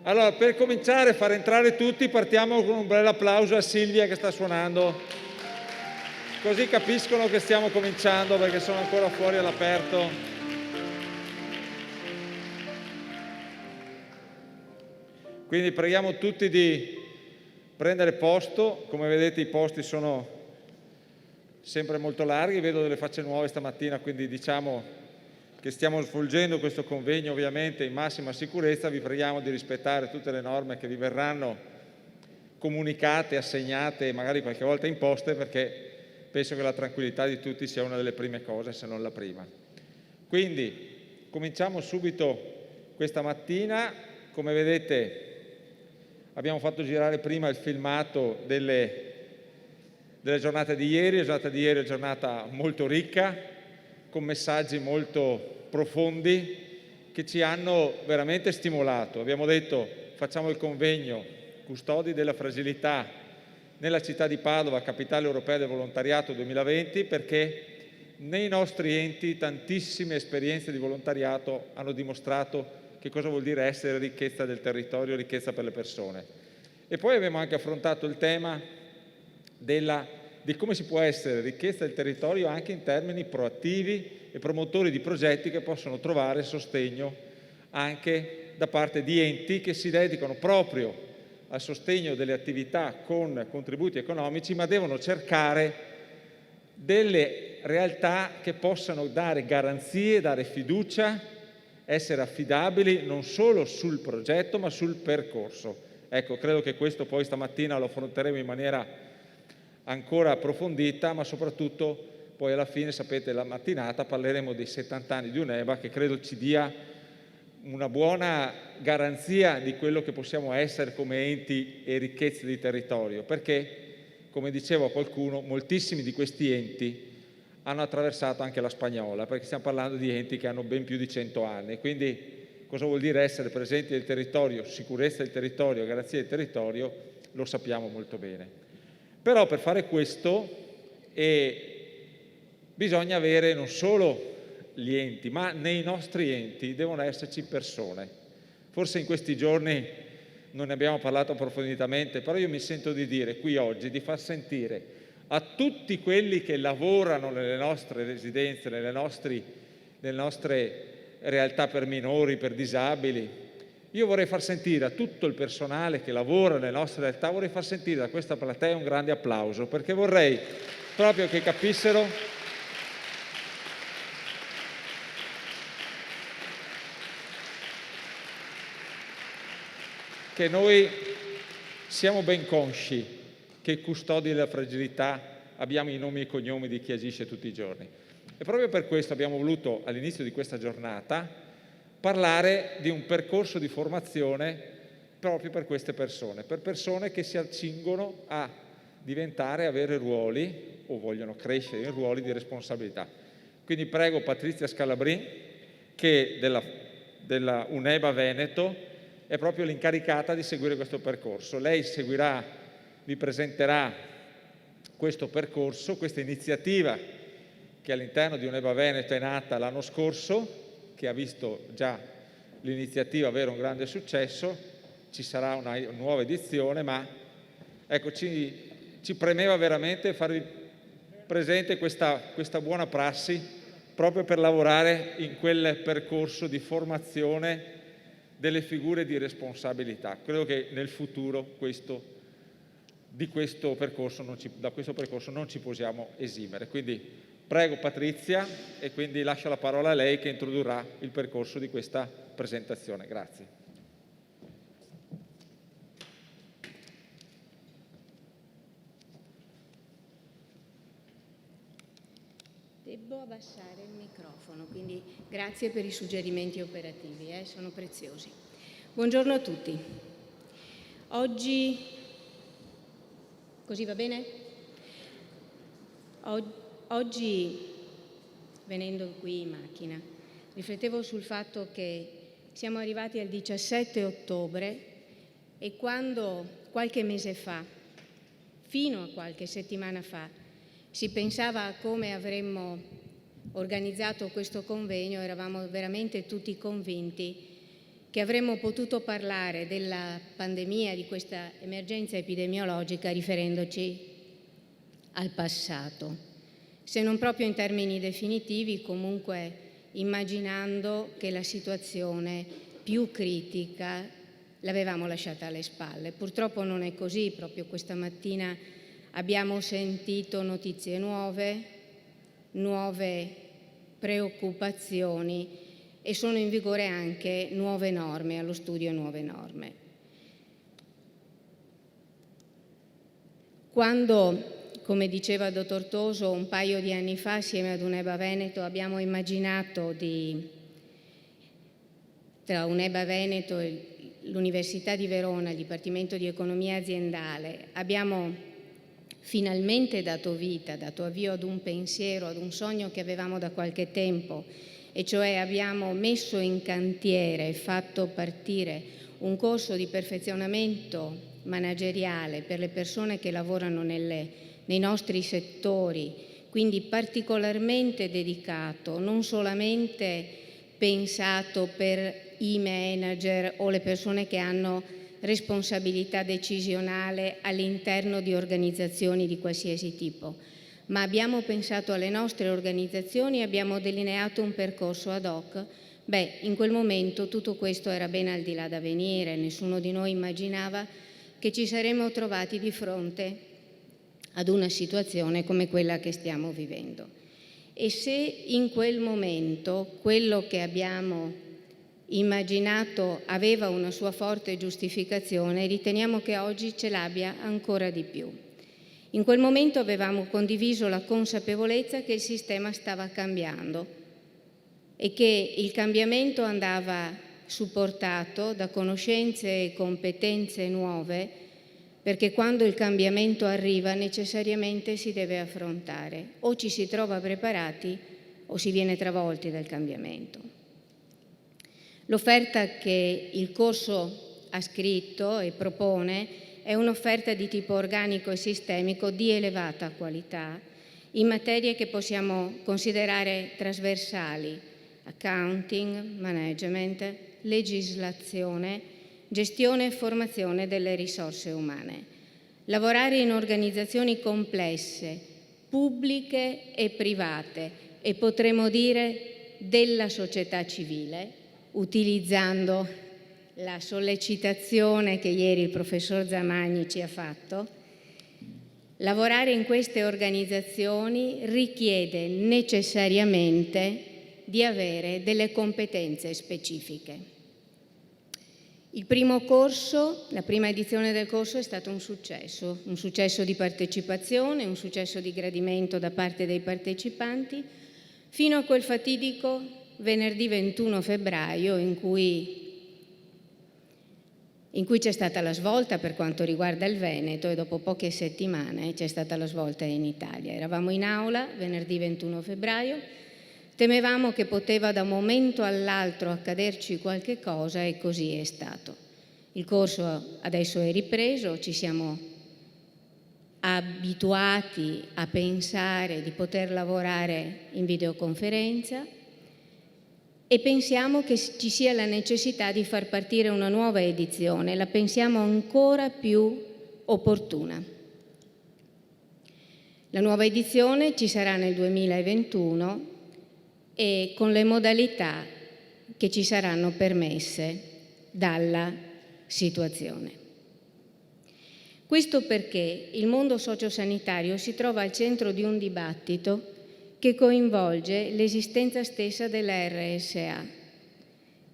Allora, per cominciare a far entrare tutti, partiamo con un bel applauso a Silvia che sta suonando, così capiscono che stiamo cominciando perché sono ancora fuori all'aperto. Quindi preghiamo tutti di prendere posto. Come vedete i posti sono sempre molto larghi, vedo delle facce nuove stamattina, quindi diciamo che stiamo svolgendo questo convegno ovviamente in massima sicurezza. Vi preghiamo di rispettare tutte le norme che vi verranno comunicate, assegnate e magari qualche volta imposte, perché penso che la tranquillità di tutti sia una delle prime cose, se non la prima. Quindi cominciamo subito questa mattina. Come vedete abbiamo fatto girare prima il filmato delle giornate di ieri. La giornata di ieri è una giornata molto ricca, con messaggi molto profondi che ci hanno veramente stimolato. Abbiamo detto: facciamo il convegno Custodi della fragilità nella città di Padova, capitale europea del volontariato 2020, perché nei nostri enti tantissime esperienze di volontariato hanno dimostrato che cosa vuol dire essere ricchezza del territorio, ricchezza per le persone. E poi abbiamo anche affrontato il tema di come si può essere ricchezza del territorio anche in termini proattivi e promotori di progetti che possono trovare sostegno anche da parte di enti che si dedicano proprio al sostegno delle attività con contributi economici, ma devono cercare delle realtà che possano dare garanzie, dare fiducia, essere affidabili non solo sul progetto ma sul percorso. Ecco, credo che questo poi stamattina lo affronteremo in maniera ancora approfondita, ma soprattutto poi alla fine, sapete, la mattinata parleremo dei 70 anni di UNEBA, che credo ci dia una buona garanzia di quello che possiamo essere come enti e ricchezze di territorio, perché, come diceva qualcuno, moltissimi di questi enti hanno attraversato anche la spagnola, perché stiamo parlando di enti che hanno ben più di 100 anni. Quindi cosa vuol dire essere presenti nel territorio, sicurezza del territorio, garanzia del territorio, lo sappiamo molto bene. Però per fare questo bisogna avere non solo gli enti, ma nei nostri enti devono esserci persone. Forse in questi giorni non ne abbiamo parlato approfonditamente, però io mi sento di dire qui oggi, di far sentire a tutti quelli che lavorano nelle nostre residenze, nelle nostre realtà per minori, per disabili. Io vorrei far sentire a tutto il personale che lavora nelle nostre realtà, vorrei far sentire da questa platea un grande applauso, perché vorrei proprio che capissero che noi siamo ben consci che custodi della fragilità abbiamo i nomi e i cognomi di chi agisce tutti i giorni. E proprio per questo abbiamo voluto all'inizio di questa giornata parlare di un percorso di formazione proprio per queste persone, per persone che si accingono a diventare, avere ruoli o vogliono crescere in ruoli di responsabilità. Quindi prego Patrizia Scalabrin, che della UNEBA Veneto è proprio l'incaricata di seguire questo percorso. Lei seguirà, vi presenterà questo percorso, questa iniziativa che all'interno di UNEBA Veneto è nata l'anno scorso, che ha visto già l'iniziativa avere un grande successo. Ci sarà una nuova edizione, ma ecco, ci premeva veramente farvi presente questa buona prassi proprio per lavorare in quel percorso di formazione delle figure di responsabilità. Credo che nel futuro da questo percorso non ci possiamo esimere. Quindi prego Patrizia, e quindi lascio la parola a lei che introdurrà il percorso di questa presentazione. Grazie. Devo abbassare il microfono, quindi grazie per i suggerimenti operativi, sono preziosi. Buongiorno a tutti. Oggi, così va bene? Oggi, venendo qui in macchina, riflettevo sul fatto che siamo arrivati al 17 ottobre e quando qualche mese fa, fino a qualche settimana fa, si pensava a come avremmo organizzato questo convegno, eravamo veramente tutti convinti che avremmo potuto parlare della pandemia, di questa emergenza epidemiologica, riferendoci al passato, se non proprio in termini definitivi, comunque immaginando che la situazione più critica l'avevamo lasciata alle spalle. Purtroppo non è così, proprio questa mattina abbiamo sentito notizie nuove preoccupazioni e sono in vigore anche nuove norme, allo studio nuove norme. Quando, come diceva il dottor Toso, un paio di anni fa, assieme ad UNEBA Veneto, abbiamo immaginato tra UNEBA Veneto e l'Università di Verona, il Dipartimento di Economia Aziendale, abbiamo finalmente dato avvio ad un pensiero, ad un sogno che avevamo da qualche tempo, e cioè abbiamo messo in cantiere e fatto partire un corso di perfezionamento manageriale per le persone che lavorano nei nostri settori, quindi particolarmente dedicato, non solamente pensato per i manager o le persone che hanno responsabilità decisionale all'interno di organizzazioni di qualsiasi tipo, ma abbiamo pensato alle nostre organizzazioni e abbiamo delineato un percorso ad hoc. In quel momento tutto questo era ben al di là da venire, nessuno di noi immaginava che ci saremmo trovati di fronte ad una situazione come quella che stiamo vivendo. E se in quel momento quello che abbiamo immaginato aveva una sua forte giustificazione, riteniamo che oggi ce l'abbia ancora di più. In quel momento avevamo condiviso la consapevolezza che il sistema stava cambiando e che il cambiamento andava supportato da conoscenze e competenze nuove, perché quando il cambiamento arriva necessariamente si deve affrontare. O ci si trova preparati o si viene travolti dal cambiamento. L'offerta che il corso ha scritto e propone è un'offerta di tipo organico e sistemico di elevata qualità in materie che possiamo considerare trasversali: accounting, management, legislazione, gestione e formazione delle risorse umane. Lavorare in organizzazioni complesse, pubbliche e private, e potremmo dire della società civile, utilizzando la sollecitazione che ieri il professor Zamagni ci ha fatto. Lavorare in queste organizzazioni richiede necessariamente di avere delle competenze specifiche. Il primo corso, la prima edizione del corso è stato un successo di partecipazione, un successo di gradimento da parte dei partecipanti, fino a quel fatidico venerdì 21 febbraio in cui c'è stata la svolta per quanto riguarda il Veneto, e dopo poche settimane c'è stata la svolta in Italia. Eravamo in aula venerdì 21 febbraio, temevamo che poteva da un momento all'altro accaderci qualche cosa e così è stato. Il corso adesso è ripreso, ci siamo abituati a pensare di poter lavorare in videoconferenza e pensiamo che ci sia la necessità di far partire una nuova edizione, la pensiamo ancora più opportuna. La nuova edizione ci sarà nel 2021 e con le modalità che ci saranno permesse dalla situazione. Questo perché il mondo sociosanitario si trova al centro di un dibattito che coinvolge l'esistenza stessa della RSA,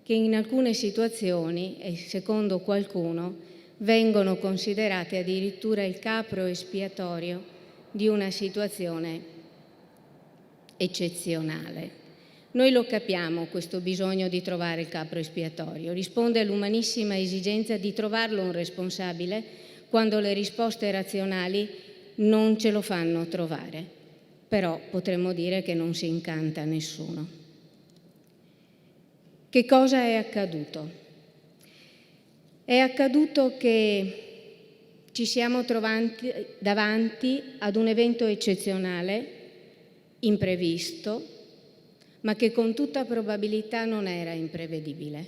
che in alcune situazioni, e secondo qualcuno, vengono considerate addirittura il capro espiatorio di una situazione eccezionale. Noi lo capiamo questo bisogno di trovare il capro espiatorio, risponde all'umanissima esigenza di trovarlo un responsabile quando le risposte razionali non ce lo fanno trovare. Però potremmo dire che non si incanta nessuno. Che cosa è accaduto? È accaduto che ci siamo trovati davanti ad un evento eccezionale, imprevisto, ma che con tutta probabilità non era imprevedibile.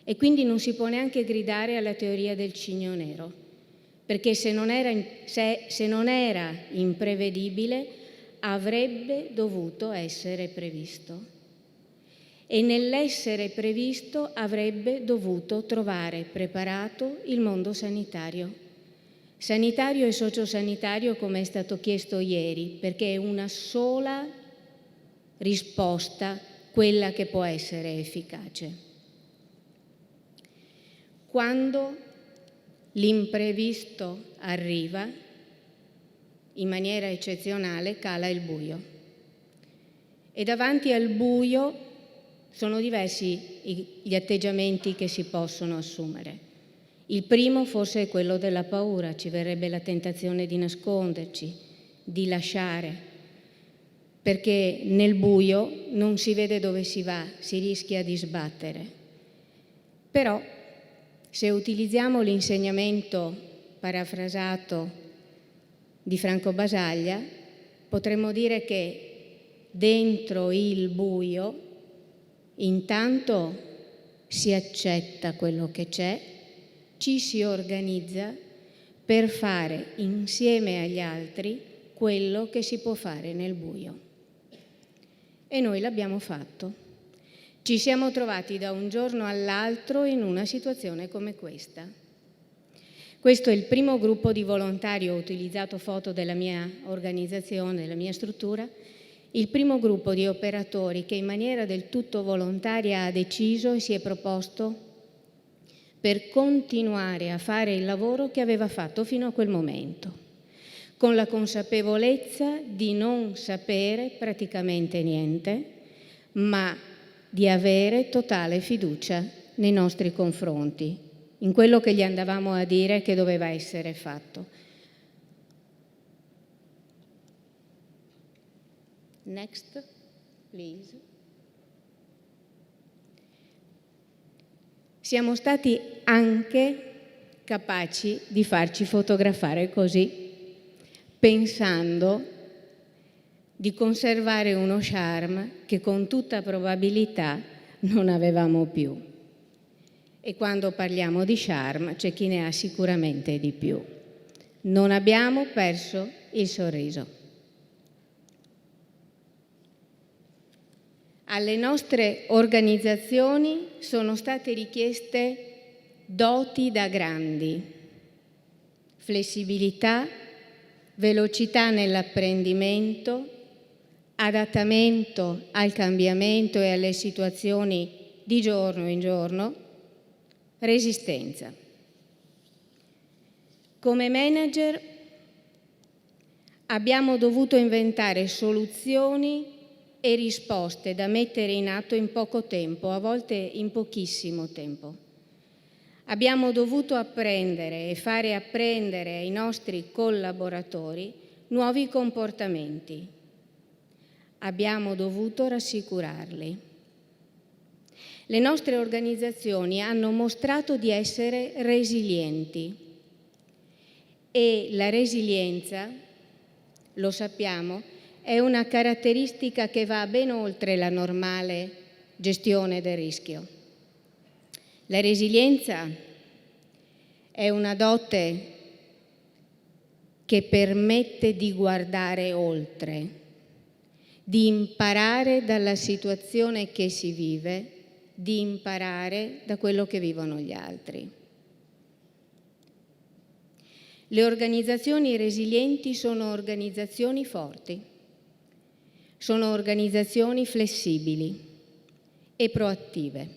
e quindi non si può neanche gridare alla teoria del cigno nero, perché se non era imprevedibile avrebbe dovuto essere previsto. E nell'essere previsto avrebbe dovuto trovare preparato il mondo sanitario e sociosanitario, come è stato chiesto ieri, perché è una sola risposta quella che può essere efficace. Quando l'imprevisto arriva, in maniera eccezionale cala il buio. E davanti al buio sono diversi gli atteggiamenti che si possono assumere. Il primo forse è quello della paura, ci verrebbe la tentazione di nasconderci, di lasciare, perché nel buio non si vede dove si va, si rischia di sbattere. Però se utilizziamo l'insegnamento parafrasato di Franco Basaglia, potremmo dire che dentro il buio intanto si accetta quello che c'è, ci si organizza per fare insieme agli altri quello che si può fare nel buio. E noi l'abbiamo fatto. Ci siamo trovati da un giorno all'altro in una situazione come questa. Questo è il primo gruppo di volontari, ho utilizzato foto della mia organizzazione, della mia struttura, il primo gruppo di operatori che in maniera del tutto volontaria ha deciso e si è proposto per continuare a fare il lavoro che aveva fatto fino a quel momento, con la consapevolezza di non sapere praticamente niente, ma di avere totale fiducia nei nostri confronti, in quello che gli andavamo a dire che doveva essere fatto. Next, please. Siamo stati anche capaci di farci fotografare così, pensando di conservare uno charme che con tutta probabilità non avevamo più. E quando parliamo di charme c'è chi ne ha sicuramente di più. Non abbiamo perso il sorriso. Alle nostre organizzazioni sono state richieste doti da grandi, flessibilità, velocità nell'apprendimento, adattamento al cambiamento e alle situazioni di giorno in giorno, resistenza. Come manager abbiamo dovuto inventare soluzioni e risposte da mettere in atto in poco tempo, a volte in pochissimo tempo. Abbiamo dovuto apprendere e fare apprendere ai nostri collaboratori nuovi comportamenti. Abbiamo dovuto rassicurarli. Le nostre organizzazioni hanno mostrato di essere resilienti e la resilienza, lo sappiamo, è una caratteristica che va ben oltre la normale gestione del rischio. La resilienza è una dote che permette di guardare oltre, di imparare dalla situazione che si vive, di imparare da quello che vivono gli altri. Le organizzazioni resilienti sono organizzazioni forti. Sono organizzazioni flessibili e proattive.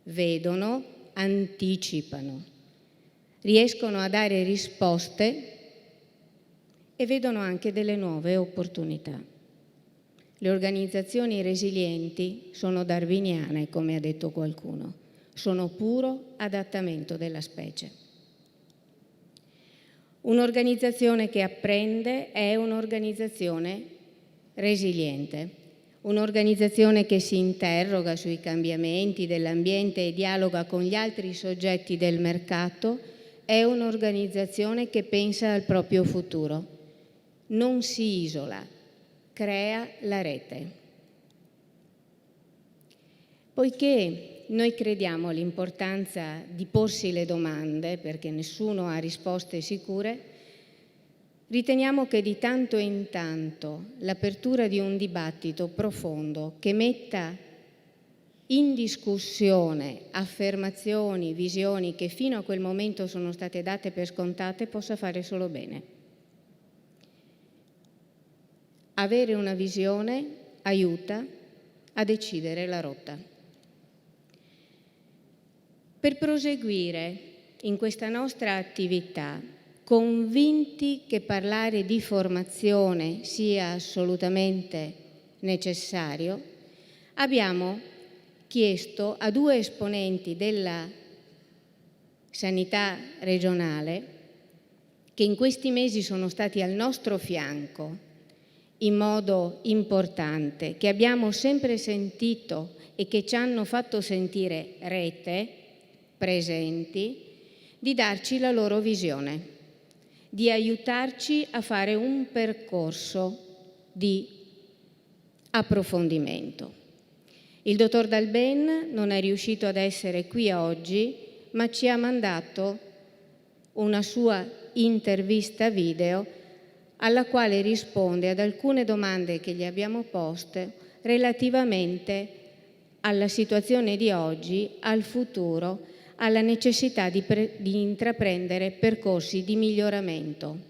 Vedono, anticipano, riescono a dare risposte e vedono anche delle nuove opportunità. Le organizzazioni resilienti sono darwiniane, come ha detto qualcuno, sono puro adattamento della specie. Un'organizzazione che apprende è un'organizzazione resiliente, un'organizzazione che si interroga sui cambiamenti dell'ambiente e dialoga con gli altri soggetti del mercato, è un'organizzazione che pensa al proprio futuro, non si isola, crea la rete. Poiché noi crediamo all'importanza di porsi le domande, perché nessuno ha risposte sicure, riteniamo che di tanto in tanto l'apertura di un dibattito profondo che metta in discussione affermazioni, visioni che fino a quel momento sono state date per scontate possa fare solo bene. Avere una visione aiuta a decidere la rotta. Per proseguire in questa nostra attività, convinti che parlare di formazione sia assolutamente necessario, abbiamo chiesto a 2 esponenti della sanità regionale, che in questi mesi sono stati al nostro fianco in modo importante, che abbiamo sempre sentito e che ci hanno fatto sentire rete, presenti, di darci la loro visione, di aiutarci a fare un percorso di approfondimento. Il dottor Dalben non è riuscito ad essere qui oggi, ma ci ha mandato una sua intervista video alla quale risponde ad alcune domande che gli abbiamo poste relativamente alla situazione di oggi, al futuro, alla necessità di intraprendere percorsi di miglioramento.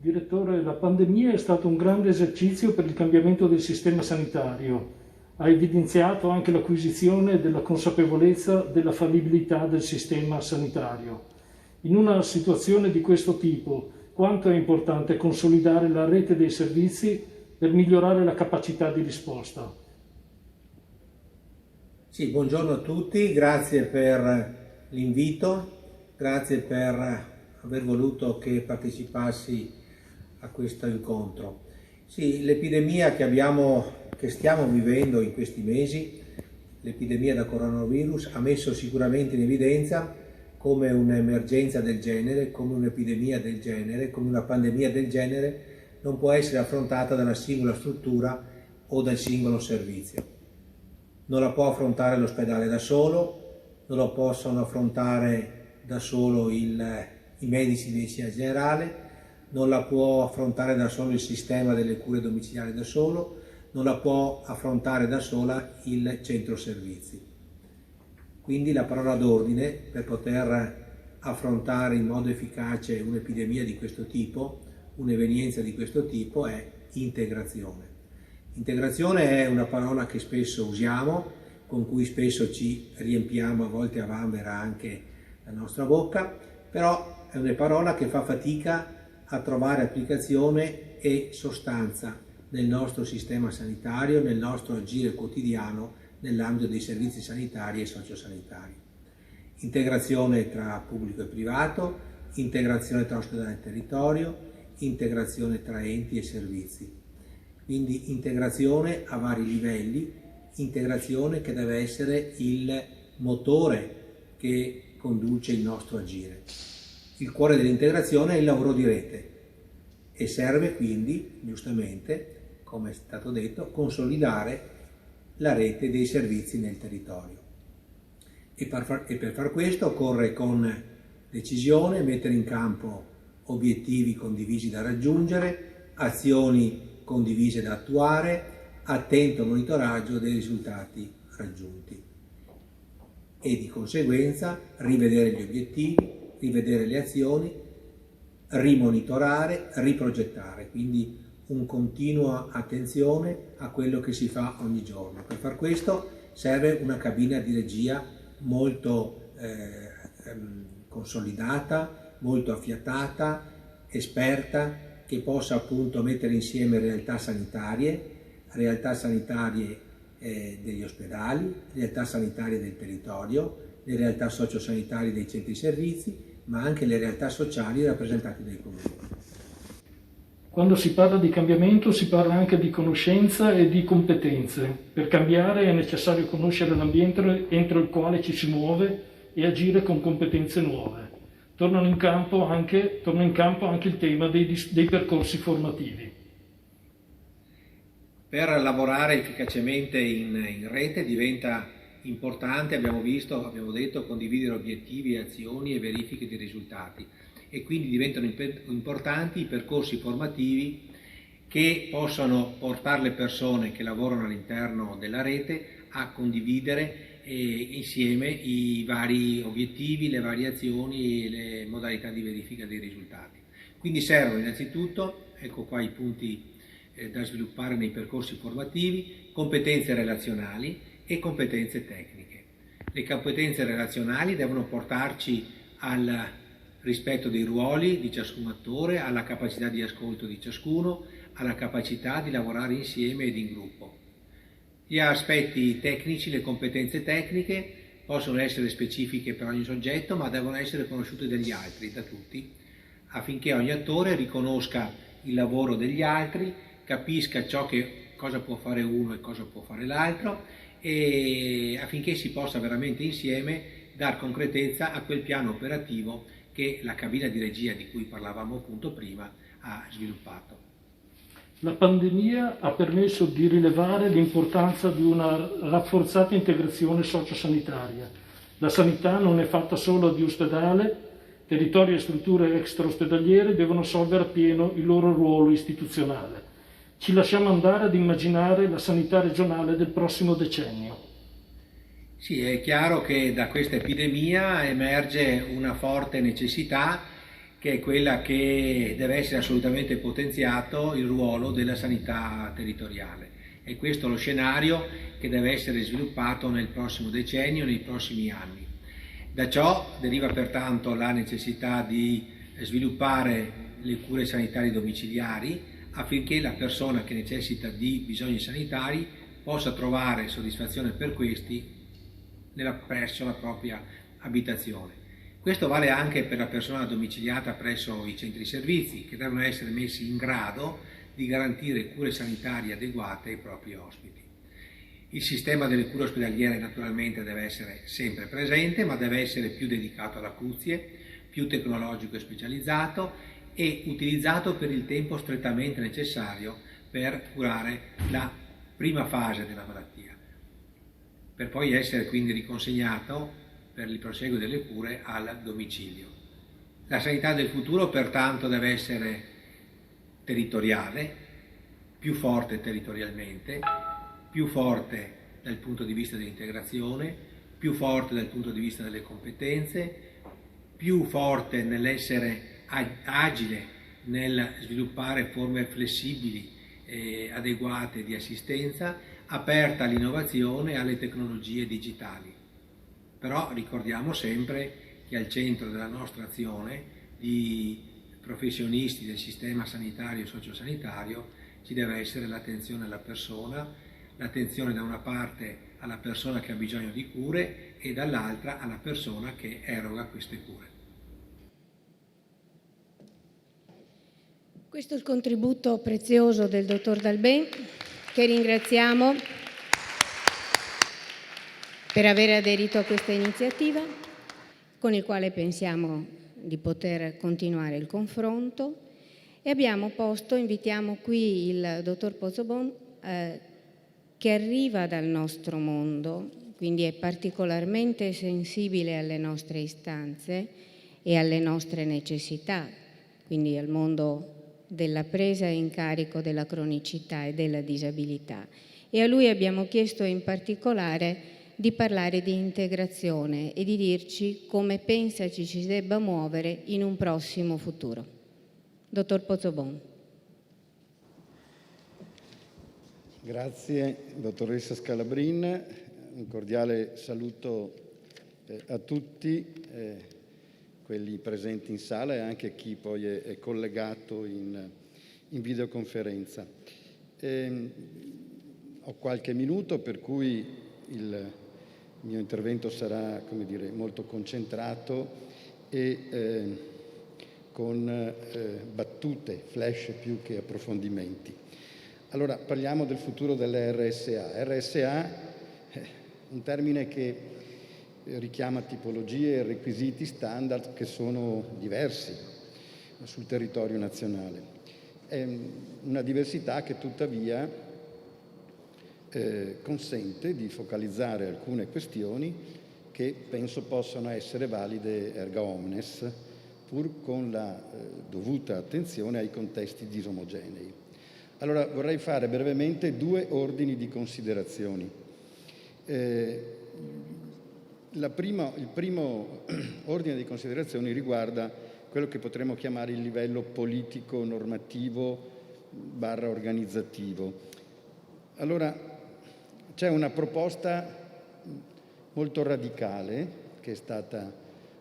Direttore, la pandemia è stato un grande esercizio per il cambiamento del sistema sanitario. Ha evidenziato anche l'acquisizione della consapevolezza della fallibilità del sistema sanitario. In una situazione di questo tipo, quanto è importante consolidare la rete dei servizi per migliorare la capacità di risposta? Sì, buongiorno a tutti, grazie per l'invito, grazie per aver voluto che partecipassi a questo incontro. Sì, l'epidemia che stiamo vivendo in questi mesi, l'epidemia da coronavirus, ha messo sicuramente in evidenza come un'emergenza del genere, come un'epidemia del genere, come una pandemia del genere non può essere affrontata dalla singola struttura o dal singolo servizio. Non la può affrontare l'ospedale da solo, non lo possono affrontare da solo i medici di medicina generale, non la può affrontare da solo il sistema delle cure domiciliari da solo, non la può affrontare da sola il centro servizi. Quindi la parola d'ordine per poter affrontare in modo efficace un'epidemia di questo tipo, un'evenienza di questo tipo, è integrazione. Integrazione è una parola che spesso usiamo, con cui spesso ci riempiamo a volte a vanvera anche la nostra bocca, però è una parola che fa fatica a trovare applicazione e sostanza nel nostro sistema sanitario, nel nostro agire quotidiano, nell'ambito dei servizi sanitari e sociosanitari. Integrazione tra pubblico e privato, integrazione tra ospedale e territorio, integrazione tra enti e servizi. Quindi integrazione a vari livelli, integrazione che deve essere il motore che conduce il nostro agire. Il cuore dell'integrazione è il lavoro di rete e serve quindi, giustamente, come è stato detto, consolidare la rete dei servizi nel territorio. E per far questo occorre con decisione mettere in campo obiettivi condivisi da raggiungere, azioni condivise da attuare, attento monitoraggio dei risultati raggiunti e di conseguenza rivedere gli obiettivi, rivedere le azioni, rimonitorare, riprogettare, quindi un continua attenzione a quello che si fa ogni giorno. Per far questo serve una cabina di regia molto consolidata, molto affiatata, esperta, che possa appunto mettere insieme realtà sanitarie degli ospedali, realtà sanitarie del territorio, le realtà sociosanitarie dei centri servizi, ma anche le realtà sociali rappresentate dai comuni. Quando si parla di cambiamento si parla anche di conoscenza e di competenze. Per cambiare è necessario conoscere l'ambiente entro il quale ci si muove e agire con competenze nuove. Torna in campo anche il tema dei percorsi formativi. Per lavorare efficacemente in rete diventa importante, abbiamo detto, condividere obiettivi, azioni e verifiche di risultati, e quindi diventano importanti i percorsi formativi che possano portare le persone che lavorano all'interno della rete a condividere insieme i vari obiettivi, le variazioni e le modalità di verifica dei risultati. Quindi servono innanzitutto, ecco qua i punti da sviluppare nei percorsi formativi, competenze relazionali e competenze tecniche. Le competenze relazionali devono portarci al rispetto dei ruoli di ciascun attore, alla capacità di ascolto di ciascuno, alla capacità di lavorare insieme ed in gruppo. Gli aspetti tecnici, le competenze tecniche, possono essere specifiche per ogni soggetto, ma devono essere conosciute dagli altri, da tutti, affinché ogni attore riconosca il lavoro degli altri, capisca cosa può fare uno e cosa può fare l'altro, e affinché si possa veramente insieme dar concretezza a quel piano operativo che la cabina di regia di cui parlavamo appunto prima ha sviluppato. La pandemia ha permesso di rilevare l'importanza di una rafforzata integrazione sociosanitaria. La sanità non è fatta solo di ospedale, territori e strutture extraospedaliere devono assolvere appieno il loro ruolo istituzionale. Ci lasciamo andare ad immaginare la sanità regionale del prossimo decennio. Sì, è chiaro che da questa epidemia emerge una forte necessità, che è quella che deve essere assolutamente potenziato il ruolo della sanità territoriale. E questo è lo scenario che deve essere sviluppato nel prossimo decennio, nei prossimi anni. Da ciò deriva pertanto la necessità di sviluppare le cure sanitarie domiciliari, affinché la persona che necessita di bisogni sanitari possa trovare soddisfazione per questi presso la propria abitazione. Questo vale anche per la persona domiciliata presso i centri servizi, che devono essere messi in grado di garantire cure sanitarie adeguate ai propri ospiti. Il sistema delle cure ospedaliere naturalmente deve essere sempre presente, ma deve essere più dedicato alle acuzie, più tecnologico e specializzato e utilizzato per il tempo strettamente necessario per curare la prima fase della malattia, per poi essere quindi riconsegnato per il proseguo delle cure al domicilio. La sanità del futuro pertanto deve essere territoriale, più forte territorialmente, più forte dal punto di vista dell'integrazione, più forte dal punto di vista delle competenze, più forte nell'essere agile nel sviluppare forme flessibili e adeguate di assistenza, aperta all'innovazione e alle tecnologie digitali. Però ricordiamo sempre che al centro della nostra azione di professionisti del sistema sanitario e sociosanitario ci deve essere l'attenzione alla persona, l'attenzione da una parte alla persona che ha bisogno di cure e dall'altra alla persona che eroga queste cure. Questo è il contributo prezioso del dottor Dalben, che ringraziamo per aver aderito a questa iniziativa, con il quale pensiamo di poter continuare il confronto, e invitiamo qui il dottor Pozzobon, che arriva dal nostro mondo, quindi è particolarmente sensibile alle nostre istanze e alle nostre necessità, quindi al mondo della presa in carico della cronicità e della disabilità. E a lui abbiamo chiesto in particolare di parlare di integrazione e di dirci come pensa ci si debba muovere in un prossimo futuro. Dottor Pozzobon. Grazie, dottoressa Scalabrin. Un cordiale saluto a tutti, quelli presenti in sala e anche a chi poi è collegato in videoconferenza. Ho qualche minuto, per cui il mio intervento sarà, come dire, molto concentrato e con battute, flash più che approfondimenti. Allora, parliamo del futuro delle RSA. RSA è un termine che richiama tipologie e requisiti standard che sono diversi sul territorio nazionale. È una diversità che tuttavia consente di focalizzare alcune questioni che penso possano essere valide erga omnes, pur con la dovuta attenzione ai contesti disomogenei. Allora vorrei fare brevemente 2 ordini di considerazioni. Il primo ordine di considerazioni riguarda quello che potremmo chiamare il livello politico, normativo / organizzativo. Allora, c'è una proposta molto radicale che è stata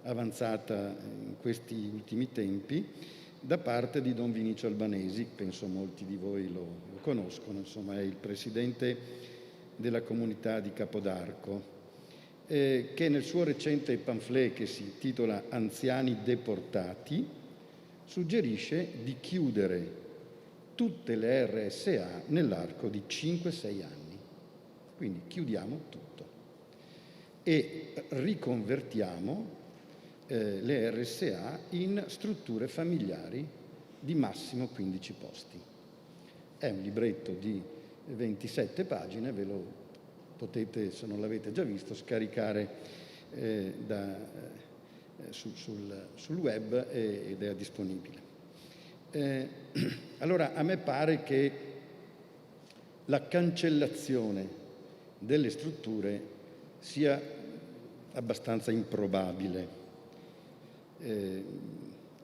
avanzata in questi ultimi tempi da parte di Don Vinicio Albanesi, penso molti di voi lo conoscono, insomma è il presidente della comunità di Capodarco, che nel suo recente pamphlet che si intitola Anziani deportati suggerisce di chiudere tutte le RSA nell'arco di 5-6 anni. Quindi chiudiamo tutto e riconvertiamo le RSA in strutture familiari di massimo 15 posti. È un libretto di 27 pagine, ve lo potete, se non l'avete già visto, scaricare sul web ed è disponibile. Allora, a me pare che la cancellazione delle strutture sia abbastanza improbabile,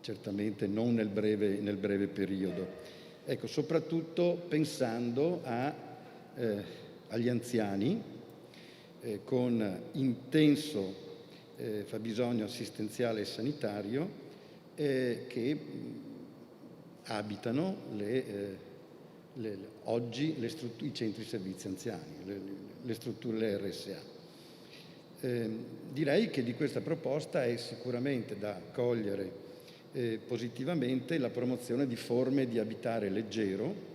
certamente non nel breve periodo. Ecco, soprattutto pensando agli anziani con intenso fabbisogno assistenziale e sanitario che abitano oggi i centri servizi anziani, le strutture, le RSA. Direi che di questa proposta è sicuramente da cogliere positivamente la promozione di forme di abitare leggero,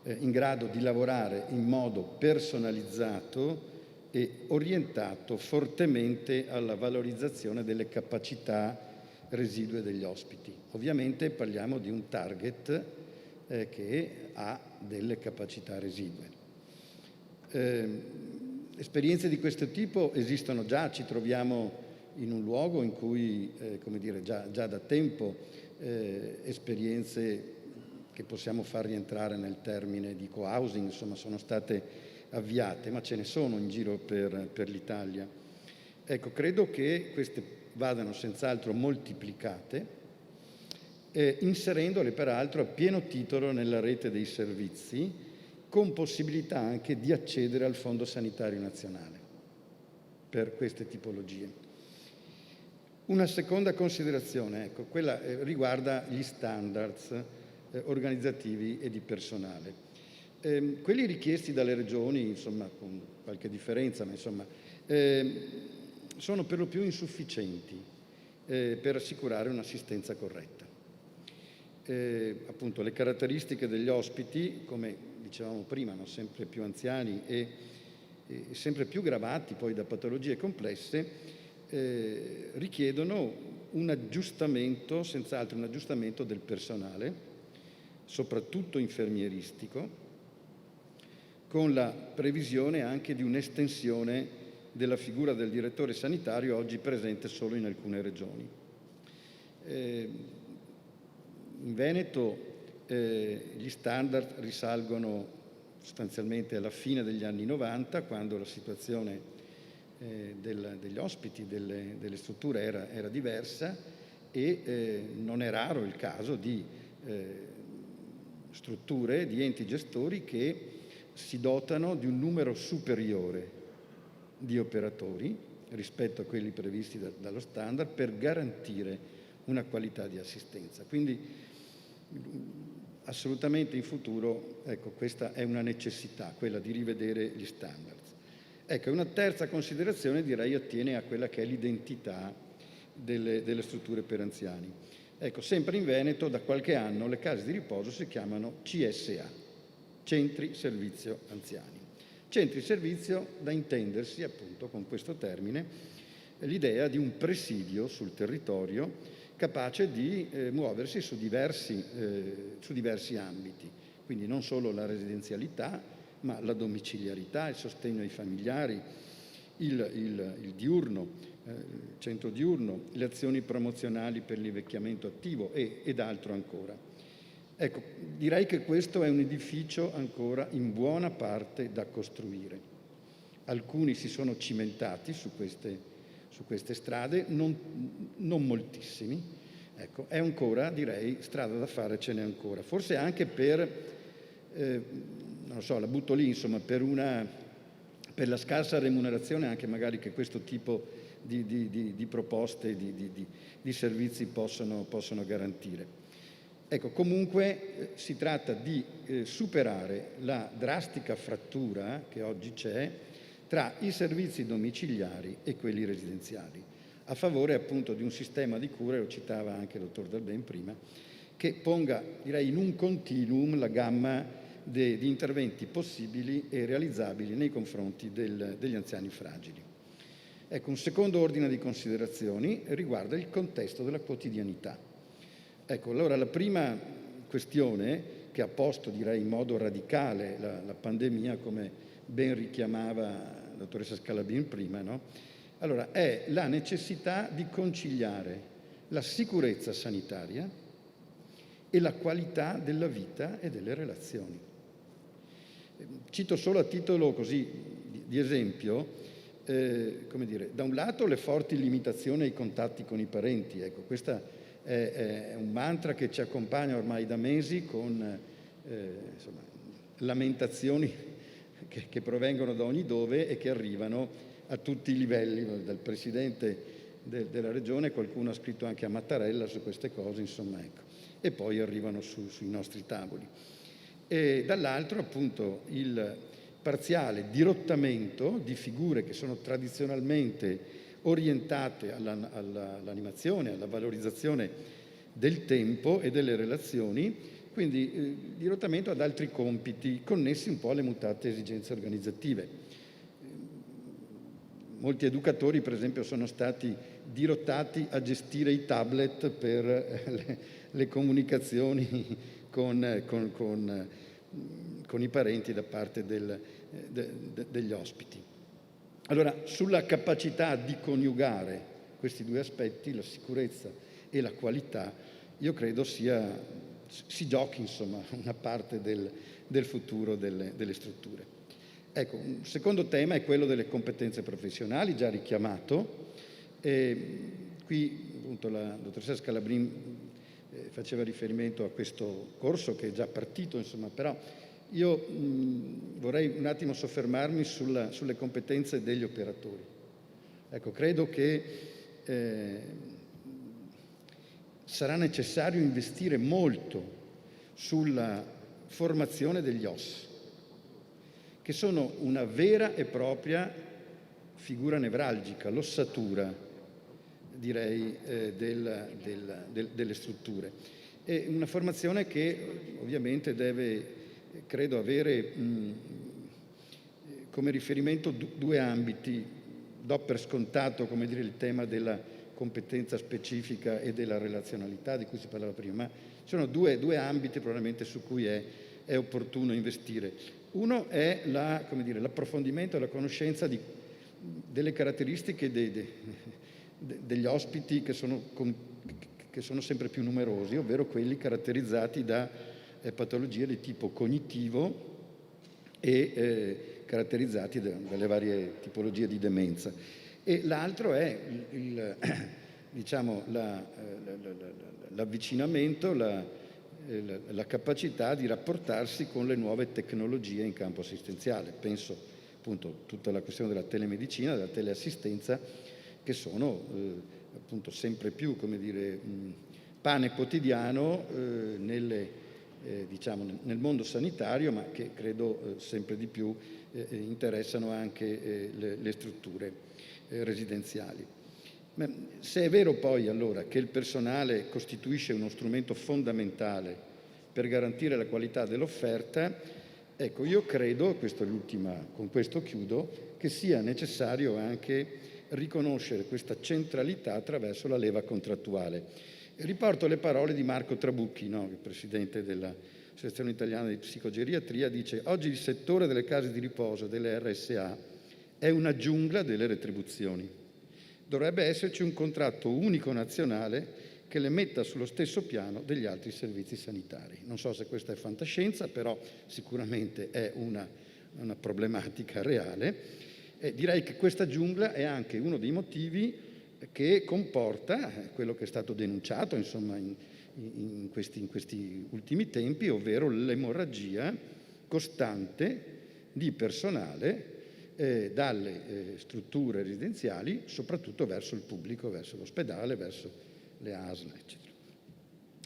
in grado di lavorare in modo personalizzato e orientato fortemente alla valorizzazione delle capacità residue degli ospiti. Ovviamente parliamo di un target che ha delle capacità residue. Esperienze di questo tipo esistono già, ci troviamo in un luogo in cui, già da tempo esperienze che possiamo far rientrare nel termine di co-housing, insomma, sono state avviate, ma ce ne sono in giro per l'Italia. Ecco, credo che queste vadano senz'altro moltiplicate, inserendole peraltro a pieno titolo nella rete dei servizi, con possibilità anche di accedere al Fondo Sanitario Nazionale per queste tipologie. Una seconda considerazione, ecco, quella riguarda gli standards organizzativi e di personale. Quelli richiesti dalle regioni, insomma, con qualche differenza, ma insomma, sono per lo più insufficienti per assicurare un'assistenza corretta. Appunto, le caratteristiche degli ospiti, come dicevamo prima, sono sempre più anziani e sempre più gravati poi da patologie complesse, richiedono un aggiustamento, senz'altro un aggiustamento del personale, soprattutto infermieristico, con la previsione anche di un'estensione della figura del direttore sanitario, oggi presente solo in alcune regioni. In Veneto gli standard risalgono sostanzialmente alla fine degli anni 90, quando la situazione degli ospiti, delle strutture era diversa e non è raro il caso di strutture, di enti gestori che si dotano di un numero superiore di operatori rispetto a quelli previsti dallo standard per garantire una qualità di assistenza. Quindi assolutamente in futuro, ecco, questa è una necessità, quella di rivedere gli standards. Ecco, una terza considerazione direi attiene a quella che è l'identità delle strutture per anziani. Ecco, sempre in Veneto da qualche anno le case di riposo si chiamano CSA, Centri Servizio Anziani. Centri servizio da intendersi appunto con questo termine l'idea di un presidio sul territorio capace di muoversi su diversi ambiti, quindi non solo la residenzialità, ma la domiciliarità, il sostegno ai familiari, il diurno, il centro diurno, le azioni promozionali per l'invecchiamento attivo ed altro ancora. Ecco, direi che questo è un edificio ancora in buona parte da costruire. Alcuni si sono cimentati su queste strade, non moltissimi. Ecco, è ancora, direi, strada da fare, ce n'è ancora. Forse anche per, non lo so, la butto lì, insomma, per la scarsa remunerazione anche magari che questo tipo di proposte, di servizi possono garantire. Ecco, comunque si tratta di superare la drastica frattura che oggi c'è tra i servizi domiciliari e quelli residenziali, a favore appunto di un sistema di cure, lo citava anche il dottor Dalben prima, che ponga, direi, in un continuum la gamma di interventi possibili e realizzabili nei confronti degli anziani fragili. Ecco, un secondo ordine di considerazioni riguarda il contesto della quotidianità. Ecco, allora la prima questione che ha posto, direi, in modo radicale la pandemia, come ben richiamava la dottoressa Scalabrin prima, no? Allora, è la necessità di conciliare la sicurezza sanitaria e la qualità della vita e delle relazioni. Cito solo a titolo così di esempio, come dire, da un lato le forti limitazioni ai contatti con i parenti, ecco, questa è un mantra che ci accompagna ormai da mesi con insomma, lamentazioni che provengono da ogni dove e che arrivano a tutti i livelli, dal Presidente della Regione, qualcuno ha scritto anche a Mattarella su queste cose, insomma, ecco, e poi arrivano sui nostri tavoli. E dall'altro appunto il parziale dirottamento di figure che sono tradizionalmente orientate all'animazione, alla valorizzazione del tempo e delle relazioni, quindi dirottamento ad altri compiti connessi un po' alle mutate esigenze organizzative. Molti educatori, per esempio, sono stati dirottati a gestire i tablet per le comunicazioni con i parenti da parte degli ospiti. Allora, sulla capacità di coniugare questi due aspetti, la sicurezza e la qualità, io credo si giochi, insomma, una parte del futuro delle strutture. Ecco, un secondo tema è quello delle competenze professionali, già richiamato. Qui appunto la dottoressa Scalabrin faceva riferimento a questo corso che è già partito, insomma, però io vorrei un attimo soffermarmi sulle competenze degli operatori. Ecco, credo che sarà necessario investire molto sulla formazione degli OSS, che sono una vera e propria figura nevralgica, l'ossatura, direi, delle strutture. È una formazione che ovviamente deve, credo, avere come riferimento due ambiti. Do per scontato, come dire, il tema della competenza specifica e della relazionalità di cui si parlava prima, ma ci sono due ambiti probabilmente su cui è opportuno investire. Uno è l'approfondimento e la conoscenza delle caratteristiche degli ospiti che sono sempre più numerosi, ovvero quelli caratterizzati da patologie di tipo cognitivo e caratterizzati dalle varie tipologie di demenza. E l'altro è l'avvicinamento, la capacità di rapportarsi con le nuove tecnologie in campo assistenziale. Penso appunto a tutta la questione della telemedicina, della teleassistenza, che sono appunto sempre più, come dire, pane quotidiano nel mondo sanitario, ma che credo sempre di più interessano anche le strutture residenziali. Se è vero poi allora che il personale costituisce uno strumento fondamentale per garantire la qualità dell'offerta, ecco, io credo, con questo chiudo, che sia necessario anche riconoscere questa centralità attraverso la leva contrattuale. Riporto le parole di Marco Trabucchi, il presidente della Sezione Italiana di Psicogeriatria, dice: oggi il settore delle case di riposo, delle RSA, è una giungla delle retribuzioni. Dovrebbe esserci un contratto unico nazionale che le metta sullo stesso piano degli altri servizi sanitari. Non so se questa è fantascienza, però sicuramente è una problematica reale. Direi che questa giungla è anche uno dei motivi che comporta quello che è stato denunciato, insomma, in questi ultimi tempi, ovvero l'emorragia costante di personale dalle strutture residenziali, soprattutto verso il pubblico, verso l'ospedale, verso le ASL, eccetera.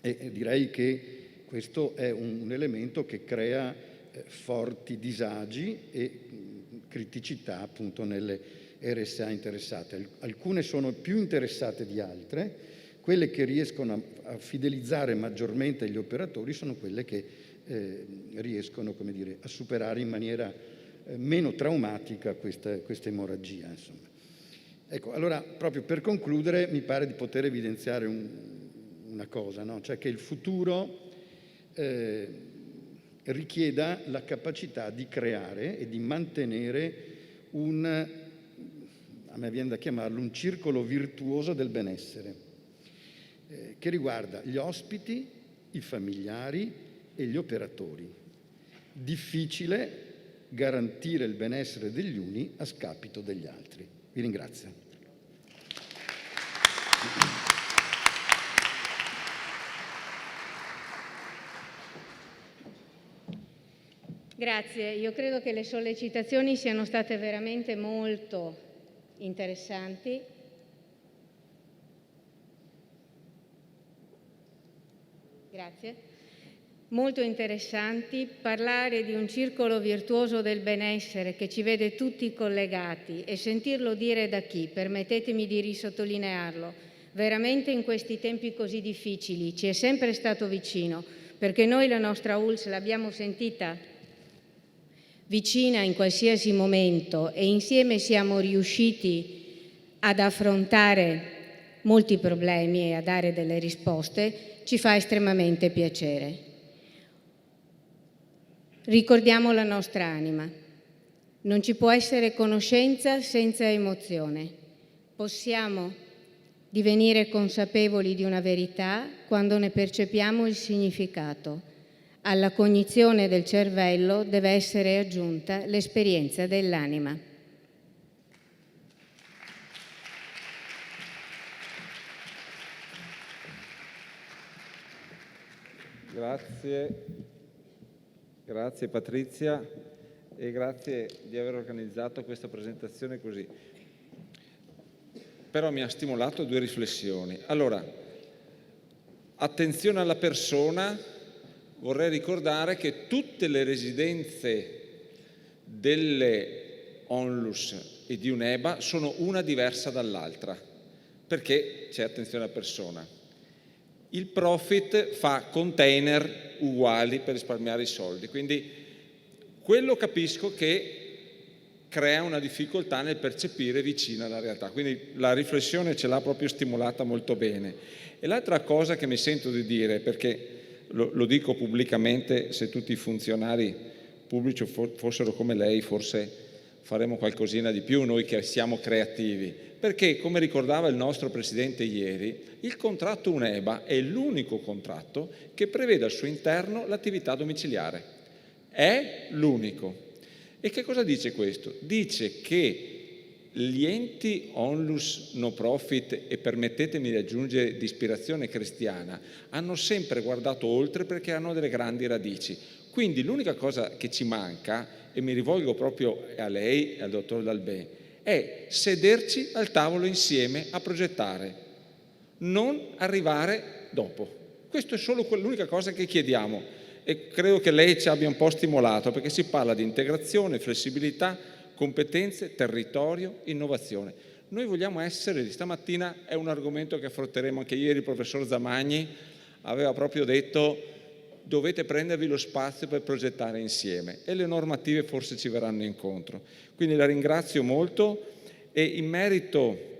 E direi che questo è un elemento che crea forti disagi e criticità appunto nelle RSA interessate. Alcune sono più interessate di altre, quelle che riescono a fidelizzare maggiormente gli operatori sono quelle che riescono, come dire, a superare in maniera meno traumatica questa emorragia, insomma. Ecco, allora, proprio per concludere, mi pare di poter evidenziare una cosa, no? Cioè che il futuro richieda la capacità di creare e di mantenere a me viene da chiamarlo un circolo virtuoso del benessere, che riguarda gli ospiti, i familiari e gli operatori. Difficile garantire il benessere degli uni a scapito degli altri. Vi ringrazio. Grazie, io credo che le sollecitazioni siano state veramente molto interessanti. Grazie. Molto interessanti. Parlare di un circolo virtuoso del benessere che ci vede tutti collegati e sentirlo dire da chi, permettetemi di risottolinearlo, veramente in questi tempi così difficili ci è sempre stato vicino, perché noi la nostra ULSS l'abbiamo sentita vicina in qualsiasi momento e insieme siamo riusciti ad affrontare molti problemi e a dare delle risposte, ci fa estremamente piacere. Ricordiamo la nostra anima. Non ci può essere conoscenza senza emozione. Possiamo divenire consapevoli di una verità quando ne percepiamo il significato. Alla cognizione del cervello deve essere aggiunta l'esperienza dell'anima. Grazie Patrizia e grazie di aver organizzato questa presentazione così. Però mi ha stimolato due riflessioni. Allora, attenzione alla persona, vorrei ricordare che tutte le residenze delle ONLUS e di UNEBA sono una diversa dall'altra, perché c'è attenzione alla persona. Il profit fa container uguali per risparmiare i soldi, quindi quello capisco che crea una difficoltà nel percepire vicina alla realtà, quindi la riflessione ce l'ha proprio stimolata molto bene. E l'altra cosa che mi sento di dire, perché lo dico pubblicamente, se tutti i funzionari pubblici fossero come lei forse faremo qualcosina di più noi che siamo creativi, perché come ricordava il nostro Presidente ieri, il contratto UNEBA è l'unico contratto che prevede al suo interno l'attività domiciliare. È l'unico. E che cosa dice questo? Dice che gli enti onlus no profit, e permettetemi di aggiungere di ispirazione cristiana, hanno sempre guardato oltre perché hanno delle grandi radici. Quindi l'unica cosa che ci manca, e mi rivolgo proprio a lei e al dottor Dalbè, è sederci al tavolo insieme a progettare, non arrivare dopo. Questo è solo l'unica cosa che chiediamo e credo che lei ci abbia un po' stimolato, perché si parla di integrazione, flessibilità, competenze, territorio, innovazione. Noi vogliamo essere, stamattina è un argomento che affronteremo anche ieri, il professor Zamagni aveva proprio detto dovete prendervi lo spazio per progettare insieme e le normative forse ci verranno incontro. Quindi la ringrazio molto e in merito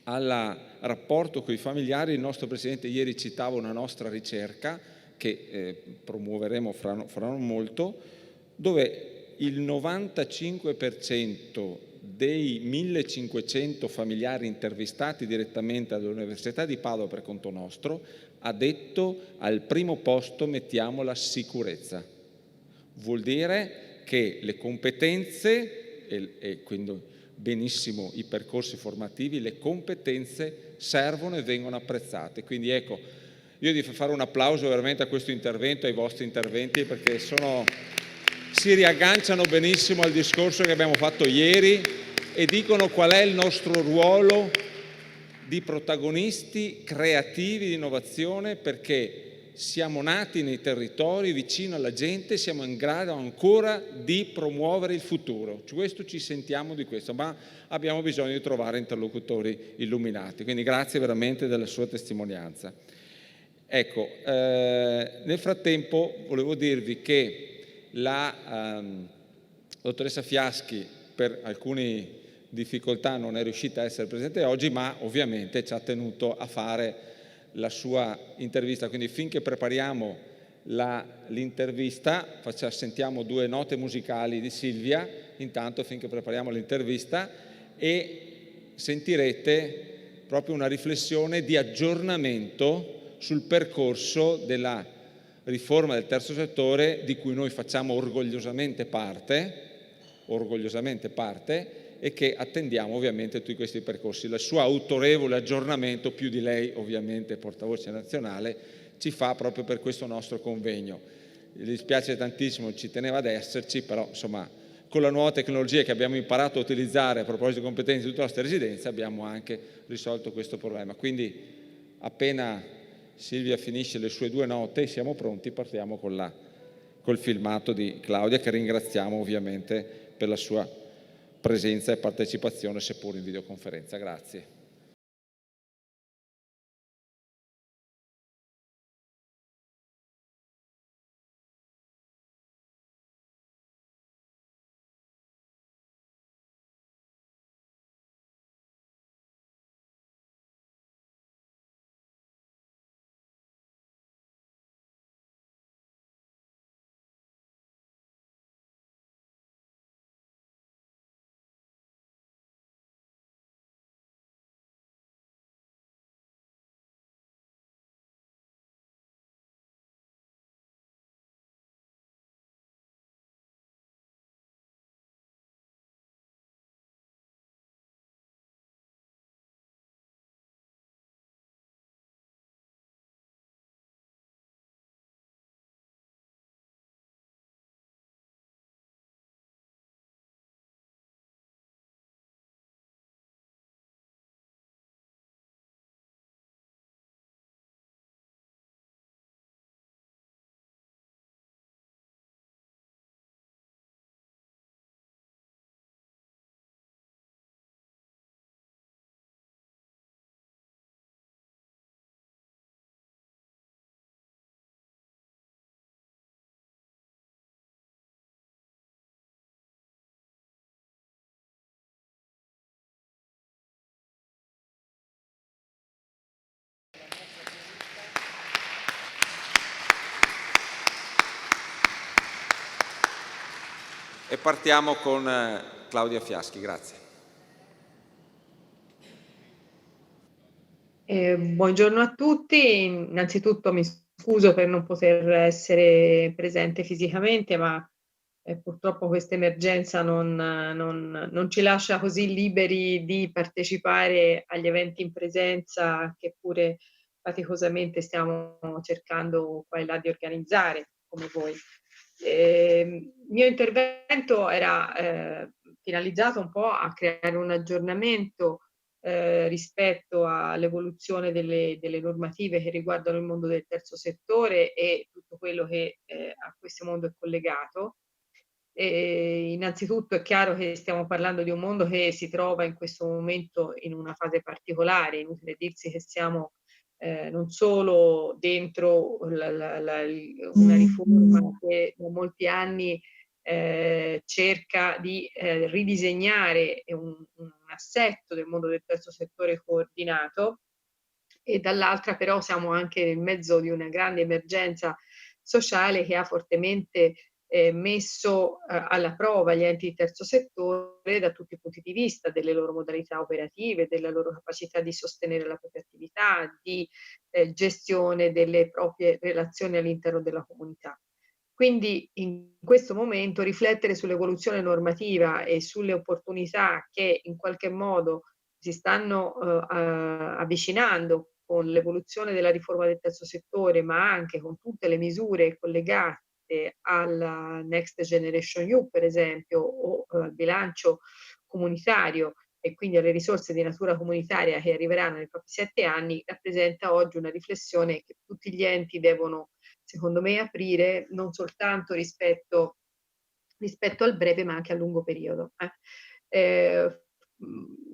al rapporto con i familiari il nostro Presidente ieri citava una nostra ricerca che promuoveremo fra non molto, dove il 95% dei 1500 familiari intervistati direttamente all'Università di Padova per conto nostro ha detto: al primo posto mettiamo la sicurezza. Vuol dire che le competenze, e quindi benissimo i percorsi formativi, le competenze servono e vengono apprezzate. Quindi ecco, io devo fare un applauso veramente a questo intervento, ai vostri interventi, perché si riagganciano benissimo al discorso che abbiamo fatto ieri e dicono qual è il nostro ruolo di protagonisti creativi di innovazione, perché siamo nati nei territori, vicino alla gente, siamo in grado ancora di promuovere il futuro. Questo ci sentiamo di questo, ma abbiamo bisogno di trovare interlocutori illuminati. Quindi grazie veramente della sua testimonianza. Ecco, nel frattempo volevo dirvi che la dottoressa Fiaschi per alcune difficoltà non è riuscita a essere presente oggi, ma ovviamente ci ha tenuto a fare la sua intervista, quindi finché prepariamo l'intervista sentiamo 2 note musicali di Silvia, intanto finché prepariamo l'intervista, e sentirete proprio una riflessione di aggiornamento sul percorso della riforma del terzo settore, di cui noi facciamo orgogliosamente parte, e che attendiamo ovviamente tutti questi percorsi. Il suo autorevole aggiornamento, più di lei ovviamente portavoce nazionale, ci fa proprio per questo nostro convegno. Mi dispiace tantissimo, ci teneva ad esserci, però insomma con la nuova tecnologia che abbiamo imparato a utilizzare a proposito di competenze di tutte le nostre residenze abbiamo anche risolto questo problema. Quindi appena Silvia finisce le sue 2 note, siamo pronti, partiamo col filmato di Claudia, che ringraziamo ovviamente per la sua presenza e partecipazione, seppur in videoconferenza. Grazie. E partiamo con Claudia Fiaschi, grazie. Buongiorno a tutti, innanzitutto mi scuso per non poter essere presente fisicamente, ma purtroppo questa emergenza non ci lascia così liberi di partecipare agli eventi in presenza che pure faticosamente stiamo cercando qua e là di organizzare come voi. Il mio intervento era finalizzato un po' a creare un aggiornamento rispetto all'evoluzione delle normative che riguardano il mondo del terzo settore e tutto quello che a questo mondo è collegato. Innanzitutto è chiaro che stiamo parlando di un mondo che si trova in questo momento in una fase particolare, inutile dirsi che siamo non solo dentro una riforma che da molti anni cerca di ridisegnare un assetto del mondo del terzo settore coordinato, e dall'altra però siamo anche nel mezzo di una grande emergenza sociale che ha fortemente messo alla prova gli enti di terzo settore da tutti i punti di vista, delle loro modalità operative, della loro capacità di sostenere la propria attività, di gestione delle proprie relazioni all'interno della comunità. Quindi in questo momento riflettere sull'evoluzione normativa e sulle opportunità che in qualche modo si stanno avvicinando con l'evoluzione della riforma del terzo settore, ma anche con tutte le misure collegate alla Next Generation EU, per esempio, o al bilancio comunitario e quindi alle risorse di natura comunitaria che arriveranno nei propri 7 anni, rappresenta oggi una riflessione che tutti gli enti devono, secondo me, aprire non soltanto rispetto al breve, ma anche al lungo periodo.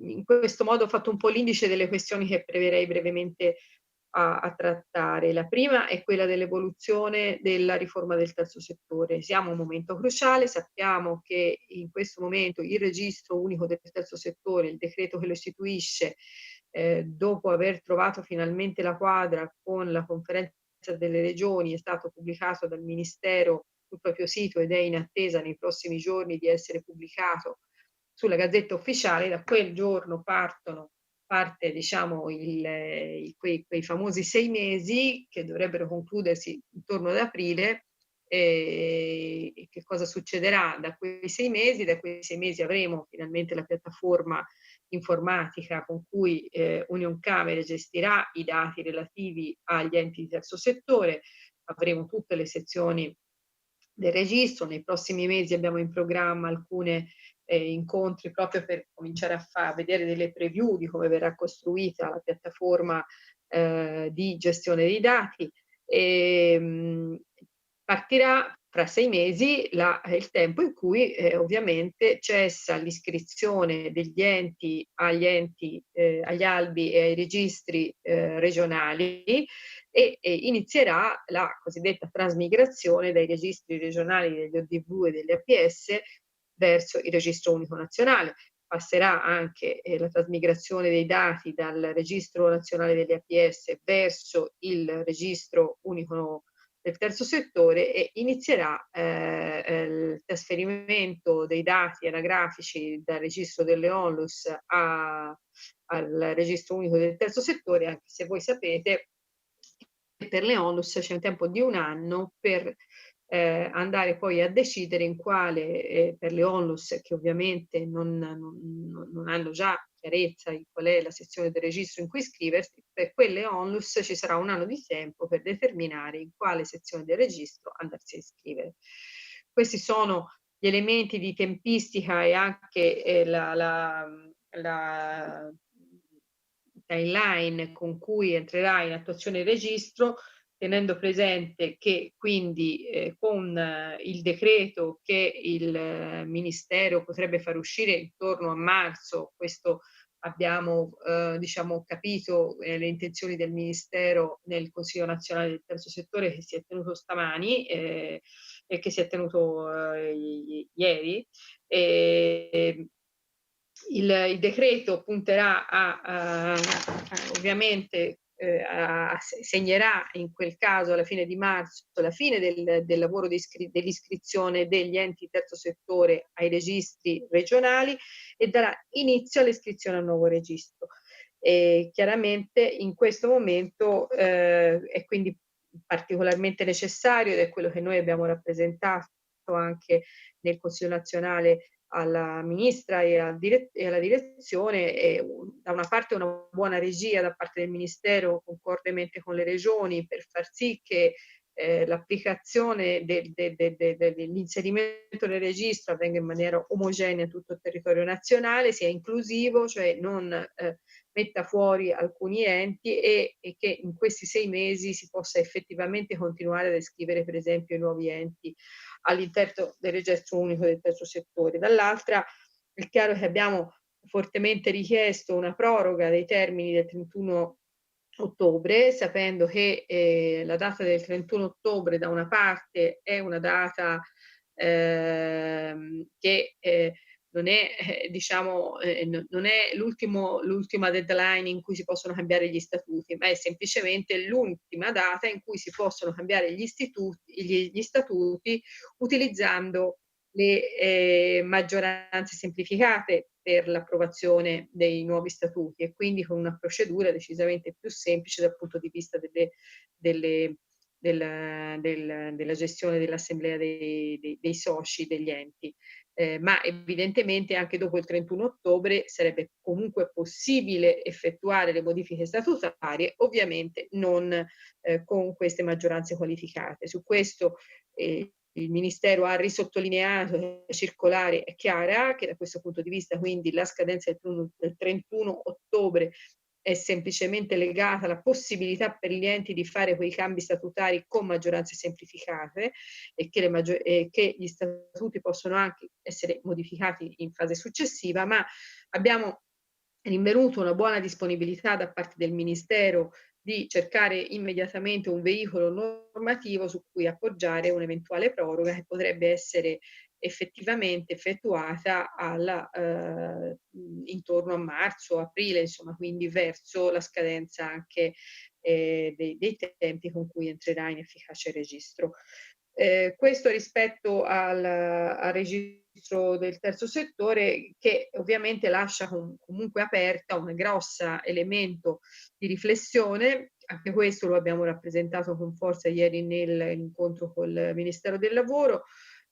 In questo modo ho fatto un po' l'indice delle questioni che proverei brevemente a trattare. La prima è quella dell'evoluzione della riforma del terzo settore. Siamo a un momento cruciale, sappiamo che in questo momento il registro unico del terzo settore, il decreto che lo istituisce, dopo aver trovato finalmente la quadra con la conferenza delle regioni, è stato pubblicato dal Ministero sul proprio sito ed è in attesa nei prossimi giorni di essere pubblicato sulla Gazzetta Ufficiale. Da quel giorno parte diciamo quei famosi 6 mesi che dovrebbero concludersi intorno ad aprile. E che cosa succederà da quei 6 mesi? Da quei 6 mesi avremo finalmente la piattaforma informatica con cui Unioncamere gestirà i dati relativi agli enti di terzo settore, avremo tutte le sezioni del registro. Nei prossimi mesi abbiamo in programma alcune incontri proprio per cominciare a vedere delle preview di come verrà costruita la piattaforma di gestione dei dati. Partirà fra 6 mesi il tempo in cui ovviamente cessa l'iscrizione degli enti agli albi e ai registri regionali e inizierà la cosiddetta trasmigrazione dai registri regionali degli ODV e degli APS verso il registro unico nazionale. Passerà anche la trasmigrazione dei dati dal registro nazionale degli APS verso il registro unico del terzo settore e inizierà il trasferimento dei dati anagrafici dal registro delle ONLUS al registro unico del terzo settore, anche se voi sapete che per le ONLUS c'è un tempo di 1 anno per andare poi a decidere in quale, per le ONLUS che ovviamente non hanno già chiarezza in qual è la sezione del registro in cui iscriversi, per quelle ONLUS ci sarà 1 anno di tempo per determinare in quale sezione del registro andarsi a iscrivere. Questi sono gli elementi di tempistica e anche la timeline con cui entrerà in attuazione il registro, tenendo presente che quindi con il decreto che il Ministero potrebbe far uscire intorno a marzo, questo abbiamo diciamo capito le intenzioni del Ministero nel Consiglio nazionale del terzo settore che si è tenuto stamani e che si è tenuto ieri. Il decreto punterà ovviamente segnerà in quel caso alla fine di marzo la fine del lavoro dell'iscrizione degli enti terzo settore ai registri regionali e darà inizio all'iscrizione al nuovo registro. Chiaramente in questo momento è quindi particolarmente necessario, ed è quello che noi abbiamo rappresentato anche nel Consiglio nazionale alla ministra e alla direzione, da una parte una buona regia da parte del Ministero concordemente con le regioni per far sì che l'applicazione dell'inserimento del registro avvenga in maniera omogenea in tutto il territorio nazionale, sia inclusivo, cioè non metta fuori alcuni enti e che in questi 6 mesi si possa effettivamente continuare ad iscrivere per esempio i nuovi enti all'interno del registro unico del terzo settore. Dall'altra è chiaro che abbiamo fortemente richiesto una proroga dei termini del 31 ottobre, sapendo che la data del 31 ottobre da una parte è una data che non è diciamo, non è l'ultima deadline in cui si possono cambiare gli statuti, ma è semplicemente l'ultima data in cui si possono cambiare gli statuti utilizzando le maggioranze semplificate per l'approvazione dei nuovi statuti, e quindi con una procedura decisamente più semplice dal punto di vista delle della gestione dell'assemblea dei soci degli enti. Ma evidentemente anche dopo il 31 ottobre sarebbe comunque possibile effettuare le modifiche statutarie, ovviamente non con queste maggioranze qualificate. Su questo il Ministero ha risottolineato che la circolare è chiara, che da questo punto di vista quindi la scadenza del 31 ottobre è semplicemente legata alla possibilità per gli enti di fare quei cambi statutari con maggioranze semplificate, e che gli statuti possono anche essere modificati in fase successiva, ma abbiamo rinvenuto una buona disponibilità da parte del Ministero di cercare immediatamente un veicolo normativo su cui appoggiare un'eventuale proroga che potrebbe essere effettivamente effettuata intorno a marzo, aprile, insomma, quindi verso la scadenza anche dei tempi con cui entrerà in efficacia il registro. Questo rispetto al registro del terzo settore, che ovviamente lascia comunque aperta un grosso elemento di riflessione. Anche questo lo abbiamo rappresentato con forza ieri nell'incontro col Ministero del Lavoro,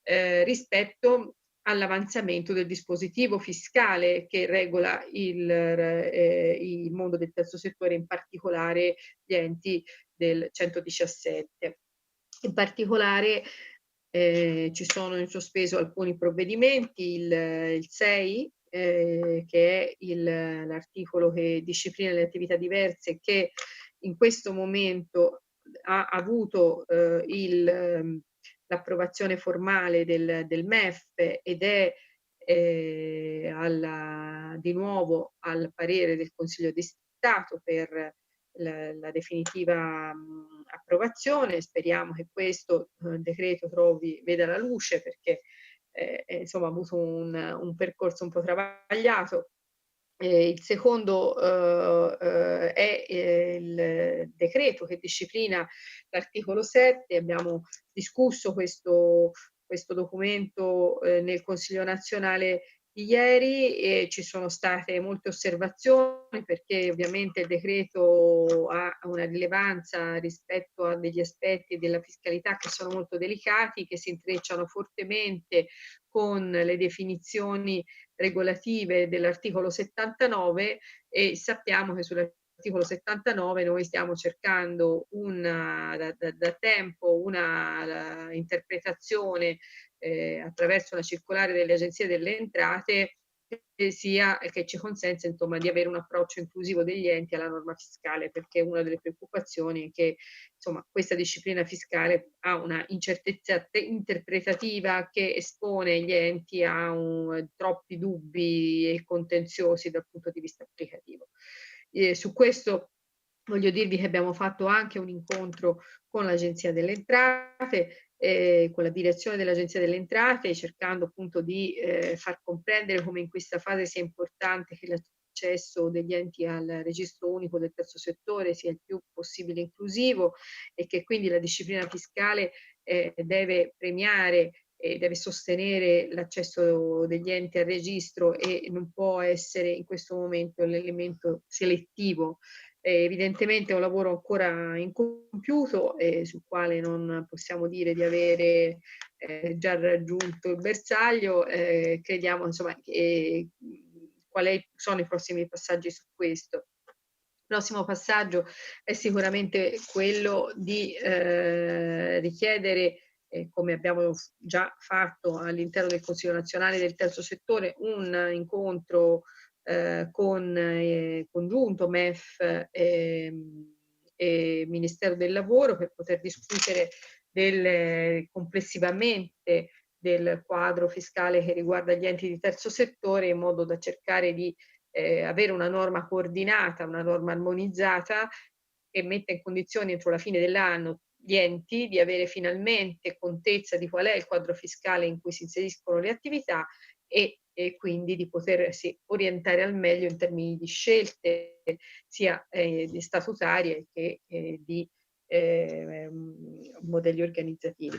rispetto all'avanzamento del dispositivo fiscale che regola il mondo del terzo settore, in particolare gli enti del 117. In particolare ci sono in sospeso alcuni provvedimenti, il 6, che è l'articolo che disciplina le attività diverse, che in questo momento ha avuto l'approvazione formale del MEF ed è di nuovo al parere del Consiglio di Stato per la definitiva approvazione. Speriamo che questo decreto veda la luce, perché insomma ha avuto un percorso un po' travagliato. Il secondo è il decreto che disciplina l'articolo 7. Abbiamo discusso questo documento nel Consiglio nazionale di ieri, e ci sono state molte osservazioni, perché ovviamente il decreto ha una rilevanza rispetto a degli aspetti della fiscalità che sono molto delicati, che si intrecciano fortemente con le definizioni regolative dell'articolo 79, e sappiamo che sull'articolo 79 noi stiamo cercando da tempo una interpretazione attraverso la circolare delle agenzie delle entrate che ci consente insomma di avere un approccio inclusivo degli enti alla norma fiscale, perché una delle preoccupazioni è che insomma questa disciplina fiscale ha una incertezza interpretativa che espone gli enti a troppi dubbi e contenziosi dal punto di vista applicativo. Su questo voglio dirvi che abbiamo fatto anche un incontro con l'Agenzia delle Entrate, con la direzione dell'Agenzia delle Entrate, cercando appunto di far comprendere come in questa fase sia importante che l'accesso degli enti al registro unico del terzo settore sia il più possibile inclusivo, e che quindi la disciplina fiscale deve premiare e deve sostenere l'accesso degli enti al registro, e non può essere in questo momento l'elemento selettivo. Evidentemente è un lavoro ancora incompiuto, sul quale non possiamo dire di avere già raggiunto il bersaglio. Crediamo insomma quali sono i prossimi passaggi su questo. Il prossimo passaggio è sicuramente quello di richiedere, come abbiamo già fatto all'interno del Consiglio nazionale del terzo settore, un incontro congiunto MEF e Ministero del Lavoro, per poter discutere complessivamente del quadro fiscale che riguarda gli enti di terzo settore, in modo da cercare di avere una norma coordinata, una norma armonizzata, che metta in condizioni entro la fine dell'anno gli enti di avere finalmente contezza di qual è il quadro fiscale in cui si inseriscono le attività, e quindi di potersi orientare al meglio in termini di scelte sia di statutarie che di modelli organizzativi.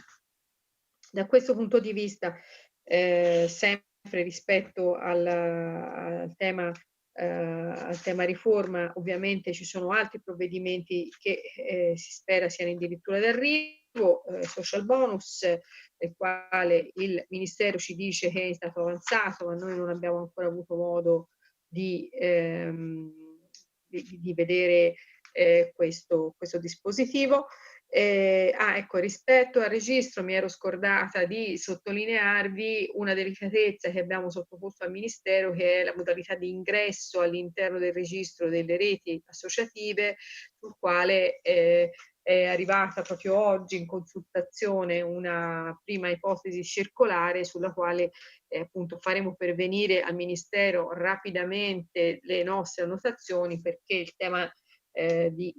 Da questo punto di vista, sempre rispetto al tema riforma, ovviamente ci sono altri provvedimenti che si spera siano addirittura d'arrivo, social bonus, del quale il Ministero ci dice che è stato avanzato, ma noi non abbiamo ancora avuto modo di vedere questo dispositivo. Ecco, rispetto al registro mi ero scordata di sottolinearvi una delicatezza che abbiamo sottoposto al Ministero, che è la modalità di ingresso all'interno del registro delle reti associative, sul quale è arrivata proprio oggi in consultazione una prima ipotesi circolare sulla quale appunto faremo pervenire al Ministero rapidamente le nostre annotazioni, perché il tema di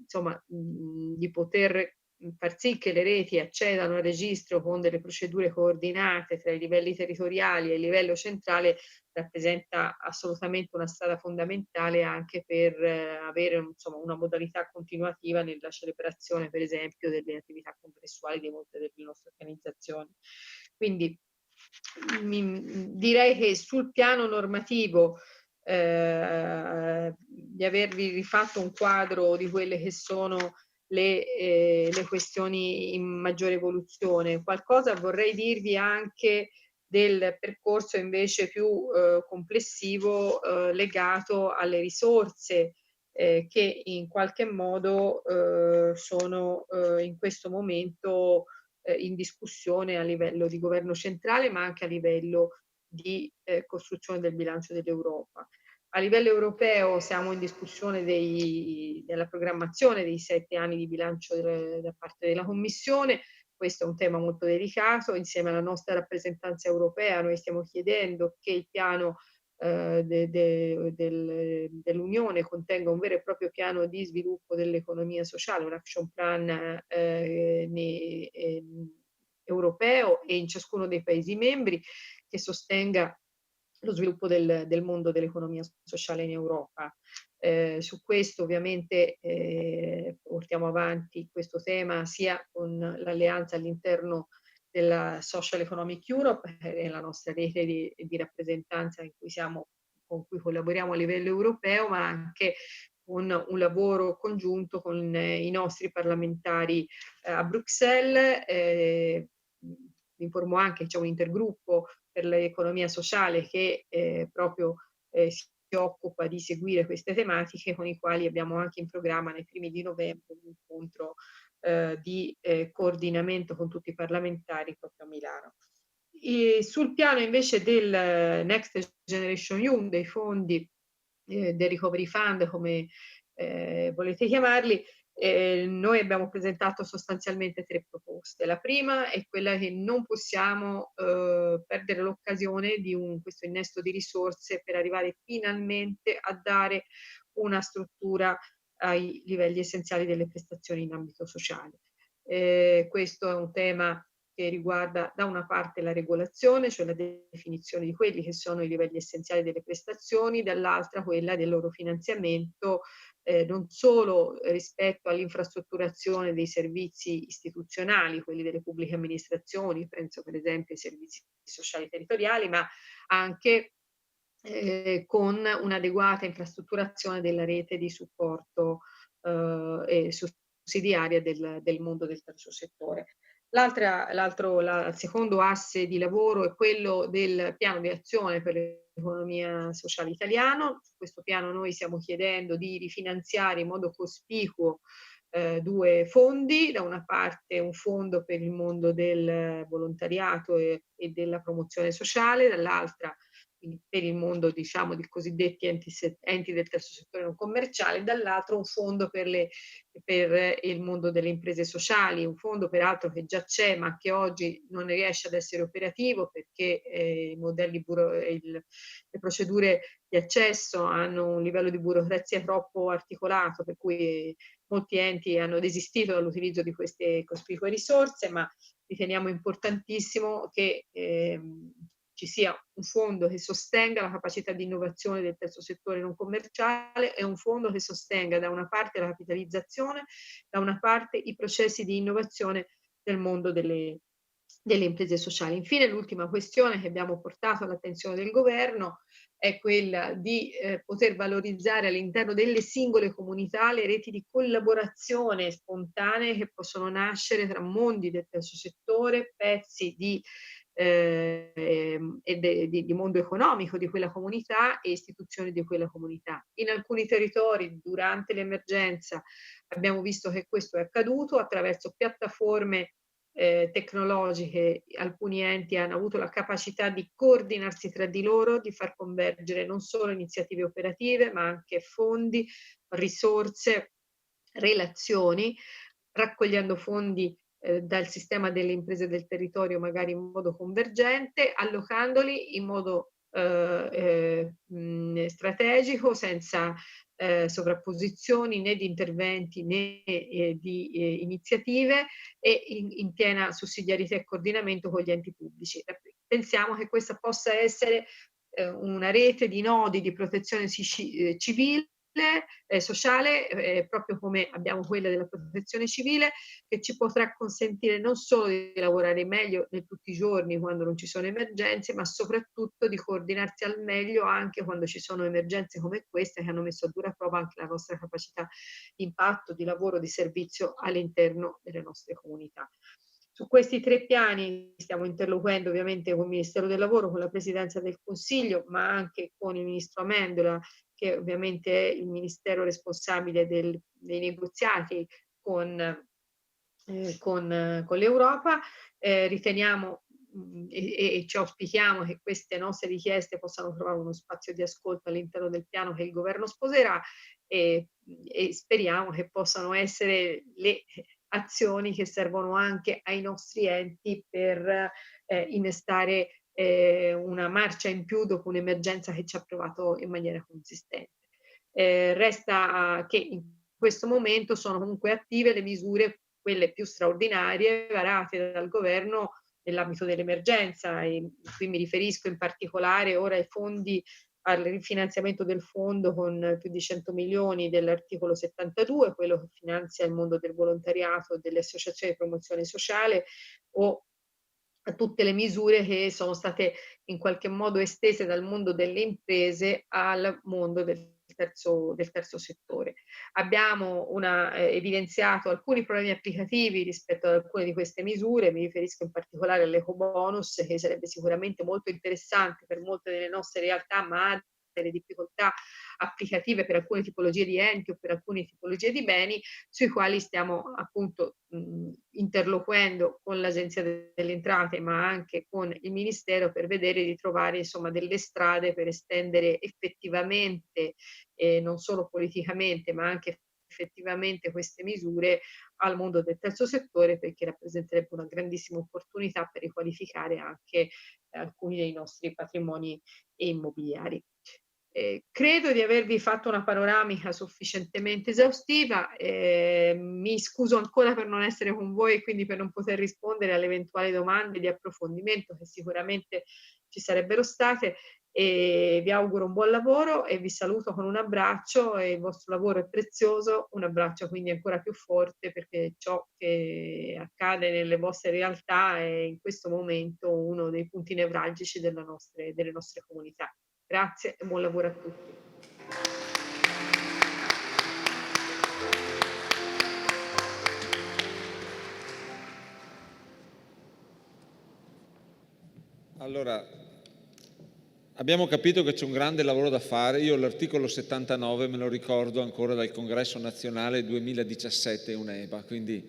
poter far sì che le reti accedano al registro con delle procedure coordinate tra i livelli territoriali e il livello centrale rappresenta assolutamente una strada fondamentale anche per avere una modalità continuativa nella celebrazione, per esempio, delle attività congressuali di molte delle nostre organizzazioni. Quindi direi che sul piano normativo di avervi rifatto un quadro di quelle che sono le questioni in maggiore evoluzione. Qualcosa vorrei dirvi anche del percorso invece più complessivo legato alle risorse che in qualche modo sono in questo momento in discussione a livello di governo centrale, ma anche a livello di costruzione del bilancio dell'Europa. A livello europeo siamo in discussione della programmazione dei 7 anni di bilancio da parte della Commissione. Questo è un tema molto delicato. Insieme alla nostra rappresentanza europea noi stiamo chiedendo che il piano dell'Unione contenga un vero e proprio piano di sviluppo dell'economia sociale, un action plan europeo e in ciascuno dei Paesi membri che sostenga lo sviluppo del mondo dell'economia sociale in Europa. Su questo ovviamente portiamo avanti questo tema sia con l'alleanza all'interno della Social Economic Europe, la nostra rete di rappresentanza con cui collaboriamo a livello europeo, ma anche con un lavoro congiunto con i nostri parlamentari a Bruxelles. Vi informo anche che c'è un intergruppo per l'economia sociale che proprio si occupa di seguire queste tematiche, con i quali abbiamo anche in programma nei primi di novembre un incontro di coordinamento con tutti i parlamentari proprio a Milano. Sul piano invece del Next Generation EU, dei fondi del Recovery Fund, come volete chiamarli, noi abbiamo presentato sostanzialmente 3 proposte. La prima è quella che non possiamo perdere l'occasione di questo innesto di risorse per arrivare finalmente a dare una struttura ai livelli essenziali delle prestazioni in ambito sociale. Questo è un tema che riguarda da una parte la regolazione, cioè la definizione di quelli che sono i livelli essenziali delle prestazioni, dall'altra quella del loro finanziamento, non solo rispetto all'infrastrutturazione dei servizi istituzionali, quelli delle pubbliche amministrazioni, penso per esempio ai servizi sociali territoriali, ma anche con un'adeguata infrastrutturazione della rete di supporto e sussidiaria del mondo del terzo settore. Il secondo asse di lavoro è quello del piano di azione per l'economia sociale italiano. Su questo piano noi stiamo chiedendo di rifinanziare in modo cospicuo 2 fondi, da una parte un fondo per il mondo del volontariato e della promozione sociale, dall'altra per il mondo diciamo di cosiddetti enti del terzo settore non commerciale, dall'altro un fondo per il mondo delle imprese sociali, un fondo peraltro che già c'è ma che oggi non riesce ad essere operativo perché le procedure di accesso hanno un livello di burocrazia troppo articolato, per cui molti enti hanno desistito dall'utilizzo di queste cospicue risorse, ma riteniamo importantissimo che ci sia un fondo che sostenga la capacità di innovazione del terzo settore non commerciale e un fondo che sostenga da una parte la capitalizzazione, da una parte i processi di innovazione nel mondo delle imprese sociali. Infine, l'ultima questione che abbiamo portato all'attenzione del governo è quella di poter valorizzare all'interno delle singole comunità le reti di collaborazione spontanee che possono nascere tra mondi del terzo settore, pezzi di mondo economico di quella comunità e istituzioni di quella comunità. In alcuni territori durante l'emergenza abbiamo visto che questo è accaduto attraverso piattaforme tecnologiche. Alcuni enti hanno avuto la capacità di coordinarsi tra di loro, di far convergere non solo iniziative operative, ma anche fondi, risorse, relazioni, raccogliendo fondi dal sistema delle imprese del territorio magari in modo convergente, allocandoli in modo strategico, senza sovrapposizioni né di interventi né di iniziative e in piena sussidiarietà e coordinamento con gli enti pubblici. Pensiamo che questa possa essere una rete di nodi di protezione civile, sociale, proprio come abbiamo quella della protezione civile, che ci potrà consentire non solo di lavorare meglio tutti i giorni quando non ci sono emergenze, ma soprattutto di coordinarsi al meglio anche quando ci sono emergenze come queste che hanno messo a dura prova anche la nostra capacità di impatto, di lavoro, di servizio all'interno delle nostre comunità. Su questi 3 piani stiamo interloquendo ovviamente con il Ministero del Lavoro, con la Presidenza del Consiglio, ma anche con il Ministro Amendola, che ovviamente è il Ministero responsabile dei negoziati con l'Europa. Riteniamo e ci auspichiamo che queste nostre richieste possano trovare uno spazio di ascolto all'interno del piano che il governo sposerà e speriamo che possano essere le azioni che servono anche ai nostri enti per innestare una marcia in più dopo un'emergenza che ci ha provato in maniera consistente. Resta che in questo momento sono comunque attive le misure, quelle più straordinarie, varate dal governo nell'ambito dell'emergenza, e qui mi riferisco in particolare ora ai fondi al rifinanziamento del fondo con più di 100 milioni dell'articolo 72, quello che finanzia il mondo del volontariato e delle associazioni di promozione sociale, o a tutte le misure che sono state in qualche modo estese dal mondo delle imprese al mondo del terzo settore. Abbiamo evidenziato alcuni problemi applicativi rispetto ad alcune di queste misure, mi riferisco in particolare all'ecobonus, che sarebbe sicuramente molto interessante per molte delle nostre realtà, ma ha delle difficoltà applicative per alcune tipologie di enti o per alcune tipologie di beni, sui quali stiamo appunto interloquendo con l'Agenzia delle Entrate, ma anche con il Ministero, per vedere di trovare insomma delle strade per estendere effettivamente, non solo politicamente, ma anche effettivamente queste misure al mondo del terzo settore, perché rappresenterebbe una grandissima opportunità per riqualificare anche alcuni dei nostri patrimoni immobiliari. Credo di avervi fatto una panoramica sufficientemente esaustiva. Mi scuso ancora per non essere con voi e quindi per non poter rispondere alle eventuali domande di approfondimento che sicuramente ci sarebbero state, e vi auguro un buon lavoro e vi saluto con un abbraccio. E il vostro lavoro è prezioso, un abbraccio quindi ancora più forte, perché ciò che accade nelle vostre realtà è in questo momento uno dei punti nevralgici delle nostre comunità. Grazie e buon lavoro a tutti. Allora, abbiamo capito che c'è un grande lavoro da fare. Io l'articolo 79 me lo ricordo ancora dal Congresso Nazionale 2017 UNEBA, quindi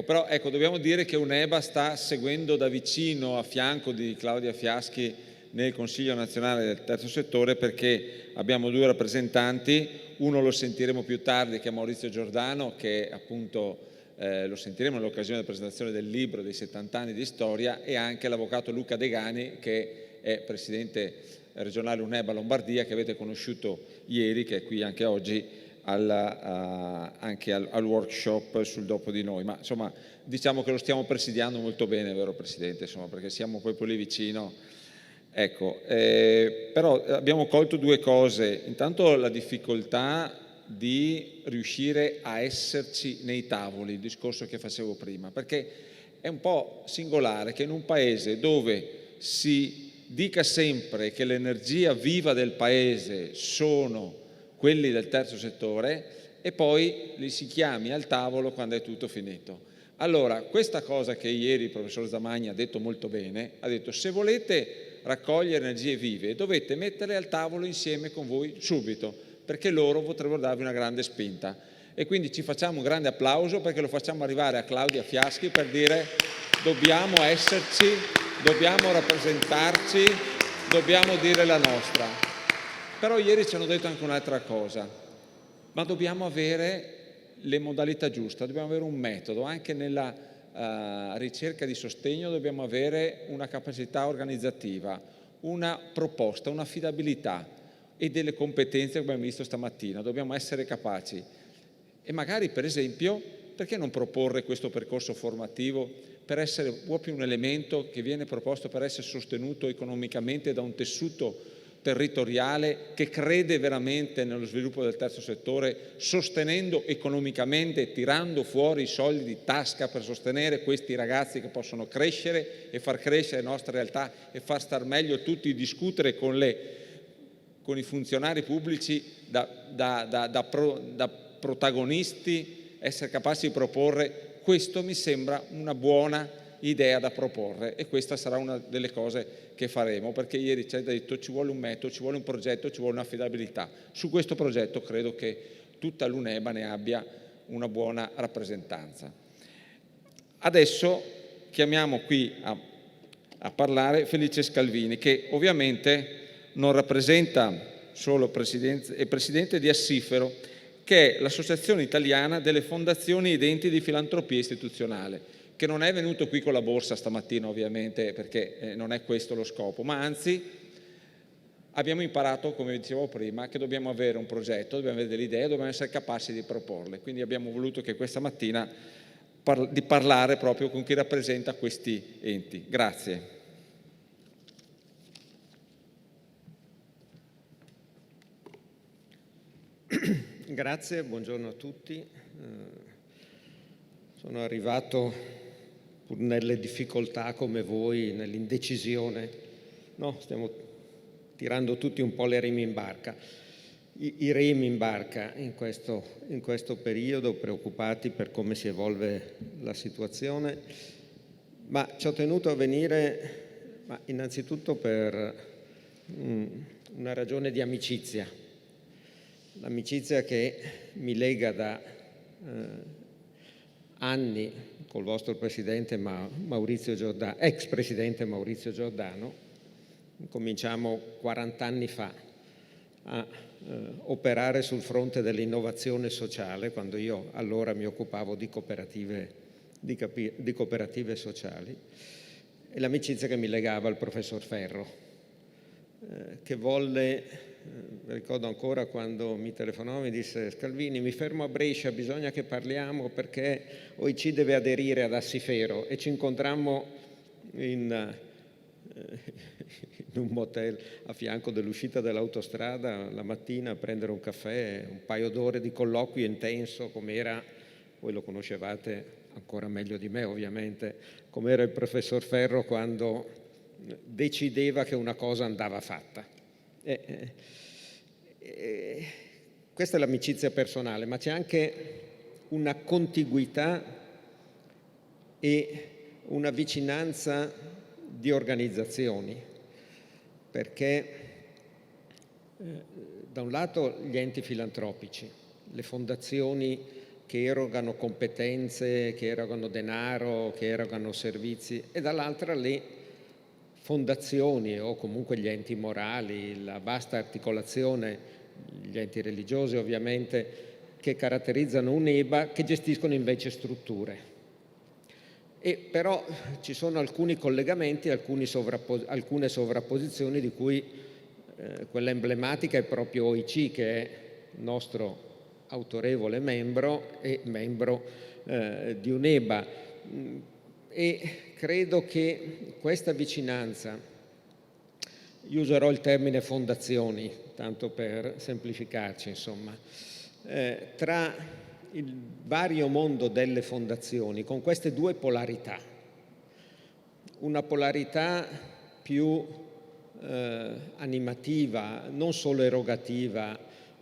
però dobbiamo dire che UNEBA sta seguendo da vicino, a fianco di Claudia Fiaschi, nel Consiglio nazionale del terzo settore, perché abbiamo 2 rappresentanti, uno lo sentiremo più tardi, che è Maurizio Giordano, che appunto lo sentiremo nell'occasione della presentazione del libro dei 70 anni di storia, e anche l'avvocato Luca Degani, che è presidente regionale UNEBA Lombardia, che avete conosciuto ieri, che è qui anche oggi anche al workshop sul dopo di noi. Ma insomma, diciamo che lo stiamo presidiando molto bene, vero Presidente? Insomma, perché siamo proprio lì vicino Ecco, però abbiamo colto due cose. Intanto la difficoltà di riuscire a esserci nei tavoli, il discorso che facevo prima, perché è un po' singolare che in un paese dove si dica sempre che l'energia viva del paese sono quelli del terzo settore e poi li si chiami al tavolo quando è tutto finito. Allora, questa cosa che ieri il professor Zamagni ha detto molto bene, ha detto: se volete raccogliere energie vive dovete metterle al tavolo insieme con voi subito, perché loro potrebbero darvi una grande spinta. E quindi ci facciamo un grande applauso, perché lo facciamo arrivare a Claudia Fiaschi per dire: dobbiamo esserci, dobbiamo rappresentarci, dobbiamo dire la nostra. Però ieri ci hanno detto anche un'altra cosa: ma dobbiamo avere le modalità giuste, dobbiamo avere un metodo, anche nella ricerca di sostegno dobbiamo avere una capacità organizzativa, una proposta, un'affidabilità e delle competenze che abbiamo visto stamattina. Dobbiamo essere capaci e magari, per esempio, perché non proporre questo percorso formativo per essere proprio un elemento che viene proposto per essere sostenuto economicamente da un tessuto territoriale che crede veramente nello sviluppo del terzo settore, sostenendo economicamente, tirando fuori i soldi di tasca per sostenere questi ragazzi che possono crescere e far crescere la nostra realtà e far star meglio tutti, discutere con i funzionari pubblici da protagonisti, essere capaci di proporre. Questo mi sembra una buona idea da proporre e questa sarà una delle cose che faremo, perché ieri ci hai detto ci vuole un metodo, ci vuole un progetto, ci vuole un'affidabilità. Su questo progetto credo che tutta l'UNEBA ne abbia una buona rappresentanza. Adesso chiamiamo qui a parlare Felice Scalvini, che ovviamente non rappresenta solo è presidente di Assifero, che è l'Associazione Italiana delle Fondazioni ed Enti di Filantropia Istituzionale, che non è venuto qui con la borsa stamattina ovviamente, perché non è questo lo scopo, ma anzi abbiamo imparato, come dicevo prima, che dobbiamo avere un progetto, dobbiamo avere delle idee, dobbiamo essere capaci di proporle. Quindi abbiamo voluto che questa mattina di parlare proprio con chi rappresenta questi enti. Grazie. Grazie, buongiorno a tutti. Sono arrivato pur nelle difficoltà come voi, nell'indecisione. No, stiamo tirando tutti un po' le remi in barca. I remi in barca in questo periodo, preoccupati per come si evolve la situazione, ma ci ho tenuto a venire innanzitutto per una ragione di amicizia. L'amicizia che mi lega da anni col vostro presidente Maurizio Giordano, ex presidente Maurizio Giordano. Cominciamo 40 anni fa a operare sul fronte dell'innovazione sociale, quando io allora mi occupavo di cooperative sociali, e l'amicizia che mi legava al professor Ferro, che volle. Ricordo ancora quando mi telefonò e mi disse: Scalvini, mi fermo a Brescia, bisogna che parliamo perché OIC deve aderire ad Assifero. E ci incontrammo in un motel a fianco dell'uscita dell'autostrada la mattina a prendere un caffè, un paio d'ore di colloquio intenso, come era, voi lo conoscevate ancora meglio di me ovviamente, come era il professor Ferro quando decideva che una cosa andava fatta. Questa è l'amicizia personale, ma c'è anche una contiguità e una vicinanza di organizzazioni, perché da un lato gli enti filantropici, le fondazioni che erogano competenze, che erogano denaro, che erogano servizi, e dall'altra le fondazioni o comunque gli enti morali, la vasta articolazione, gli enti religiosi ovviamente, che caratterizzano UNEBA, che gestiscono invece strutture. E però ci sono alcuni collegamenti, alcune sovrapposizioni, di cui quella emblematica è proprio OIC, che è nostro autorevole membro e membro di UNEBA. E credo che questa vicinanza Io userò il termine fondazioni, tanto per semplificarci, insomma. Tra il vario mondo delle fondazioni, con queste due polarità, una polarità più animativa, non solo erogativa.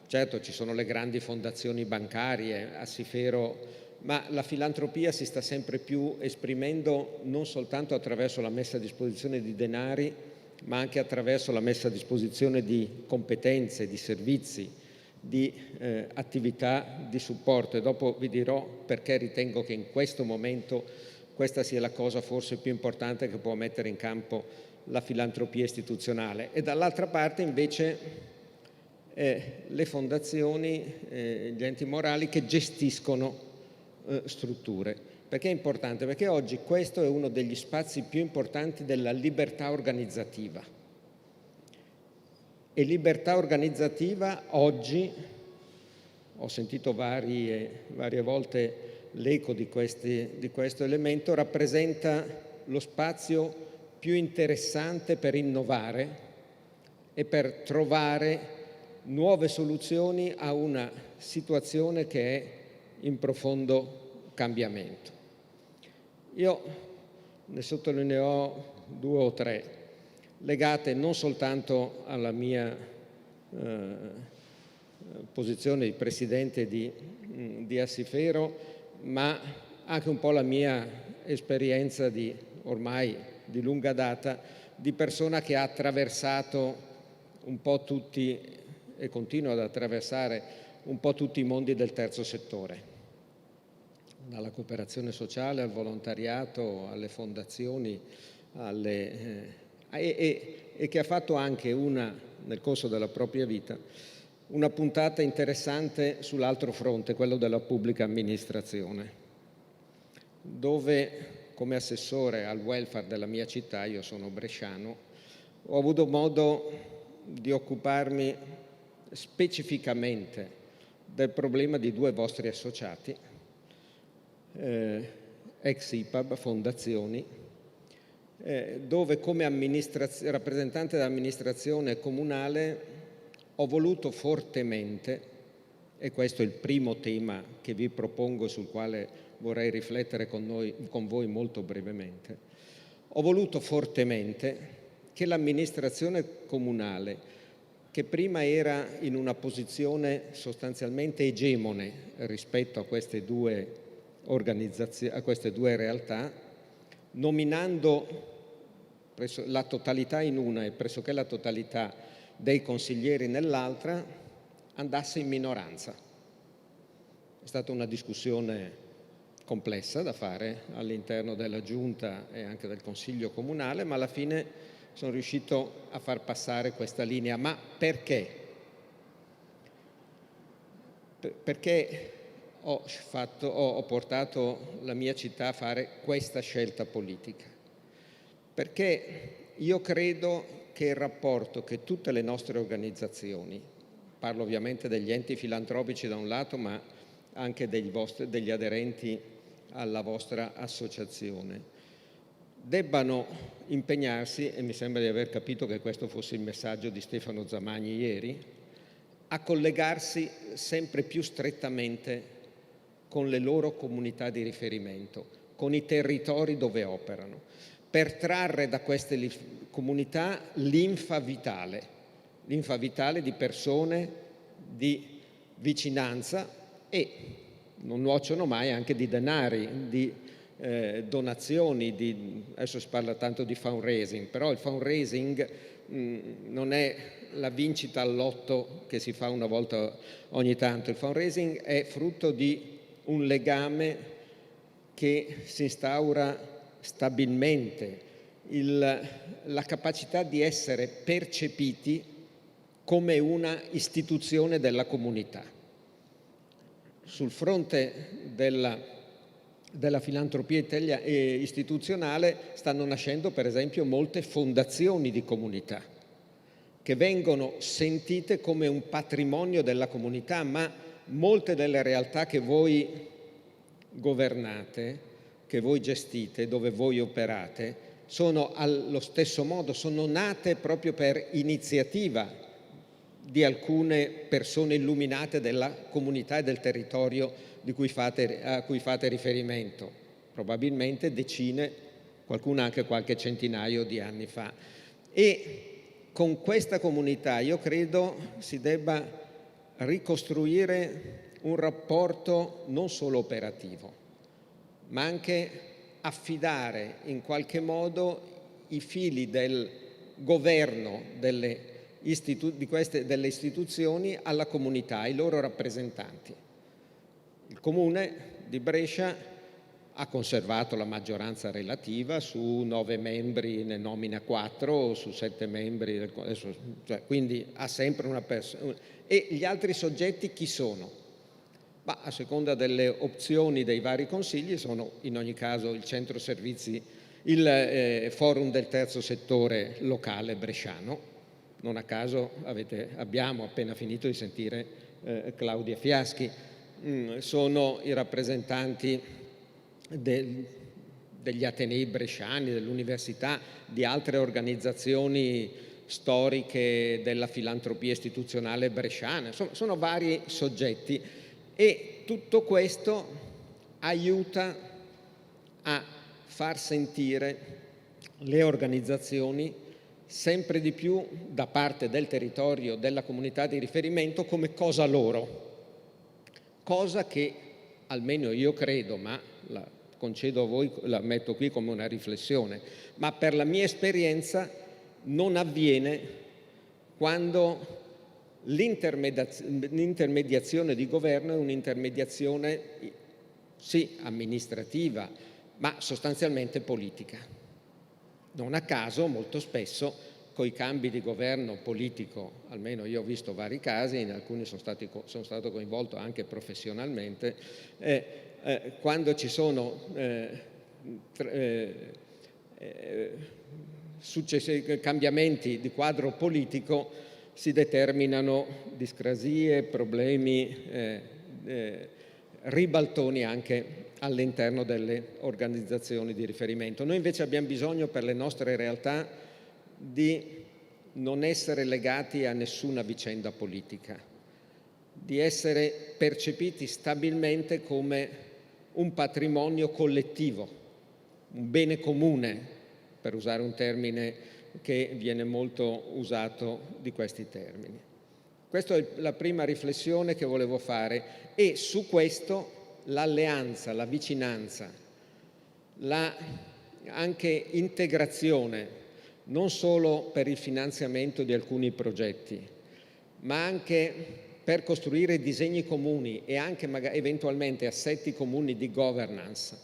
Certo, ci sono le grandi fondazioni bancarie, Assifero, ma la filantropia si sta sempre più esprimendo non soltanto attraverso la messa a disposizione di denari, ma anche attraverso la messa a disposizione di competenze, di servizi, di attività di supporto. E dopo vi dirò perché ritengo che in questo momento questa sia la cosa forse più importante che può mettere in campo la filantropia istituzionale. E dall'altra parte invece le fondazioni, gli enti morali che gestiscono strutture. Perché è importante? Perché oggi questo è uno degli spazi più importanti della libertà organizzativa. E libertà organizzativa oggi, ho sentito varie volte l'eco di questo elemento, rappresenta lo spazio più interessante per innovare e per trovare nuove soluzioni a una situazione che è in profondo cambiamento. Io ne sottolineerò 2 o 3, legate non soltanto alla mia posizione di presidente di Assifero, ma anche un po' la mia esperienza ormai di lunga data, di persona che ha attraversato un po' tutti e continua ad attraversare un po' tutti i mondi del terzo settore, dalla cooperazione sociale al volontariato, alle fondazioni, e che ha fatto anche nel corso della propria vita, una puntata interessante sull'altro fronte, quello della pubblica amministrazione, dove come assessore al welfare della mia città, io sono bresciano, ho avuto modo di occuparmi specificamente del problema di 2 vostri associati, ex IPAB, fondazioni, dove come rappresentante dell'amministrazione comunale ho voluto fortemente, e questo è il primo tema che vi propongo, sul quale vorrei riflettere con voi molto brevemente, ho voluto fortemente che l'amministrazione comunale, che prima era in una posizione sostanzialmente egemone rispetto a queste due organizzazioni, a queste 2 realtà, nominando la totalità in una e pressoché la totalità dei consiglieri nell'altra, andasse in minoranza. È stata una discussione complessa da fare all'interno della giunta e anche del consiglio comunale, ma alla fine sono riuscito a far passare questa linea. Ma perché? Perché ho portato la mia città a fare questa scelta politica? Perché io credo che il rapporto che tutte le nostre organizzazioni, parlo ovviamente degli enti filantropici da un lato, ma anche degli aderenti alla vostra associazione, debbano impegnarsi, e mi sembra di aver capito che questo fosse il messaggio di Stefano Zamagni ieri, a collegarsi sempre più strettamente con le loro comunità di riferimento, con i territori dove operano, per trarre da queste comunità linfa vitale di persone, di vicinanza e, non nuociono mai, anche di denari, di donazioni, adesso si parla tanto di fundraising, però il fundraising non è la vincita al lotto che si fa una volta ogni tanto, il fundraising è frutto di un legame che si instaura stabilmente, la capacità di essere percepiti come una istituzione della comunità. Sul fronte della filantropia istituzionale stanno nascendo per esempio molte fondazioni di comunità che vengono sentite come un patrimonio della comunità, ma molte delle realtà che voi governate, che voi gestite, dove voi operate, sono allo stesso modo, sono nate proprio per iniziativa di alcune persone illuminate della comunità e del territorio a cui fate riferimento, probabilmente decine, qualcuna anche qualche centinaio di anni fa. E con questa comunità io credo si debba ricostruire un rapporto non solo operativo, ma anche affidare in qualche modo i fili del governo delle istituzioni alla comunità, ai loro rappresentanti. Il Comune di Brescia ha conservato la maggioranza relativa, su 9 membri ne nomina 4, su 7 membri, quindi ha sempre una persona. E gli altri soggetti chi sono? Ma a seconda delle opzioni dei vari consigli sono in ogni caso il centro servizi, il forum del terzo settore locale bresciano. Non a caso abbiamo appena finito di sentire Claudia Fiaschi, sono i rappresentanti degli atenei bresciani, dell'università, di altre organizzazioni storiche della filantropia istituzionale bresciana, insomma sono vari soggetti e tutto questo aiuta a far sentire le organizzazioni sempre di più da parte del territorio, della comunità di riferimento come cosa loro, cosa che almeno io credo, ma la concedo a voi, la metto qui come una riflessione, ma per la mia esperienza non avviene quando l'intermediazione di governo è un'intermediazione sì amministrativa, ma sostanzialmente politica. Non a caso molto spesso con i cambi di governo politico, almeno io ho visto vari casi, in alcuni sono stato coinvolto anche professionalmente, quando ci sono cambiamenti di quadro politico si determinano discrasie, problemi, ribaltoni anche all'interno delle organizzazioni di riferimento. Noi invece abbiamo bisogno per le nostre realtà di non essere legati a nessuna vicenda politica, di essere percepiti stabilmente come un patrimonio collettivo, un bene comune, per usare un termine che viene molto usato di questi termini. Questa è la prima riflessione che volevo fare e su questo l'alleanza, la vicinanza, anche integrazione, non solo per il finanziamento di alcuni progetti, ma anche per costruire disegni comuni e anche eventualmente assetti comuni di governance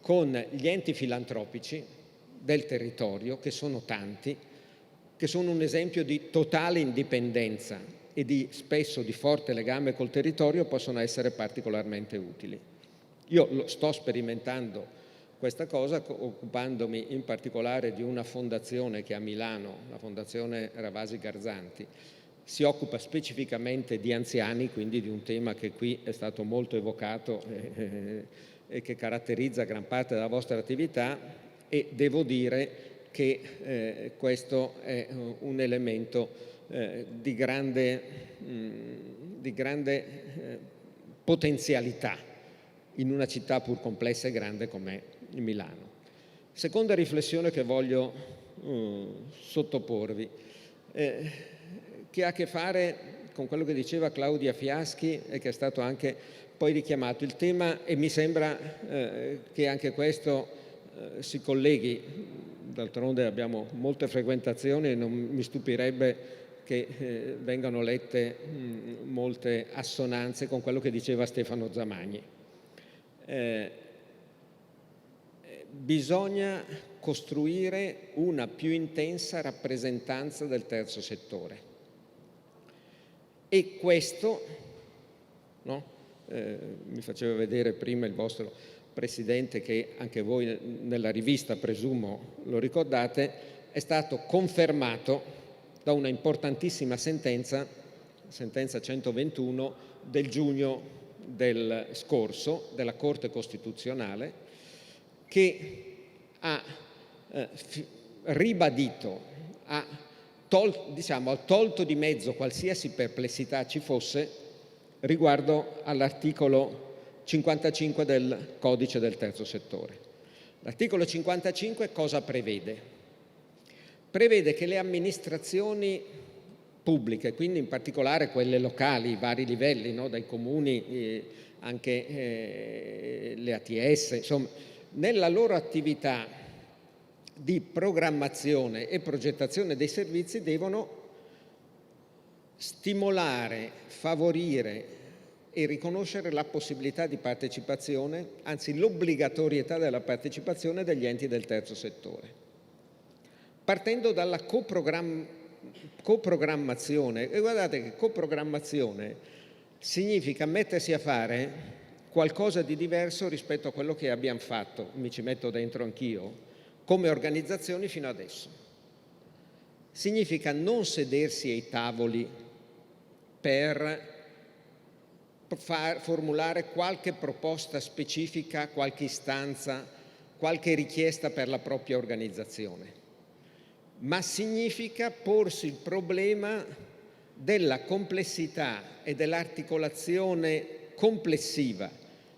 con gli enti filantropici del territorio, che sono tanti, che sono un esempio di totale indipendenza e spesso di forte legame col territorio, possono essere particolarmente utili. Io sto sperimentando questa cosa occupandomi in particolare di una fondazione che a Milano, la Fondazione Ravasi Garzanti, si occupa specificamente di anziani, quindi di un tema che qui è stato molto evocato e che caratterizza gran parte della vostra attività, e devo dire che questo è un elemento di grande potenzialità in una città pur complessa e grande come Milano. Seconda riflessione che voglio sottoporvi, che ha a che fare con quello che diceva Claudia Fiaschi e che è stato anche poi richiamato il tema, e mi sembra che anche questo si colleghi, d'altronde abbiamo molte frequentazioni e non mi stupirebbe che vengano lette molte assonanze con quello che diceva Stefano Zamagni. Bisogna costruire una più intensa rappresentanza del terzo settore e questo, no? Mi faceva vedere prima il vostro Presidente, che anche voi nella rivista presumo lo ricordate, è stato confermato da una importantissima sentenza 121 del giugno del scorso della Corte Costituzionale, che ha ribadito, ha tolto di mezzo qualsiasi perplessità ci fosse riguardo all'articolo 55 del codice del terzo settore. L'articolo 55 cosa prevede? Prevede che le amministrazioni pubbliche, quindi in particolare quelle locali, i vari livelli, no? Dai comuni, anche le ATS, insomma, nella loro attività di programmazione e progettazione dei servizi devono stimolare, favorire e riconoscere la possibilità di partecipazione, anzi l'obbligatorietà della partecipazione degli enti del terzo settore, partendo dalla coprogrammazione. E guardate che coprogrammazione significa mettersi a fare qualcosa di diverso rispetto a quello che abbiamo fatto, mi ci metto dentro anch'io, come organizzazioni fino adesso. Significa non sedersi ai tavoli per formulare qualche proposta specifica, qualche istanza, qualche richiesta per la propria organizzazione, ma significa porsi il problema della complessità e dell'articolazione complessiva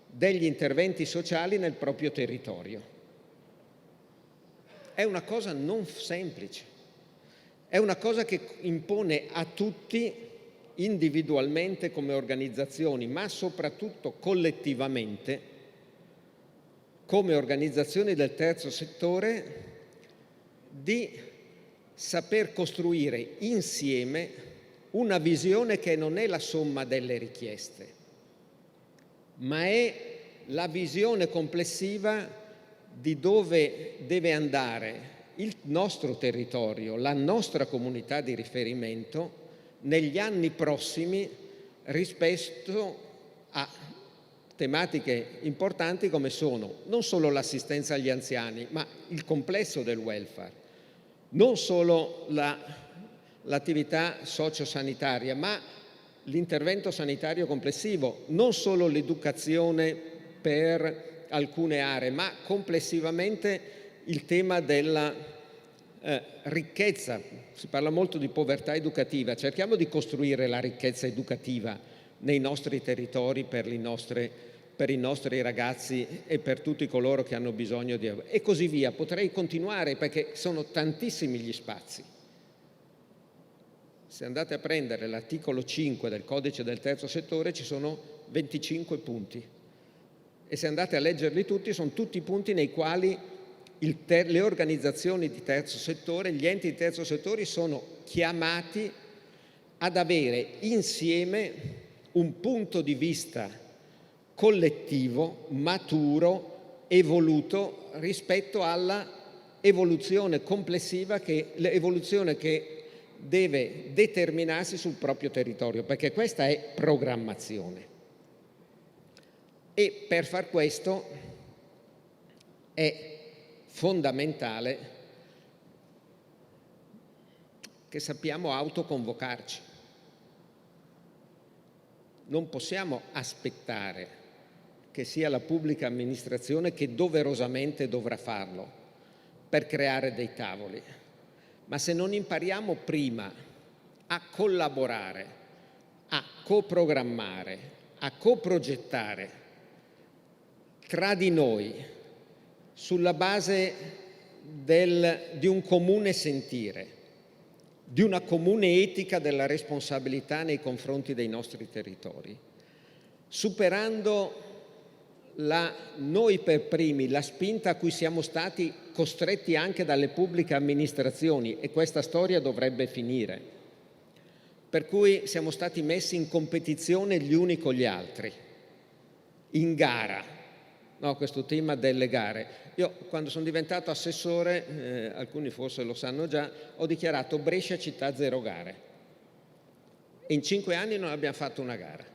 degli interventi sociali nel proprio territorio. È una cosa non semplice, è una cosa che impone a tutti, individualmente come organizzazioni, ma soprattutto collettivamente, come organizzazioni del terzo settore, di saper costruire insieme una visione che non è la somma delle richieste, ma è la visione complessiva di dove deve andare il nostro territorio, la nostra comunità di riferimento negli anni prossimi rispetto a tematiche importanti come sono non solo l'assistenza agli anziani, ma il complesso del welfare, non solo l'attività sociosanitaria, ma l'intervento sanitario complessivo, non solo l'educazione per alcune aree, ma complessivamente il tema della ricchezza. Si parla molto di povertà educativa, cerchiamo di costruire la ricchezza educativa nei nostri territori per i nostri ragazzi e per tutti coloro che hanno bisogno di... e così via. Potrei continuare perché sono tantissimi gli spazi. Se andate a prendere l'articolo 5 del codice del terzo settore ci sono 25 punti e se andate a leggerli tutti sono tutti punti nei quali le organizzazioni di terzo settore, gli enti di terzo settore sono chiamati ad avere insieme un punto di vista collettivo, maturo, evoluto rispetto alla evoluzione complessiva l'evoluzione che deve determinarsi sul proprio territorio, perché questa è programmazione. E per far questo è fondamentale che sappiamo autoconvocarci. Non possiamo aspettare che sia la pubblica amministrazione che doverosamente dovrà farlo per creare dei tavoli, ma se non impariamo prima a collaborare, a coprogrammare, a coprogettare tra di noi sulla base di un comune sentire, di una comune etica della responsabilità nei confronti dei nostri territori, superando noi per primi la spinta a cui siamo stati costretti anche dalle pubbliche amministrazioni, e questa storia dovrebbe finire, per cui siamo stati messi in competizione gli uni con gli altri, in gara. No, questo tema delle gare. Io quando sono diventato assessore, alcuni forse lo sanno già, ho dichiarato Brescia città zero gare. E in 5 anni non abbiamo fatto una gara.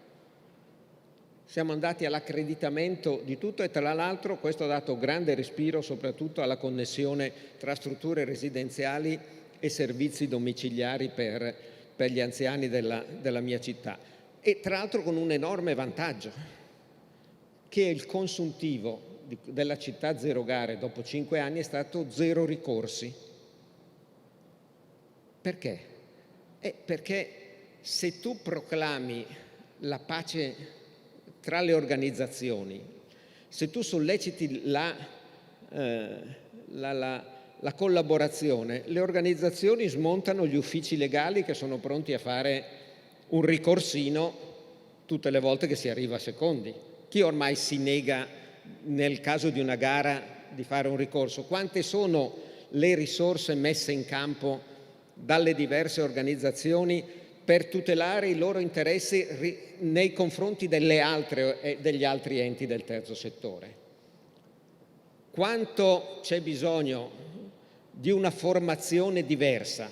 Siamo andati all'accreditamento di tutto e tra l'altro questo ha dato grande respiro soprattutto alla connessione tra strutture residenziali e servizi domiciliari per gli anziani della mia città. E tra l'altro con un enorme vantaggio, che è il consuntivo della città zero gare dopo 5 anni è stato 0 ricorsi. Perché? Perché se tu proclami la pace tra le organizzazioni, se tu solleciti la collaborazione, le organizzazioni smontano gli uffici legali che sono pronti a fare un ricorsino tutte le volte che si arriva a secondi. Chi ormai si nega nel caso di una gara di fare un ricorso? Quante sono le risorse messe in campo dalle diverse organizzazioni per tutelare i loro interessi nei confronti degli altri enti del terzo settore? Quanto c'è bisogno di una formazione diversa,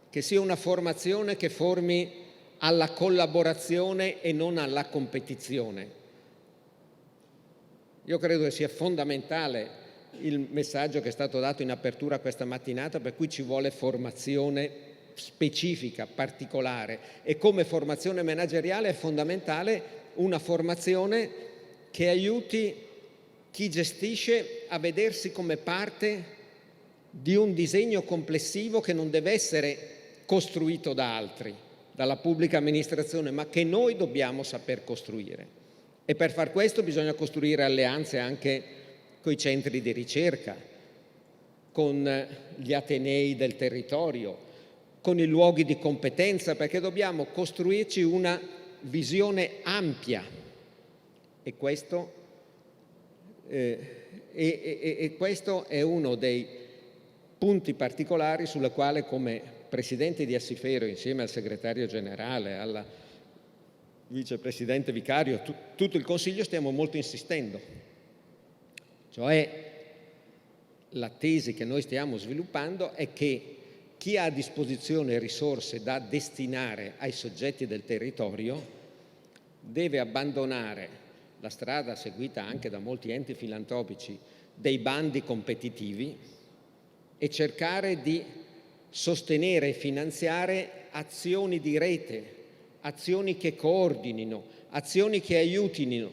che sia una formazione che formi alla collaborazione e non alla competizione. Io credo che sia fondamentale il messaggio che è stato dato in apertura questa mattinata, per cui ci vuole formazione specifica, particolare, e come formazione manageriale è fondamentale una formazione che aiuti chi gestisce a vedersi come parte di un disegno complessivo che non deve essere costruito da altri, dalla pubblica amministrazione, ma che noi dobbiamo saper costruire. E per far questo bisogna costruire alleanze anche con i centri di ricerca, con gli atenei del territorio, con i luoghi di competenza, perché dobbiamo costruirci una visione ampia. E questo è uno dei punti particolari sulla quale, come presidente di Assifero, insieme al segretario generale, alla vicepresidente vicario, tutto il Consiglio, stiamo molto insistendo. Cioè, la tesi che noi stiamo sviluppando è che chi ha a disposizione risorse da destinare ai soggetti del territorio deve abbandonare la strada seguita anche da molti enti filantropici dei bandi competitivi e cercare di sostenere e finanziare azioni di rete, azioni che coordinino, azioni che aiutino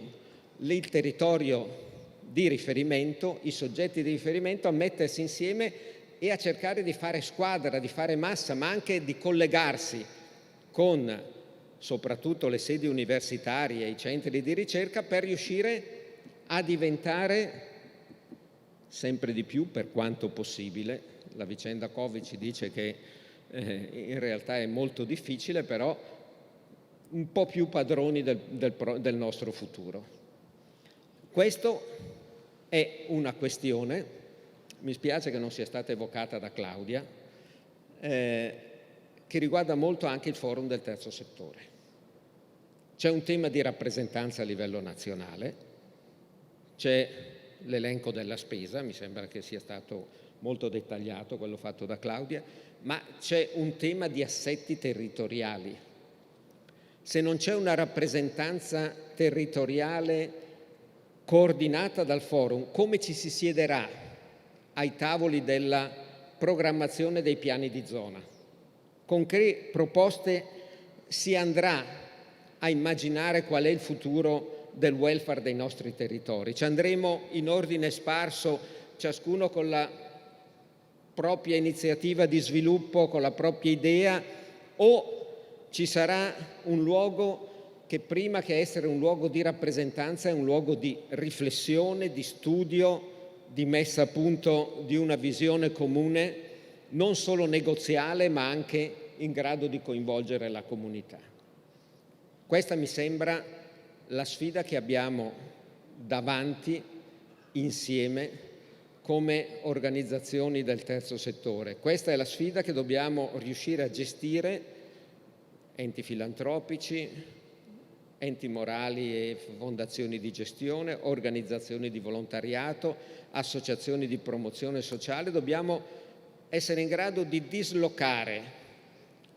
il territorio di riferimento, i soggetti di riferimento a mettersi insieme e a cercare di fare squadra, di fare massa, ma anche di collegarsi con soprattutto le sedi universitarie e i centri di ricerca per riuscire a diventare sempre di più, per quanto possibile. La vicenda Covid ci dice che in realtà è molto difficile, però un po' più padroni del nostro futuro. Questo è una questione, mi spiace che non sia stata evocata da Claudia, che riguarda molto anche il forum del terzo settore. C'è un tema di rappresentanza a livello nazionale, c'è l'elenco della spesa, mi sembra che sia stato molto dettagliato quello fatto da Claudia, ma c'è un tema di assetti territoriali. Se non c'è una rappresentanza territoriale coordinata dal forum, come ci si siederà ai tavoli della programmazione dei piani di zona? Con che proposte si andrà a immaginare qual è il futuro del welfare dei nostri territori? Ci andremo in ordine sparso, ciascuno con la propria iniziativa di sviluppo, con la propria idea, o ci sarà un luogo che, prima che essere un luogo di rappresentanza, è un luogo di riflessione, di studio, di messa a punto di una visione comune, non solo negoziale, ma anche in grado di coinvolgere la comunità? Questa mi sembra la sfida che abbiamo davanti insieme come organizzazioni del terzo settore. Questa è la sfida che dobbiamo riuscire a gestire, enti filantropici, enti morali e fondazioni di gestione, organizzazioni di volontariato, associazioni di promozione sociale. Dobbiamo essere in grado di dislocare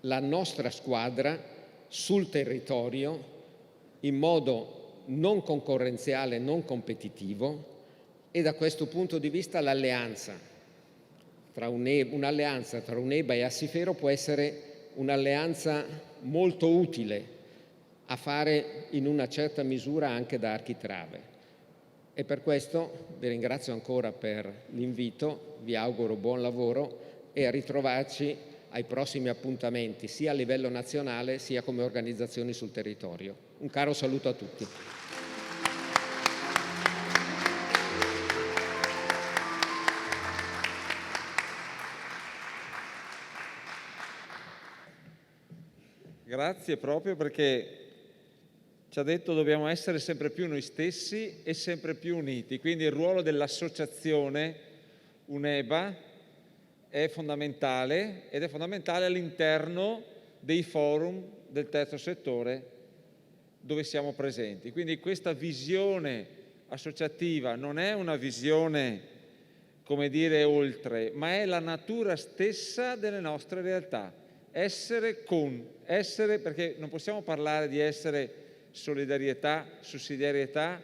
la nostra squadra sul territorio in modo non concorrenziale, non competitivo, e da questo punto di vista un'alleanza tra UNEBA e Assifero può essere un'alleanza molto utile a fare in una certa misura anche da architrave. E per questo vi ringrazio ancora per l'invito, vi auguro buon lavoro e a ritrovarci ai prossimi appuntamenti, sia a livello nazionale sia come organizzazioni sul territorio. Un caro saluto a tutti. Grazie, proprio perché ci ha detto dobbiamo essere sempre più noi stessi e sempre più uniti. Quindi il ruolo dell'associazione UNEBA è fondamentale ed è fondamentale all'interno dei forum del terzo settore dove siamo presenti. Quindi questa visione associativa non è una visione, come dire, oltre, ma è la natura stessa delle nostre realtà. Essere, perché non possiamo parlare di essere solidarietà, sussidiarietà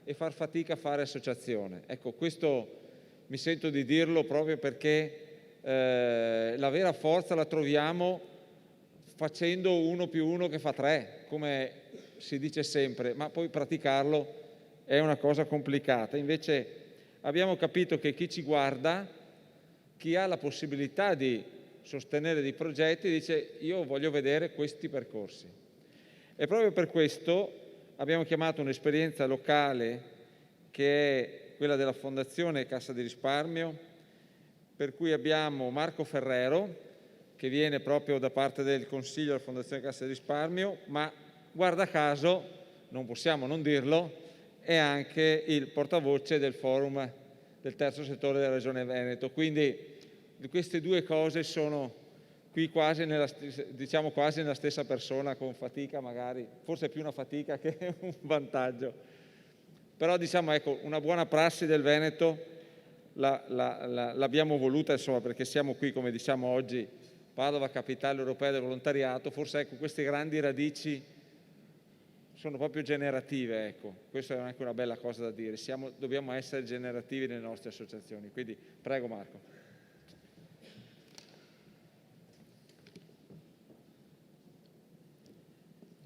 e far fatica a fare associazione. Ecco, questo mi sento di dirlo proprio perché la vera forza la troviamo facendo 1 più 1 che fa 3, come si dice sempre, ma poi praticarlo è una cosa complicata. Invece abbiamo capito che chi ci guarda, chi ha la possibilità di sostenere dei progetti, dice io voglio vedere questi percorsi. E proprio per questo abbiamo chiamato un'esperienza locale che è quella della Fondazione Cassa di Risparmio, per cui abbiamo Marco Ferrero, che viene proprio da parte del Consiglio della Fondazione Cassa di Risparmio, ma guarda caso, non possiamo non dirlo, è anche il portavoce del forum del terzo settore della Regione Veneto. Quindi queste due cose sono qui quasi nella stessa persona, con fatica magari, forse è più una fatica che un vantaggio. Però diciamo, ecco, una buona prassi del Veneto l'abbiamo voluta, insomma, perché siamo qui, come diciamo oggi, Padova, capitale europea del volontariato. Forse ecco, queste grandi radici sono proprio generative, ecco. Questa è anche una bella cosa da dire, dobbiamo essere generativi nelle nostre associazioni. Quindi prego Marco.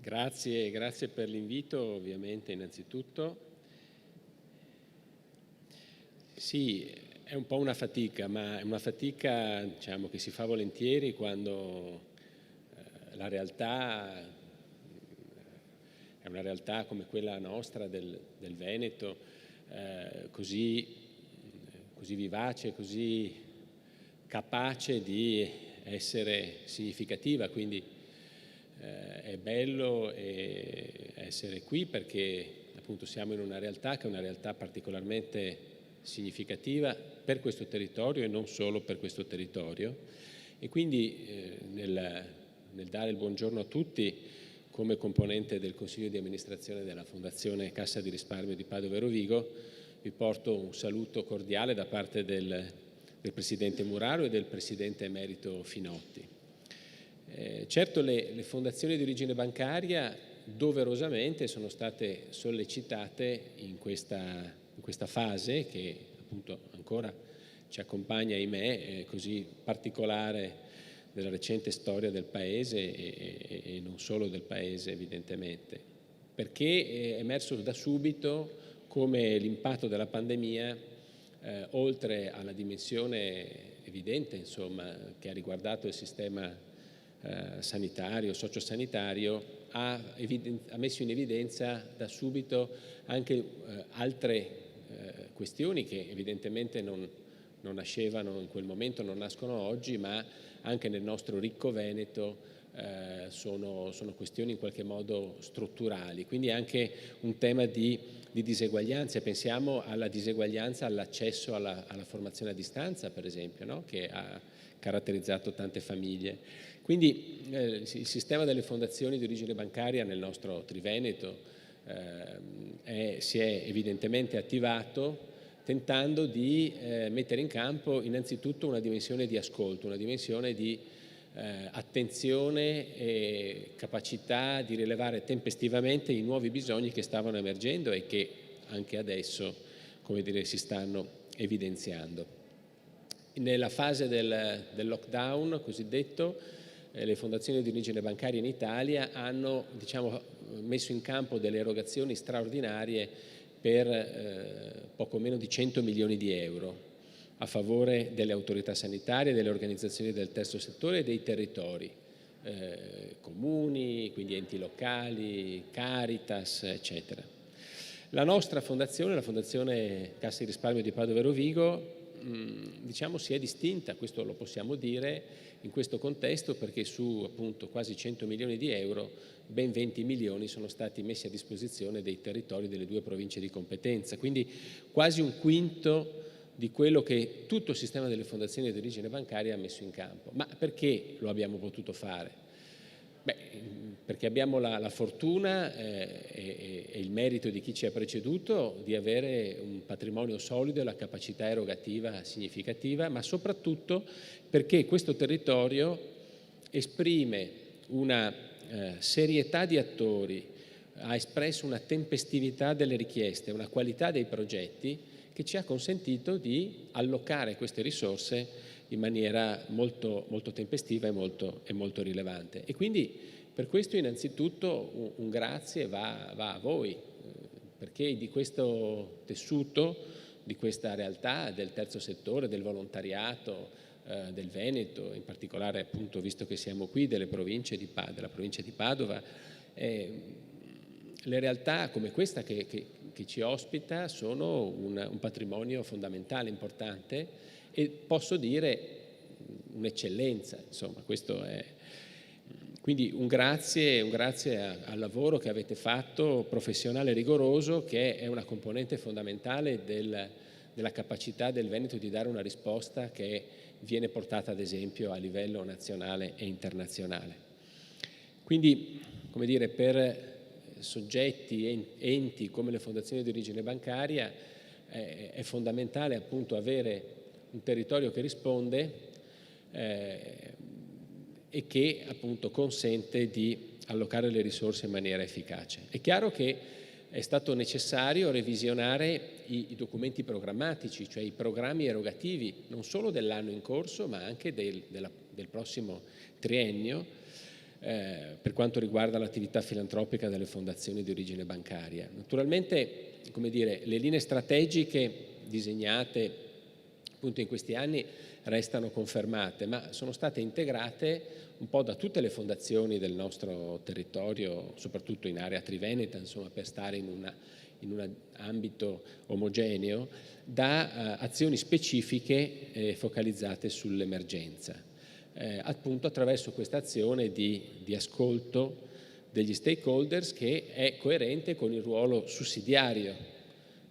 Grazie per l'invito, ovviamente, innanzitutto. Sì, è un po' una fatica, ma è una fatica, diciamo, che si fa volentieri quando la realtà è una realtà come quella nostra del Veneto, così vivace, così capace di essere significativa. Quindi è bello essere qui perché appunto siamo in una realtà che è una realtà particolarmente significativa per questo territorio e non solo per questo territorio. E quindi nel dare il buongiorno a tutti, come componente del Consiglio di amministrazione della Fondazione Cassa di Risparmio di Padova e Rovigo, vi porto un saluto cordiale da parte del Presidente Muraro e del Presidente Emerito Finotti. Certo, le fondazioni di origine bancaria doverosamente sono state sollecitate in questa fase che appunto ancora ci accompagna, ahimè, così particolare della recente storia del Paese e non solo del Paese, evidentemente, perché è emerso da subito come l'impatto della pandemia, oltre alla dimensione evidente, insomma, che ha riguardato il sistema sanitario, sociosanitario, ha messo in evidenza da subito anche altre questioni che evidentemente non nascevano in quel momento, non nascono oggi, ma anche nel nostro ricco Veneto sono questioni in qualche modo strutturali. Quindi anche un tema di diseguaglianze. Pensiamo alla diseguaglianza all'accesso alla formazione a distanza, per esempio, no? Che ha caratterizzato tante famiglie. Quindi il sistema delle fondazioni di origine bancaria nel nostro Triveneto si è evidentemente attivato tentando di mettere in campo innanzitutto una dimensione di ascolto, una dimensione di attenzione e capacità di rilevare tempestivamente i nuovi bisogni che stavano emergendo e che anche adesso, come dire, si stanno evidenziando. Nella fase del lockdown cosiddetto, le fondazioni di origine bancaria in Italia hanno, diciamo, messo in campo delle erogazioni straordinarie per poco meno di 100 milioni di euro a favore delle autorità sanitarie, delle organizzazioni del terzo settore e dei territori, comuni, quindi enti locali, Caritas, eccetera. La nostra fondazione, la Fondazione Cassa di Risparmio di Padova e Rovigo, diciamo si è distinta, questo lo possiamo dire, in questo contesto, perché su appunto quasi 100 milioni di euro, ben 20 milioni sono stati messi a disposizione dei territori delle 2 province di competenza, quindi quasi un quinto di quello che tutto il sistema delle fondazioni di origine bancaria ha messo in campo. Ma perché lo abbiamo potuto fare? Beh, perché abbiamo la fortuna e il merito di chi ci ha preceduto di avere un patrimonio solido e la capacità erogativa significativa, ma soprattutto perché questo territorio esprime una serietà di attori, ha espresso una tempestività delle richieste, una qualità dei progetti che ci ha consentito di allocare queste risorse in maniera molto, molto tempestiva e molto rilevante. E quindi per questo innanzitutto un grazie va a voi, perché di questo tessuto, di questa realtà del terzo settore, del volontariato, del Veneto, in particolare appunto visto che siamo qui, della provincia di Padova, le realtà come questa che ci ospita sono un patrimonio fondamentale, importante, e posso dire un'eccellenza, insomma, questo è. Quindi un grazie al lavoro che avete fatto, professionale e rigoroso, che è una componente fondamentale della capacità del Veneto di dare una risposta che viene portata ad esempio a livello nazionale e internazionale. Quindi, come dire, per soggetti, enti come le fondazioni di origine bancaria è fondamentale appunto avere un territorio che risponde e che appunto consente di allocare le risorse in maniera efficace. È chiaro che è stato necessario revisionare i documenti programmatici, cioè i programmi erogativi non solo dell'anno in corso ma anche del prossimo triennio, per quanto riguarda l'attività filantropica delle fondazioni di origine bancaria. Naturalmente, come dire, le linee strategiche disegnate appunto in questi anni restano confermate, ma sono state integrate un po' da tutte le fondazioni del nostro territorio, soprattutto in area triveneta, insomma, per stare in un ambito omogeneo, da azioni specifiche focalizzate sull'emergenza. Appunto attraverso questa azione di ascolto degli stakeholders che è coerente con il ruolo sussidiario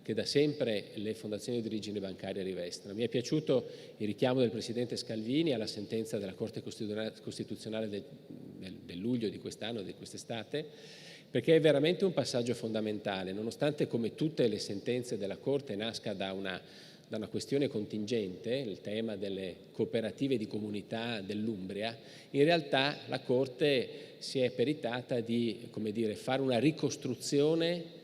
che da sempre le fondazioni di origine bancaria rivestono. Mi è piaciuto il richiamo del Presidente Scalvini alla sentenza della Corte Costituzionale del luglio di quest'anno, di quest'estate, perché è veramente un passaggio fondamentale, nonostante come tutte le sentenze della Corte nasca da una questione contingente, il tema delle cooperative di comunità dell'Umbria, in realtà la Corte si è peritata di, come dire, fare una ricostruzione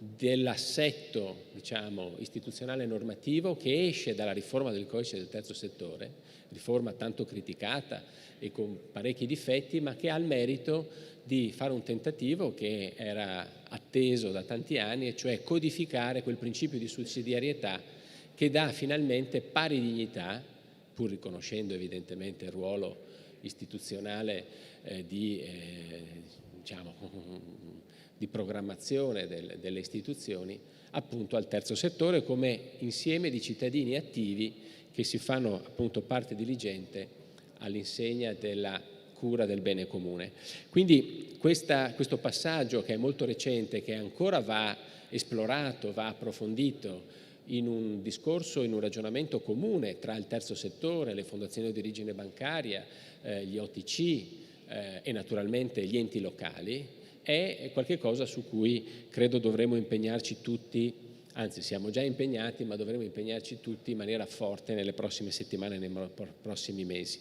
dell'assetto, diciamo, istituzionale e normativo che esce dalla riforma del codice del terzo settore, riforma tanto criticata e con parecchi difetti, ma che ha il merito di fare un tentativo che era atteso da tanti anni, e cioè codificare quel principio di sussidiarietà che dà finalmente pari dignità, pur riconoscendo evidentemente il ruolo istituzionale di programmazione delle istituzioni, appunto al terzo settore come insieme di cittadini attivi che si fanno appunto parte diligente all'insegna della cura del bene comune. Quindi questo passaggio, che è molto recente, che ancora va esplorato, va approfondito in un discorso, in un ragionamento comune tra il terzo settore, le fondazioni di origine bancaria, gli OTC e naturalmente gli enti locali, è qualcosa su cui credo dovremo impegnarci tutti, anzi siamo già impegnati, ma dovremo impegnarci tutti in maniera forte nelle prossime settimane, nei prossimi mesi.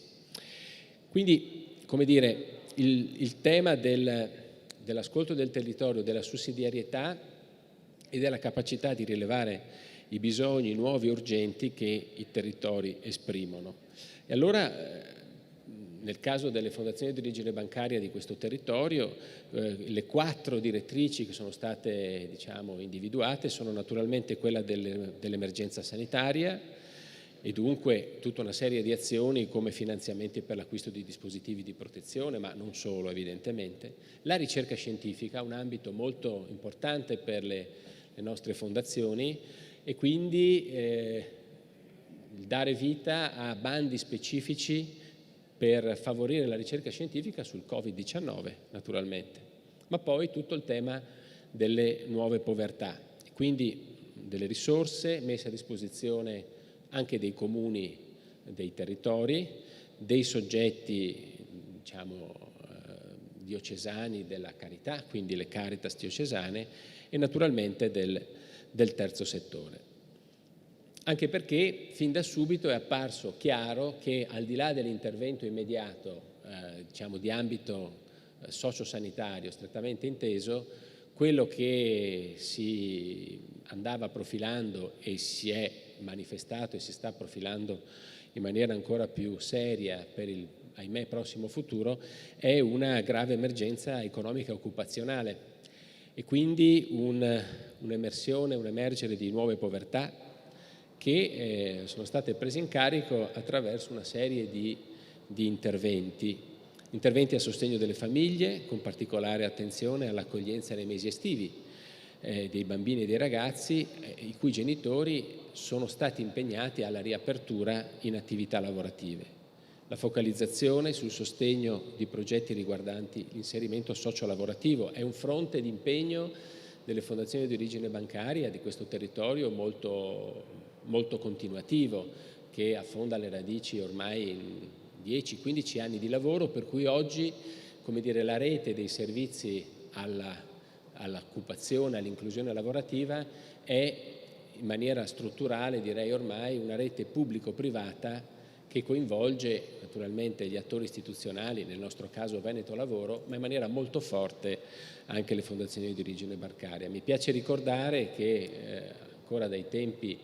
Quindi, come dire, il tema dell'ascolto del territorio, della sussidiarietà e della capacità di rilevare i bisogni nuovi e urgenti che i territori esprimono. E allora nel caso delle fondazioni di origine bancaria di questo territorio, le 4 direttrici che sono state, diciamo, individuate sono naturalmente quella dell'emergenza sanitaria e dunque tutta una serie di azioni come finanziamenti per l'acquisto di dispositivi di protezione, ma non solo evidentemente, la ricerca scientifica, un ambito molto importante per le nostre fondazioni, e quindi dare vita a bandi specifici per favorire la ricerca scientifica sul Covid-19 naturalmente, ma poi tutto il tema delle nuove povertà, quindi delle risorse messe a disposizione anche dei comuni, dei territori, dei soggetti, diciamo, diocesani della carità, quindi le Caritas diocesane, e naturalmente del terzo settore. Anche perché fin da subito è apparso chiaro che al di là dell'intervento immediato, diciamo di ambito sociosanitario strettamente inteso, quello che si andava profilando e si è manifestato e si sta profilando in maniera ancora più seria per il, ahimè, prossimo futuro, è una grave emergenza economica e occupazionale e quindi un'emersione, un emergere di nuove povertà che sono state prese in carico attraverso una serie di interventi a sostegno delle famiglie, con particolare attenzione all'accoglienza nei mesi estivi dei bambini e dei ragazzi i cui genitori sono stati impegnati alla riapertura in attività lavorative. La focalizzazione sul sostegno di progetti riguardanti l'inserimento socio-lavorativo è un fronte di impegno delle fondazioni di origine bancaria di questo territorio molto continuativo, che affonda le radici ormai in 10-15 anni di lavoro, per cui oggi, come dire, la rete dei servizi all'occupazione, all'inclusione lavorativa è in maniera strutturale, direi ormai, una rete pubblico-privata che coinvolge naturalmente gli attori istituzionali, nel nostro caso Veneto Lavoro, ma in maniera molto forte anche le fondazioni di origine bancaria. Mi piace ricordare che ancora dai tempi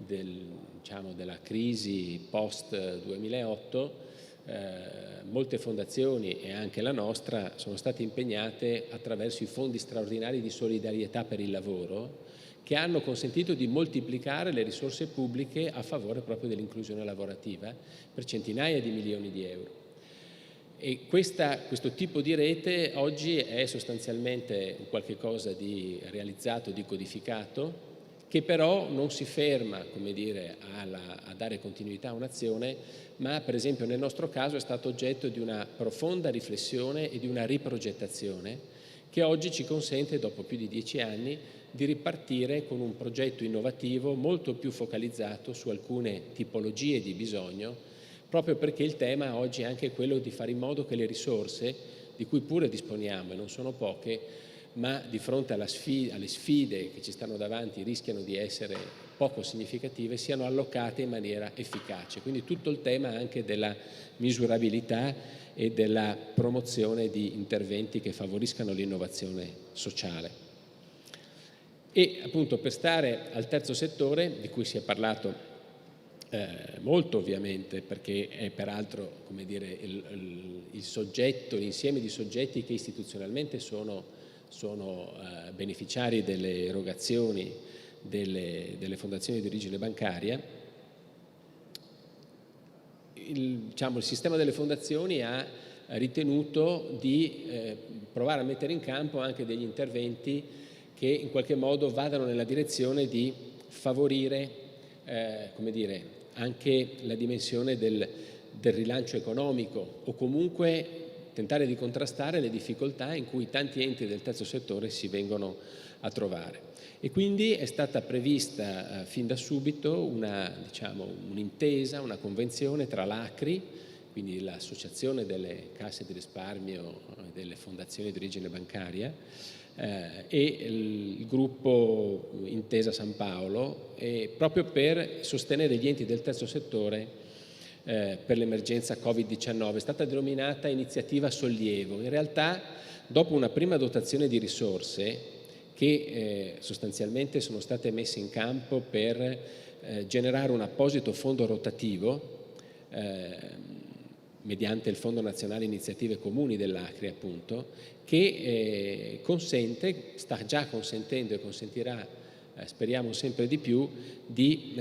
della crisi post-2008 molte fondazioni e anche la nostra sono state impegnate attraverso i fondi straordinari di solidarietà per il lavoro che hanno consentito di moltiplicare le risorse pubbliche a favore proprio dell'inclusione lavorativa per centinaia di milioni di euro. E questo tipo di rete oggi è sostanzialmente qualche cosa di realizzato, di codificato, che però non si ferma, come dire, a dare continuità a un'azione, ma per esempio nel nostro caso è stato oggetto di una profonda riflessione e di una riprogettazione che oggi ci consente, dopo più di 10 anni, di ripartire con un progetto innovativo molto più focalizzato su alcune tipologie di bisogno, proprio perché il tema oggi è anche quello di fare in modo che le risorse, di cui pure disponiamo e non sono poche, ma di fronte alle sfide che ci stanno davanti rischiano di essere poco significative, siano allocate in maniera efficace. Quindi tutto il tema anche della misurabilità e della promozione di interventi che favoriscano l'innovazione sociale. E appunto per stare al terzo settore, di cui si è parlato molto ovviamente, perché è peraltro, come dire, il soggetto, l'insieme di soggetti che istituzionalmente sono beneficiari delle erogazioni delle fondazioni di origine bancaria. Il sistema delle fondazioni ha ritenuto di provare a mettere in campo anche degli interventi che in qualche modo vadano nella direzione di favorire come dire, anche la dimensione del rilancio economico o comunque tentare di contrastare le difficoltà in cui tanti enti del terzo settore si vengono a trovare. E quindi è stata prevista fin da subito un'intesa, una convenzione tra l'ACRI, quindi l'Associazione delle Casse di Risparmio delle Fondazioni di Origine Bancaria, e il gruppo Intesa San Paolo, proprio per sostenere gli enti del terzo settore per l'emergenza Covid-19. È stata denominata iniziativa Sollievo. In realtà, dopo una prima dotazione di risorse che sostanzialmente sono state messe in campo per generare un apposito fondo rotativo mediante il Fondo Nazionale Iniziative Comuni dell'Acri, appunto, che sta già consentendo e consentirà, speriamo sempre di più, di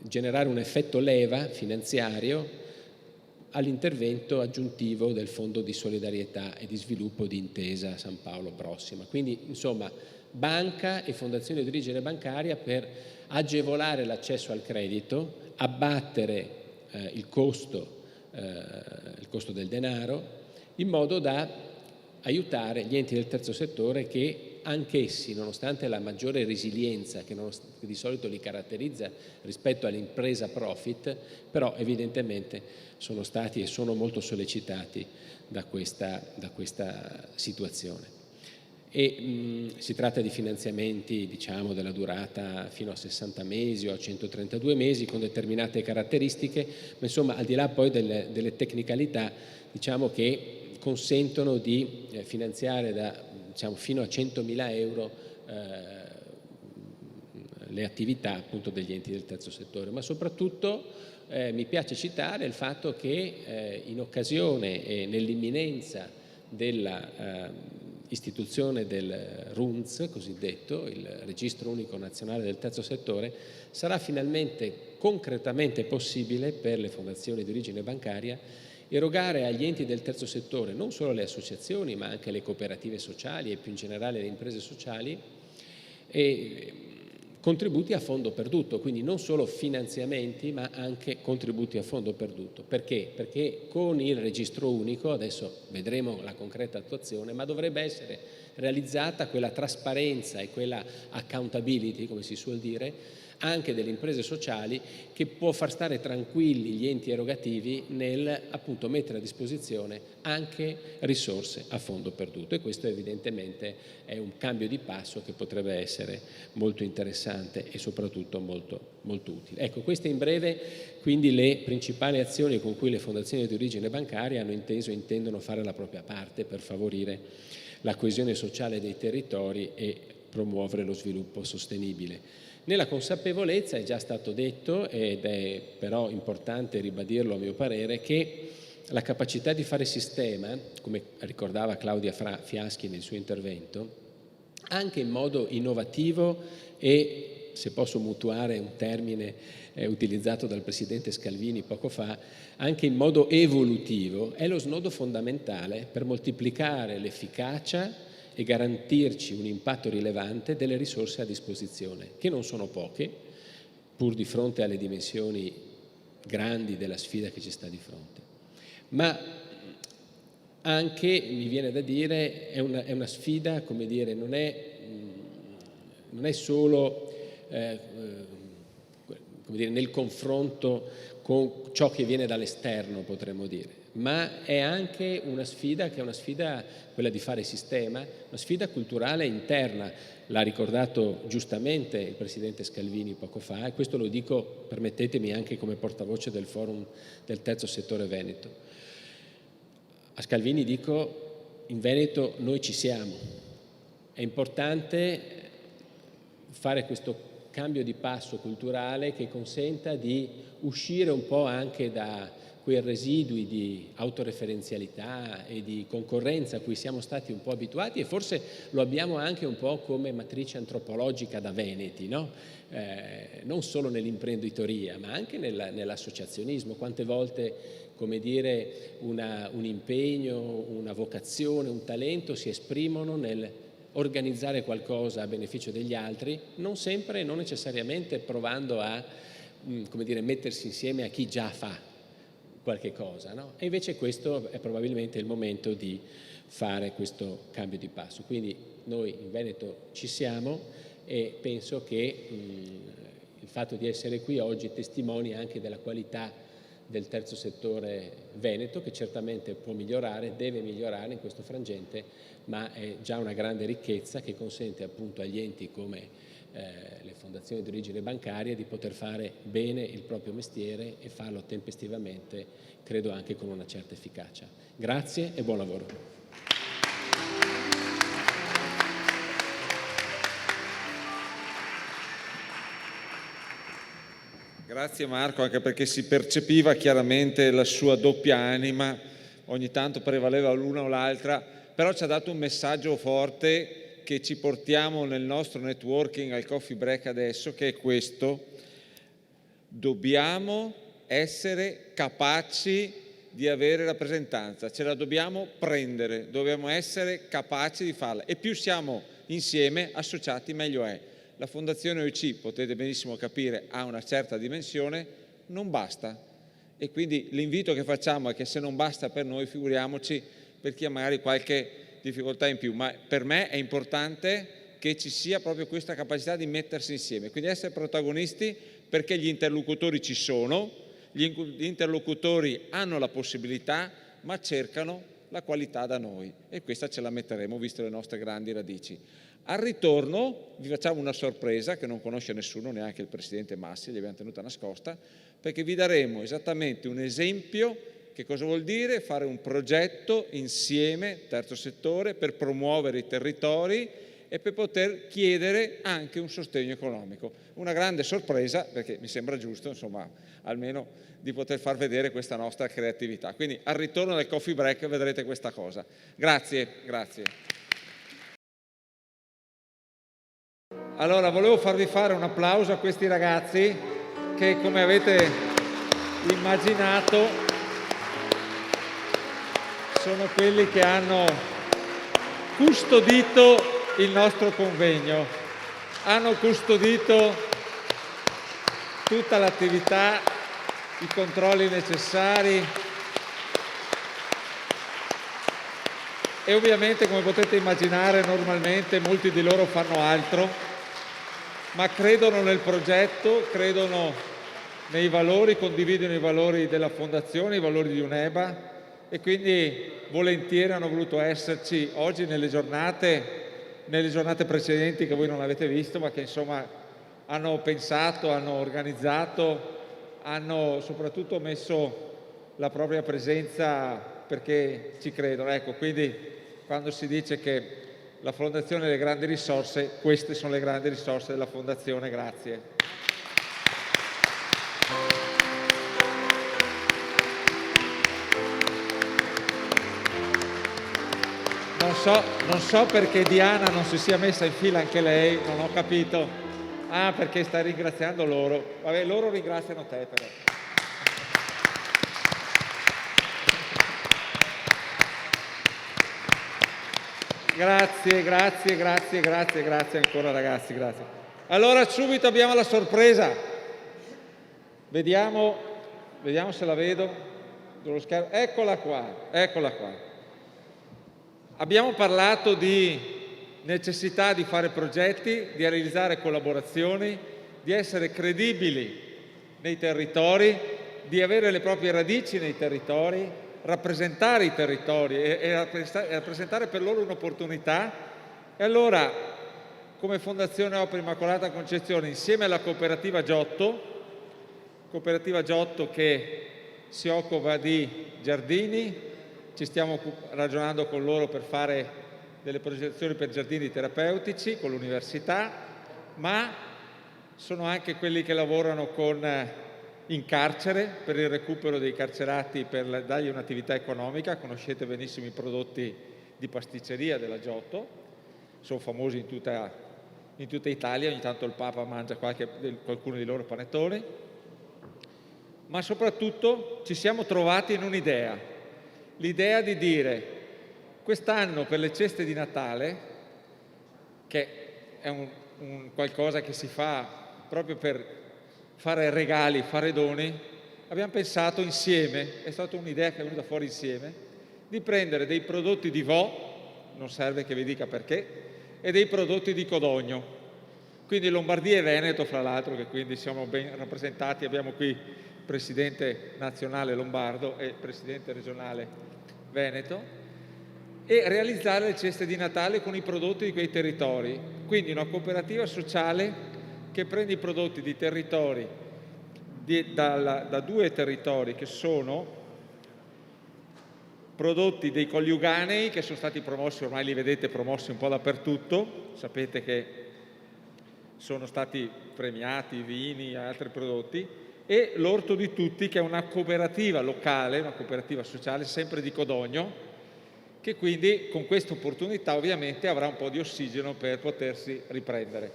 generare un effetto leva finanziario all'intervento aggiuntivo del Fondo di solidarietà e di sviluppo di Intesa San Paolo Prossima. Quindi, insomma, banca e fondazioni di origine bancaria per agevolare l'accesso al credito, abbattere il costo del denaro, in modo da aiutare gli enti del terzo settore che anch'essi, nonostante la maggiore resilienza che di solito li caratterizza rispetto all'impresa profit, però evidentemente sono stati e sono molto sollecitati da questa situazione. Si tratta di finanziamenti, diciamo, della durata fino a 60 mesi o a 132 mesi con determinate caratteristiche, ma insomma al di là poi delle tecnicalità, diciamo che consentono di finanziare fino a 100.000 euro le attività appunto degli enti del terzo settore, ma soprattutto mi piace citare il fatto che in occasione e nell'imminenza della istituzione del RUNZ, cosiddetto, il Registro Unico Nazionale del Terzo Settore, sarà finalmente concretamente possibile per le fondazioni di origine bancaria erogare agli enti del terzo settore, non solo le associazioni ma anche le cooperative sociali e più in generale le imprese sociali, contributi a fondo perduto, quindi non solo finanziamenti ma anche contributi a fondo perduto. Perché? Perché con il registro unico, adesso vedremo la concreta attuazione, ma dovrebbe essere realizzata quella trasparenza e quella accountability, come si suol dire, anche delle imprese sociali, che può far stare tranquilli gli enti erogativi nel appunto mettere a disposizione anche risorse a fondo perduto, e questo evidentemente è un cambio di passo che potrebbe essere molto interessante e soprattutto molto, molto utile. Ecco, queste in breve quindi le principali azioni con cui le fondazioni di origine bancaria hanno inteso e intendono fare la propria parte per favorire la coesione sociale dei territori e promuovere lo sviluppo sostenibile. Nella consapevolezza, è già stato detto, ed è però importante ribadirlo a mio parere, che la capacità di fare sistema, come ricordava Claudia Fiaschi nel suo intervento, anche in modo innovativo e, se posso mutuare un termine utilizzato dal Presidente Scalvini poco fa, anche in modo evolutivo, è lo snodo fondamentale per moltiplicare l'efficacia e garantirci un impatto rilevante delle risorse a disposizione, che non sono poche, pur di fronte alle dimensioni grandi della sfida che ci sta di fronte. Ma anche, mi viene da dire, è una sfida, come dire, non è solo come dire, nel confronto con ciò che viene dall'esterno, potremmo dire, ma è anche una sfida che è una sfida, quella di fare sistema, una sfida culturale interna. L'ha ricordato giustamente il Presidente Scalvini poco fa, e questo lo dico, permettetemi, anche come portavoce del Forum del Terzo Settore Veneto. A Scalvini dico: in Veneto noi ci siamo, è importante fare questo cambio di passo culturale che consenta di uscire un po' anche da quei residui di autoreferenzialità e di concorrenza a cui siamo stati un po' abituati, e forse lo abbiamo anche un po' come matrice antropologica da veneti, no? Non solo nell'imprenditoria ma anche nell'associazionismo. Quante volte, come dire, un impegno, una vocazione, un talento si esprimono nel organizzare qualcosa a beneficio degli altri, non sempre e non necessariamente provando a, come dire, mettersi insieme a chi già fa qualche cosa, no? E invece questo è probabilmente il momento di fare questo cambio di passo. Quindi noi in Veneto ci siamo, e penso che il fatto di essere qui oggi testimoni anche della qualità del terzo settore veneto, che certamente può migliorare, deve migliorare in questo frangente, ma è già una grande ricchezza che consente appunto agli enti come le fondazioni di origine bancaria di poter fare bene il proprio mestiere e farlo tempestivamente, credo anche con una certa efficacia. Grazie e buon lavoro. Grazie Marco, anche perché si percepiva chiaramente la sua doppia anima, ogni tanto prevaleva l'una o l'altra, però ci ha dato un messaggio forte che ci portiamo nel nostro networking al coffee break adesso, che è questo: dobbiamo essere capaci di avere rappresentanza, ce la dobbiamo prendere, dobbiamo essere capaci di farla, e più siamo insieme, associati, meglio è. La Fondazione OIC, potete benissimo capire, ha una certa dimensione, non basta, e quindi l'invito che facciamo è che se non basta per noi, figuriamoci per chi ha magari qualche difficoltà in più, ma per me è importante che ci sia proprio questa capacità di mettersi insieme, quindi essere protagonisti, perché gli interlocutori ci sono, gli interlocutori hanno la possibilità, ma cercano la qualità da noi, e questa ce la metteremo visto le nostre grandi radici. Al ritorno vi facciamo una sorpresa che non conosce nessuno, neanche il Presidente Massi, gli abbiamo tenuta nascosta, perché vi daremo esattamente un esempio che cosa vuol dire fare un progetto insieme, terzo settore, per promuovere i territori e per poter chiedere anche un sostegno economico. Una grande sorpresa, perché mi sembra giusto, insomma, almeno di poter far vedere questa nostra creatività. Quindi al ritorno del coffee break vedrete questa cosa. Grazie, grazie. Allora, volevo farvi fare un applauso a questi ragazzi che, come avete immaginato, sono quelli che hanno custodito il nostro convegno, hanno custodito tutta l'attività, i controlli necessari e ovviamente, come potete immaginare, normalmente molti di loro fanno altro, ma credono nel progetto, credono nei valori, condividono i valori della Fondazione, i valori di UNEBA, e quindi volentieri hanno voluto esserci oggi nelle giornate precedenti che voi non avete visto, ma che insomma hanno pensato, hanno organizzato, hanno soprattutto messo la propria presenza perché ci credono. Ecco, quindi quando si dice che la Fondazione ha le grandi risorse, queste sono le grandi risorse della Fondazione. Grazie. Non so perché Diana non si sia messa in fila anche lei, non ho capito. Ah, perché stai ringraziando loro. Vabbè, loro ringraziano te però. Grazie ancora ragazzi, grazie. Allora subito abbiamo la sorpresa. Vediamo se la vedo. Eccola qua. Abbiamo parlato di necessità di fare progetti, di realizzare collaborazioni, di essere credibili nei territori, di avere le proprie radici nei territori, rappresentare i territori e rappresentare per loro un'opportunità. E allora, come Fondazione Opera Immacolata Concezione, insieme alla Cooperativa Giotto che si occupa di giardini, ci stiamo ragionando con loro per fare delle progettazioni per giardini terapeutici con l'università, ma sono anche quelli che lavorano in carcere per il recupero dei carcerati, per dargli un'attività economica. Conoscete benissimo i prodotti di pasticceria della Giotto, sono famosi in tutta Italia, ogni tanto il Papa mangia qualcuno di loro panettoni, ma soprattutto ci siamo trovati in un'idea. L'idea di dire quest'anno per le ceste di Natale, che è un qualcosa che si fa proprio per fare regali, fare doni, abbiamo pensato insieme, è stata un'idea che è venuta fuori insieme, di prendere dei prodotti di Vo, non serve che vi dica perché, e dei prodotti di Codogno. Quindi Lombardia e Veneto, fra l'altro, che quindi siamo ben rappresentati, abbiamo qui Presidente nazionale lombardo e Presidente regionale Veneto, e realizzare le ceste di Natale con i prodotti di quei territori. Quindi una cooperativa sociale che prende i prodotti di territori, da 2 territori che sono prodotti dei coniuganei, che sono stati promossi, ormai li vedete promossi un po' dappertutto, sapete che sono stati premiati vini e altri prodotti, e l'Orto di Tutti, che è una cooperativa locale, una cooperativa sociale, sempre di Codogno, che quindi con questa opportunità ovviamente avrà un po' di ossigeno per potersi riprendere.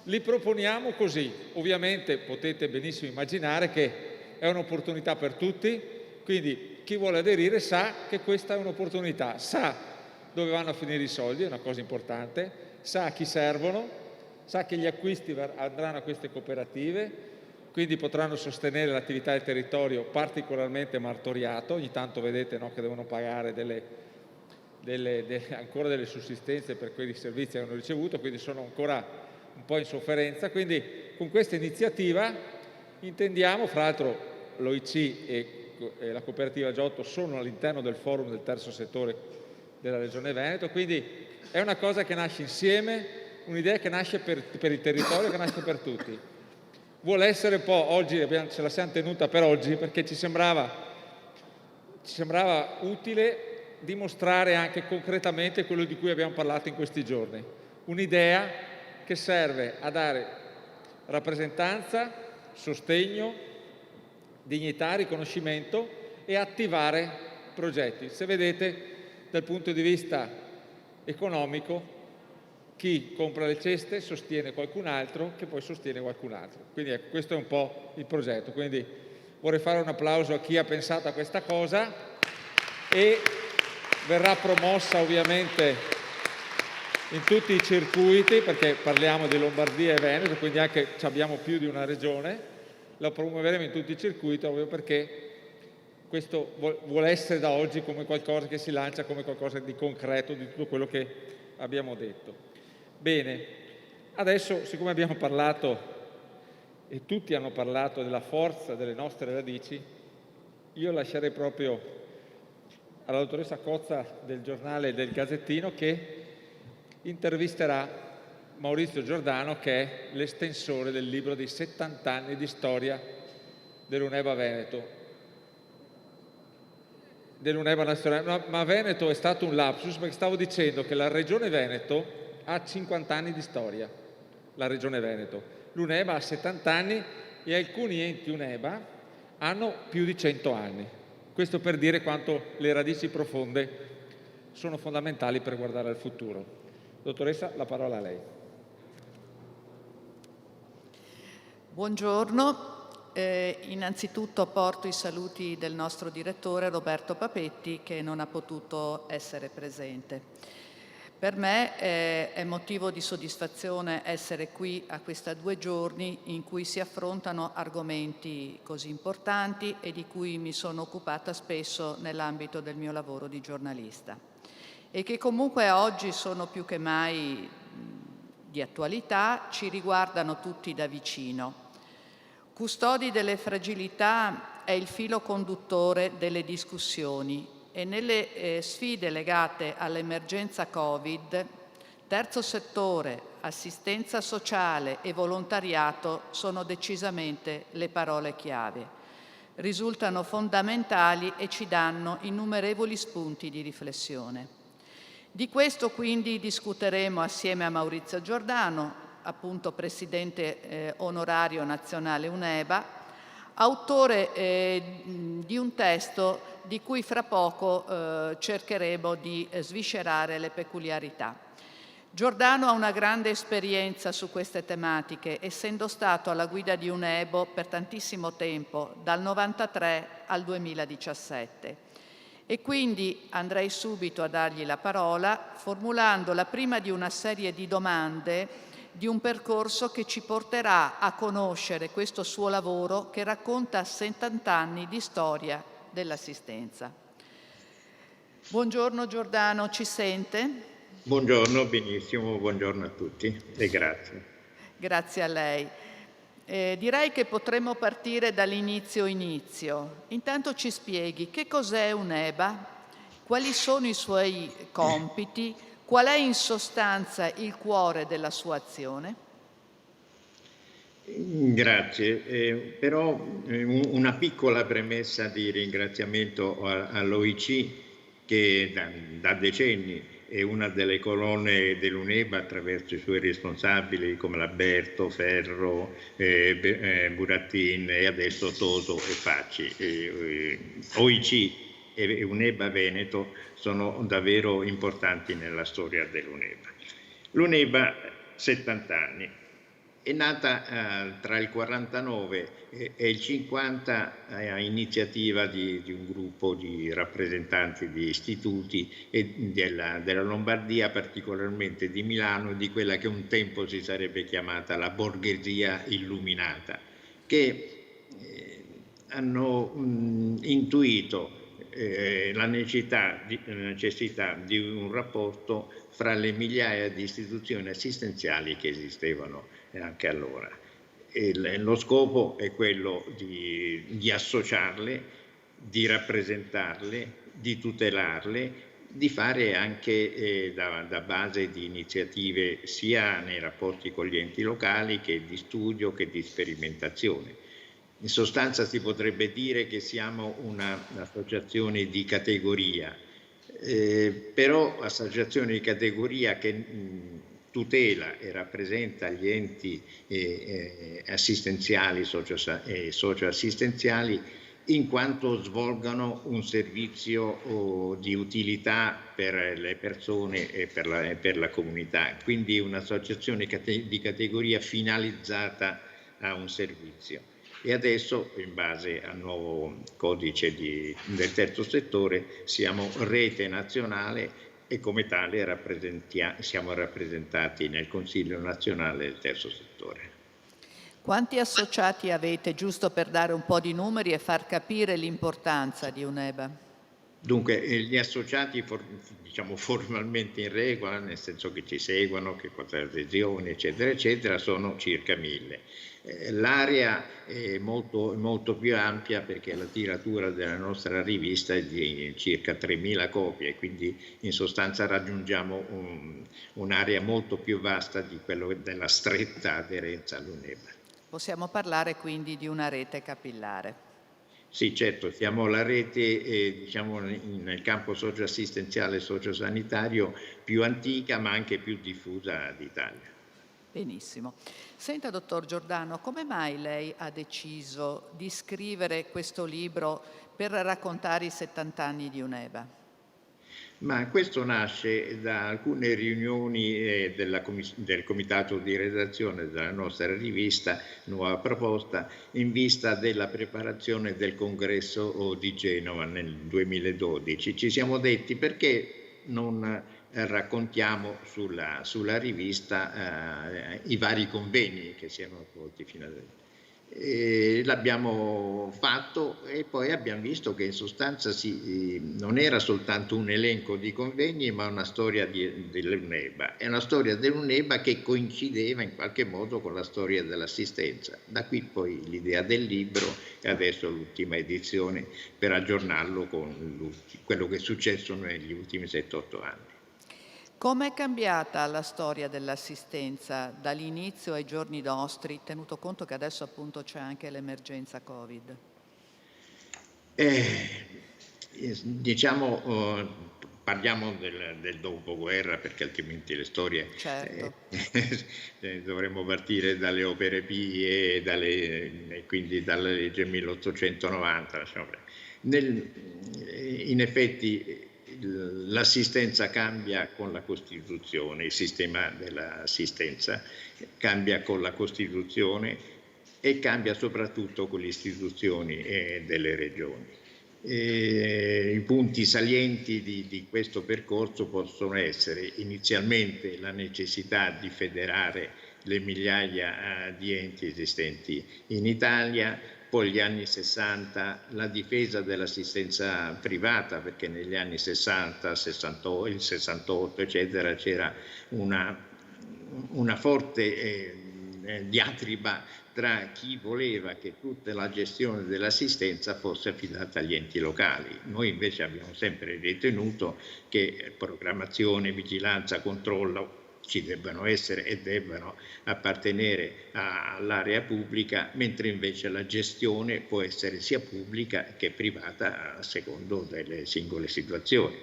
Li proponiamo così, ovviamente potete benissimo immaginare che è un'opportunità per tutti, quindi chi vuole aderire sa che questa è un'opportunità, sa dove vanno a finire i soldi, è una cosa importante, sa a chi servono, sa che gli acquisti andranno a queste cooperative, quindi potranno sostenere l'attività del territorio particolarmente martoriato. Ogni tanto vedete, no, che devono pagare ancora delle sussistenze per quei servizi che hanno ricevuto, quindi sono ancora un po' in sofferenza. Quindi con questa iniziativa intendiamo, fra l'altro l'OIC e la cooperativa Giotto sono all'interno del forum del terzo settore della Regione Veneto, quindi è una cosa che nasce insieme, un'idea che nasce per il territorio, che nasce per tutti. Vuole essere un po', oggi ce la siamo tenuta per oggi perché ci sembrava utile dimostrare anche concretamente quello di cui abbiamo parlato in questi giorni. Un'idea che serve a dare rappresentanza, sostegno, dignità, riconoscimento e attivare progetti. Se vedete, dal punto di vista economico, chi compra le ceste sostiene qualcun altro che poi sostiene qualcun altro. Quindi ecco, questo è un po' il progetto. Quindi vorrei fare un applauso a chi ha pensato a questa cosa e verrà promossa ovviamente in tutti i circuiti, perché parliamo di Lombardia e Veneto, quindi anche abbiamo più di una regione, la promuoveremo in tutti i circuiti proprio perché questo vuole essere da oggi come qualcosa che si lancia, come qualcosa di concreto di tutto quello che abbiamo detto. Bene, adesso siccome abbiamo parlato e tutti hanno parlato della forza delle nostre radici, io lascerei proprio alla dottoressa Cozza del giornale del Gazzettino che intervisterà Maurizio Giordano, che è l'estensore del libro dei 70 anni di storia dell'UNEBA Veneto. Dell'UNEBA nazionale, ma Veneto è stato un lapsus perché stavo dicendo che la Regione Veneto ha 50 anni di storia, la Regione Veneto. L'UNEBA ha 70 anni e alcuni enti UNEBA hanno più di 100 anni. Questo per dire quanto le radici profonde sono fondamentali per guardare al futuro. Dottoressa, la parola a lei. Buongiorno. Innanzitutto porto i saluti del nostro direttore Roberto Papetti, che non ha potuto essere presente. Per me è motivo di soddisfazione essere qui a questi 2 giorni in cui si affrontano argomenti così importanti e di cui mi sono occupata spesso nell'ambito del mio lavoro di giornalista e che comunque oggi sono più che mai di attualità, ci riguardano tutti da vicino. Custodi delle fragilità è il filo conduttore delle discussioni e nelle sfide legate all'emergenza Covid, terzo settore, assistenza sociale e volontariato sono decisamente le parole chiave. Risultano fondamentali e ci danno innumerevoli spunti di riflessione. Di questo quindi discuteremo assieme a Maurizio Giordano, appunto presidente onorario nazionale UNEBA, autore di un testo di cui fra poco cercheremo di sviscerare le peculiarità. Giordano ha una grande esperienza su queste tematiche, essendo stato alla guida di UNEBO per tantissimo tempo, dal 1993 al 2017. E quindi andrei subito a dargli la parola, formulando la prima di una serie di domande di un percorso che ci porterà a conoscere questo suo lavoro che racconta 70 anni di storia dell'assistenza. Buongiorno Giordano, ci sente? Buongiorno, benissimo, buongiorno a tutti e grazie. Grazie a lei. Direi che potremmo partire dall'inizio. Intanto ci spieghi che cos'è UNEBA, quali sono i suoi compiti, qual è in sostanza il cuore della sua azione? Grazie, però una piccola premessa di ringraziamento all'OIC che da decenni è una delle colonne dell'UNEBA attraverso i suoi responsabili come Laberto, Ferro, Burattin e adesso Toso e Facci. OIC e UNEBA Veneto sono davvero importanti nella storia dell'UNEBA. L'UNEBA 70 anni. È nata tra il 49 e il 50 a iniziativa di un gruppo di rappresentanti di istituti e della Lombardia, particolarmente di Milano, di quella che un tempo si sarebbe chiamata la borghesia illuminata, che hanno intuito la necessità di un rapporto fra le migliaia di istituzioni assistenziali che esistevano anche allora. Lo scopo è quello di associarle, di rappresentarle, di tutelarle, di fare anche da base di iniziative sia nei rapporti con gli enti locali che di studio che di sperimentazione. In sostanza si potrebbe dire che siamo un'associazione di categoria, però associazione di categoria che tutela e rappresenta gli enti assistenziali e socioassistenziali in quanto svolgano un servizio di utilità per le persone e per la comunità, quindi un'associazione di categoria finalizzata a un servizio. E adesso, in base al nuovo codice del terzo settore, siamo rete nazionale e come tale siamo rappresentati nel Consiglio nazionale del terzo settore. Quanti associati avete, giusto per dare un po' di numeri e far capire l'importanza di UNEBA? Dunque, gli associati diciamo formalmente in regola, nel senso che ci seguono, che con adesioni, eccetera, eccetera, sono circa 1000. L'area è molto più ampia perché la tiratura della nostra rivista è di circa 3000 copie, quindi in sostanza raggiungiamo un'area molto più vasta di quello della stretta aderenza all'UNEBA. Possiamo parlare quindi di una rete capillare. Sì, certo, siamo la rete diciamo, nel campo socioassistenziale e sociosanitario più antica ma anche più diffusa d'Italia. Benissimo. Senta, dottor Giordano, come mai lei ha deciso di scrivere questo libro per raccontare i 70 anni di UNEBA? Ma questo nasce da alcune riunioni del comitato di redazione della nostra rivista Nuova Proposta in vista della preparazione del congresso di Genova nel 2012. Ci siamo detti perché non raccontiamo sulla rivista i vari convegni che si erano svolti fino ad adesso. L'abbiamo fatto e poi abbiamo visto che in sostanza non era soltanto un elenco di convegni ma una storia dell'UNEBA. È una storia dell'UNEBA che coincideva in qualche modo con la storia dell'assistenza. Da qui poi l'idea del libro e adesso l'ultima edizione per aggiornarlo con quello che è successo negli ultimi 7-8 anni. Come è cambiata la storia dell'assistenza dall'inizio ai giorni nostri, tenuto conto che adesso appunto c'è anche l'emergenza Covid? Parliamo del dopoguerra perché altrimenti le storie certo. Dovremmo partire dalle opere pie e quindi dalla legge 1890. In effetti l'assistenza cambia con la Costituzione, il sistema dell'assistenza cambia con la Costituzione e cambia soprattutto con le istituzioni delle regioni. I punti salienti di questo percorso possono essere inizialmente la necessità di federare le migliaia di enti esistenti in Italia, poi gli anni 60 la difesa dell'assistenza privata, perché negli anni 60, il 68 eccetera c'era una forte diatriba tra chi voleva che tutta la gestione dell'assistenza fosse affidata agli enti locali. Noi invece abbiamo sempre ritenuto che programmazione, vigilanza, controllo ci debbano essere e debbano appartenere all'area pubblica, mentre invece la gestione può essere sia pubblica che privata a secondo delle singole situazioni.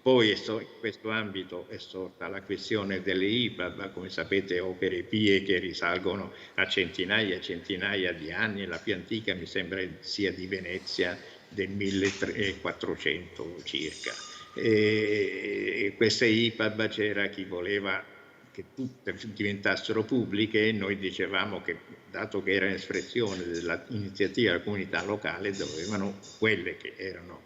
Poi in questo ambito è sorta la questione delle IPAB, come sapete opere pie che risalgono a centinaia e centinaia di anni, la più antica mi sembra sia di Venezia del 1400 circa. E queste IPAB c'era chi voleva che tutte diventassero pubbliche e noi dicevamo che dato che era espressione dell'iniziativa della comunità locale dovevano quelle che erano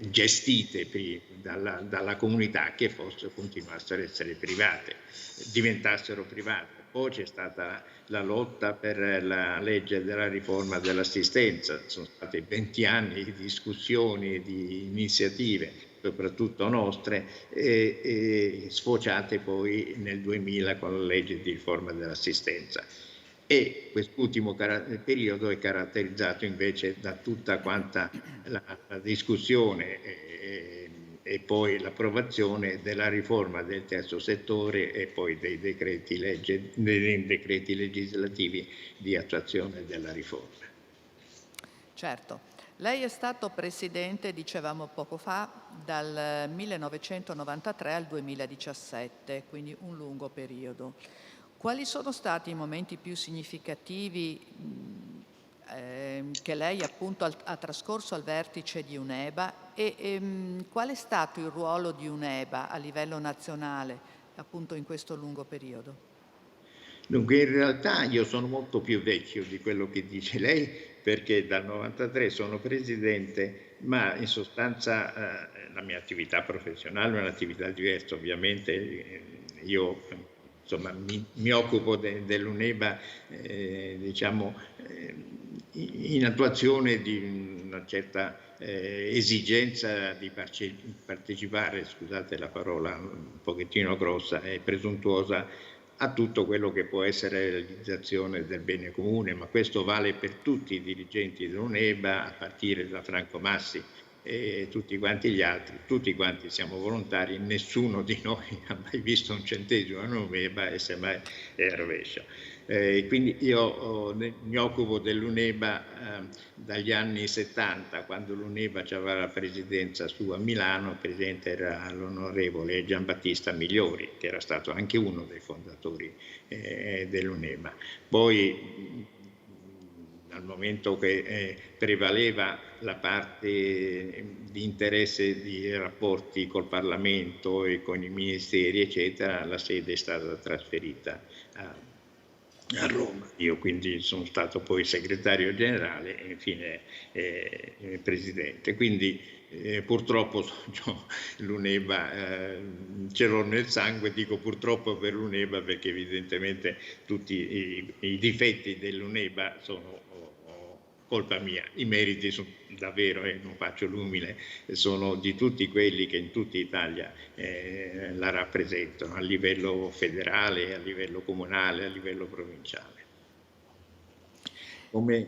gestite dalla comunità che continuassero a essere private, diventassero private. Poi c'è stata la lotta per la legge della riforma dell'assistenza, sono stati 20 anni di discussioni, di iniziative, soprattutto nostre, e sfociate poi nel 2000 con la legge di riforma dell'assistenza. E quest'ultimo periodo è caratterizzato invece da tutta quanta la discussione e poi l'approvazione della riforma del terzo settore e poi dei decreti legislativi di attuazione della riforma. Certo. Lei è stato presidente, dicevamo poco fa, dal 1993 al 2017, quindi un lungo periodo. Quali sono stati i momenti più significativi che lei appunto ha trascorso al vertice di UNEBA e qual è stato il ruolo di UNEBA a livello nazionale appunto in questo lungo periodo? Dunque in realtà io sono molto più vecchio di quello che dice lei, perché dal 93 sono presidente, ma in sostanza la mia attività professionale è un'attività diversa. Ovviamente io insomma mi occupo dell'UNEBA diciamo in attuazione di una certa esigenza di partecipare, scusate la parola un pochettino grossa e presuntuosa, a tutto quello che può essere la realizzazione del bene comune, ma questo vale per tutti i dirigenti dell'UNEBA, a partire da Franco Massi e tutti quanti gli altri. Tutti quanti siamo volontari, nessuno di noi ha mai visto un centesimo all'UNEBA e semmai è a rovescio. Quindi io mi occupo dell'UNEBA dagli anni 70, quando l'UNEBA aveva la presidenza su a Milano, il presidente era l'onorevole Giambattista Migliori, che era stato anche uno dei fondatori dell'UNEBA. Poi dal momento che prevaleva la parte di interesse di rapporti col Parlamento e con i ministeri, eccetera, la sede è stata trasferita a Roma. Io quindi sono stato poi segretario generale e infine presidente. Quindi purtroppo l'UNEBA ce l'ho nel sangue, dico purtroppo per l'UNEBA perché evidentemente tutti i difetti dell'UNEBA sono colpa mia, i meriti sono davvero, non faccio l'umile, sono di tutti quelli che in tutta Italia la rappresentano, a livello federale, a livello comunale, a livello provinciale. Come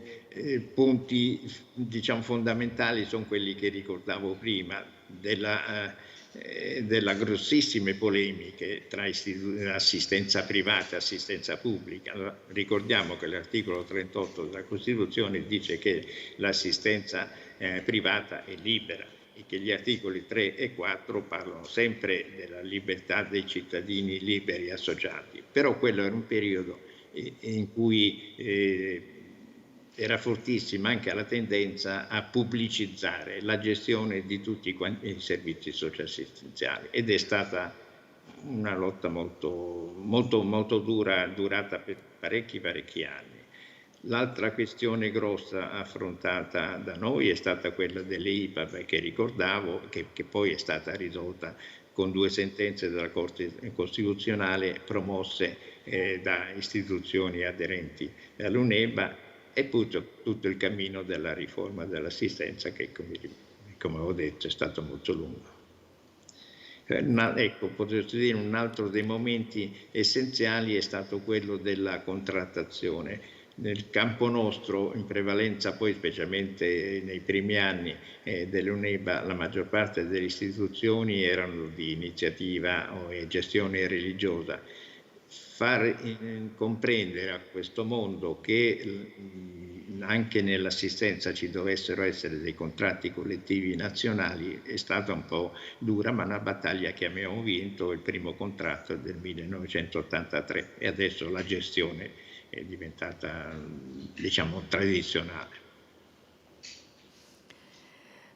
punti diciamo fondamentali sono quelli che ricordavo prima, della grossissime polemiche tra assistenza privata e assistenza pubblica. Allora, ricordiamo che l'articolo 38 della Costituzione dice che l'assistenza privata è libera e che gli articoli 3 e 4 parlano sempre della libertà dei cittadini liberi associati. Però quello era un periodo in cui era fortissima anche la tendenza a pubblicizzare la gestione di tutti i servizi socioassistenziali ed è stata una lotta molto dura, durata per parecchi anni. L'altra questione grossa affrontata da noi è stata quella delle IPAB che ricordavo, che poi è stata risolta con 2 sentenze della Corte Costituzionale promosse da istituzioni aderenti all'UNEBA, e poi tutto il cammino della riforma dell'assistenza che, come ho detto, è stato molto lungo. Ecco, potrei dire un altro dei momenti essenziali è stato quello della contrattazione. Nel campo nostro, in prevalenza poi specialmente nei primi anni dell'UNEBA, la maggior parte delle istituzioni erano di iniziativa o gestione religiosa. Far comprendere a questo mondo che anche nell'assistenza ci dovessero essere dei contratti collettivi nazionali è stata un po' dura, ma una battaglia che abbiamo vinto. Il primo contratto è del 1983 e adesso la gestione è diventata, diciamo, tradizionale.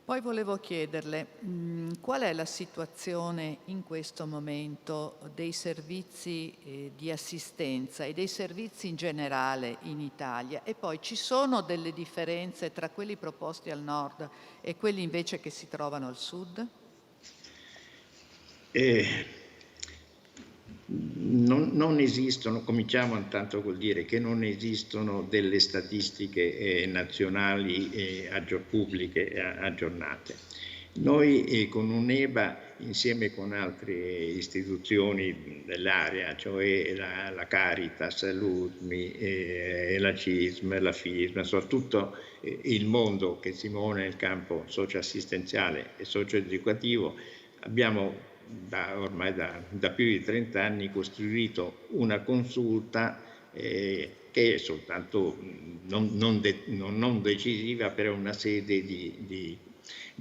Poi volevo chiederle qual è la situazione in questo momento dei servizi di assistenza e dei servizi in generale in Italia, e poi ci sono delle differenze tra quelli proposti al nord e quelli invece che si trovano al sud? Non esistono, cominciamo intanto col dire che non esistono delle statistiche nazionali pubbliche aggiornate. Noi con UNEBA, insieme con altre istituzioni dell'area, cioè la Caritas, l'USMI, la CISM, la FISM, soprattutto il mondo che si muove nel campo socio-assistenziale e socio-educativo, abbiamo ormai da più di 30 anni costruito una consulta che è soltanto non decisiva, però una sede di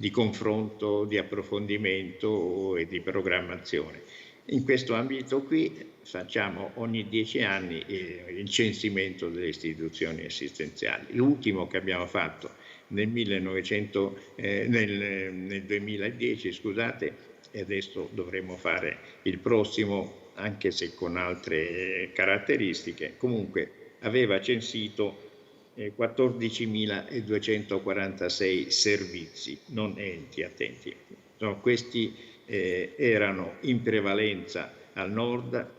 confronto, di approfondimento e di programmazione. In questo ambito qui facciamo ogni 10 anni il censimento delle istituzioni assistenziali. L'ultimo che abbiamo fatto nel 2010, scusate, e adesso dovremo fare il prossimo, anche se con altre caratteristiche. Comunque aveva censito 14.246 servizi, non enti, attenti. Questi erano in prevalenza al nord,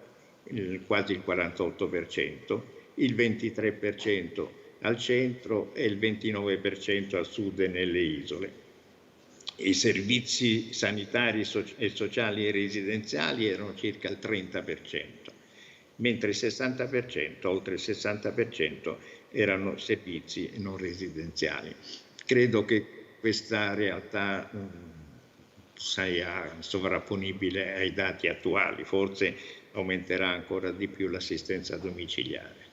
quasi il 48%, il 23% al centro e il 29% al sud e nelle isole. I servizi sanitari e sociali e residenziali erano circa il 30%, mentre il 60%, oltre il 60%, erano servizi non residenziali. Credo che questa realtà sia sovrapponibile ai dati attuali, forse aumenterà ancora di più l'assistenza domiciliare.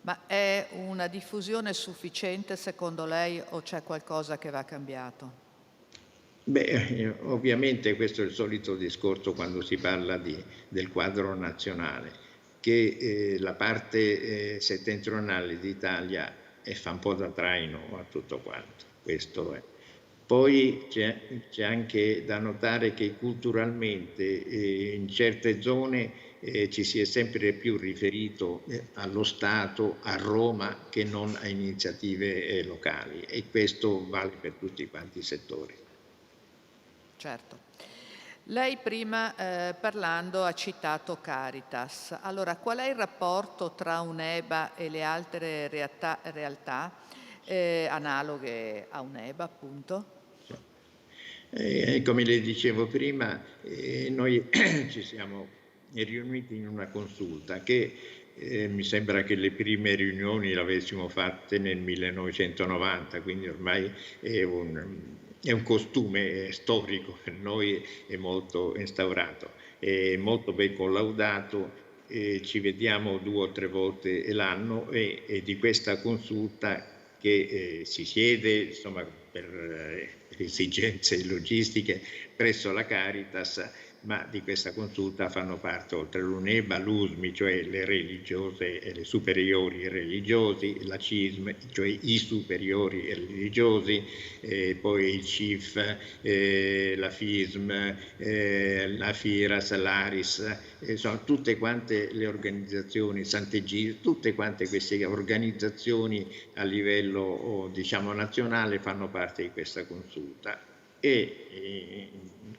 Ma è una diffusione sufficiente secondo lei o c'è qualcosa che va cambiato? Beh, ovviamente questo è il solito discorso quando si parla del quadro nazionale, che la parte settentrionale d'Italia fa un po' da traino a tutto quanto, questo è. Poi c'è anche da notare che culturalmente in certe zone ci si è sempre più riferito allo Stato, a Roma, che non a iniziative locali, e questo vale per tutti quanti i settori. Certo. Lei prima parlando ha citato Caritas. Allora, qual è il rapporto tra UNEBA e le altre realtà analoghe a UNEBA, appunto? Come le dicevo prima, noi ci siamo riuniti in una consulta che mi sembra che le prime riunioni le avessimo fatte nel 1990, quindi ormai è un costume storico per noi, è molto instaurato, è molto ben collaudato, ci vediamo 2 o 3 volte l'anno e di questa consulta che si siede, insomma, per esigenze logistiche presso la Caritas, ma di questa consulta fanno parte, oltre l'UNEBA, l'USMI, cioè le religiose e le superiori religiosi, la CISM, cioè i superiori e religiosi, poi il CIF, la FISM, la FIRAS, l'ARIS, insomma tutte quante le organizzazioni, Sant'Egidio, tutte quante queste organizzazioni a livello diciamo nazionale fanno parte di questa consulta. E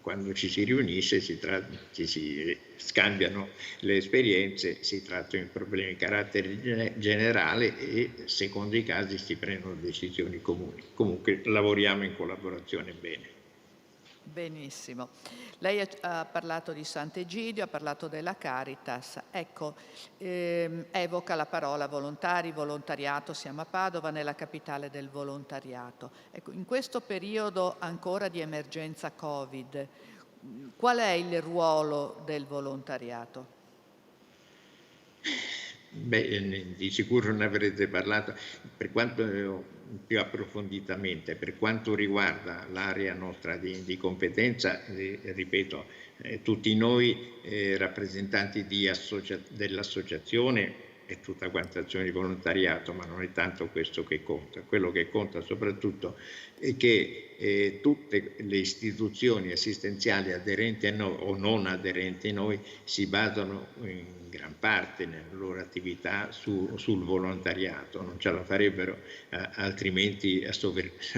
quando ci si riunisce ci si scambiano le esperienze, si trattano i problemi di carattere generale e secondo i casi si prendono decisioni comuni. Comunque lavoriamo in collaborazione bene. Benissimo. Lei ha parlato di Sant'Egidio, ha parlato della Caritas. Ecco, evoca la parola volontari, volontariato. Siamo a Padova, nella capitale del volontariato. Ecco, in questo periodo ancora di emergenza Covid, qual è il ruolo del volontariato? Di sicuro ne avrete parlato per quanto più approfonditamente. Per quanto riguarda l'area nostra di competenza, ripeto, tutti noi rappresentanti dell'associazione e tutta quanta azione di volontariato, ma non è tanto questo che conta. Quello che conta soprattutto è che tutte le istituzioni assistenziali aderenti a noi o non aderenti a noi si basano in gran parte nella loro attività sul volontariato, non ce la farebbero altrimenti a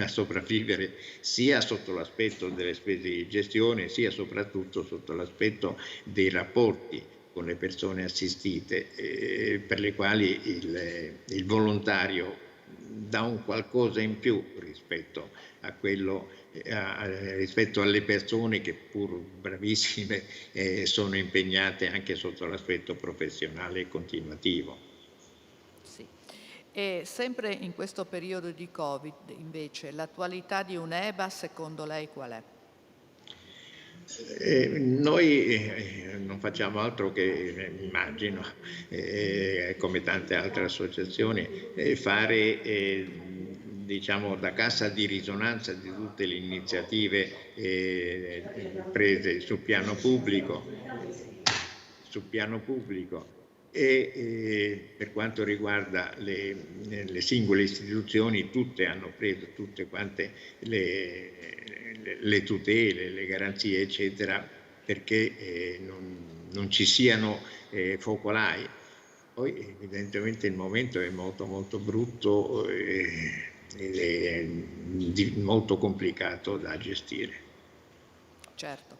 sopravvivere sia sotto l'aspetto delle spese di gestione, sia soprattutto sotto l'aspetto dei rapporti con le persone assistite, per le quali il volontario dà un qualcosa in più rispetto a quello, rispetto alle persone che pur bravissime sono impegnate anche sotto l'aspetto professionale e continuativo. Sì. E sempre in questo periodo di Covid, invece, l'attualità di UNEBA secondo lei qual è? Noi non facciamo altro che, immagino, come tante altre associazioni, fare diciamo da cassa di risonanza di tutte le iniziative prese sul piano pubblico e per quanto riguarda le singole istituzioni, tutte hanno preso tutte quante le tutele, le garanzie eccetera, perché non ci siano focolai. Poi evidentemente il momento è molto molto brutto e molto complicato da gestire. Certo.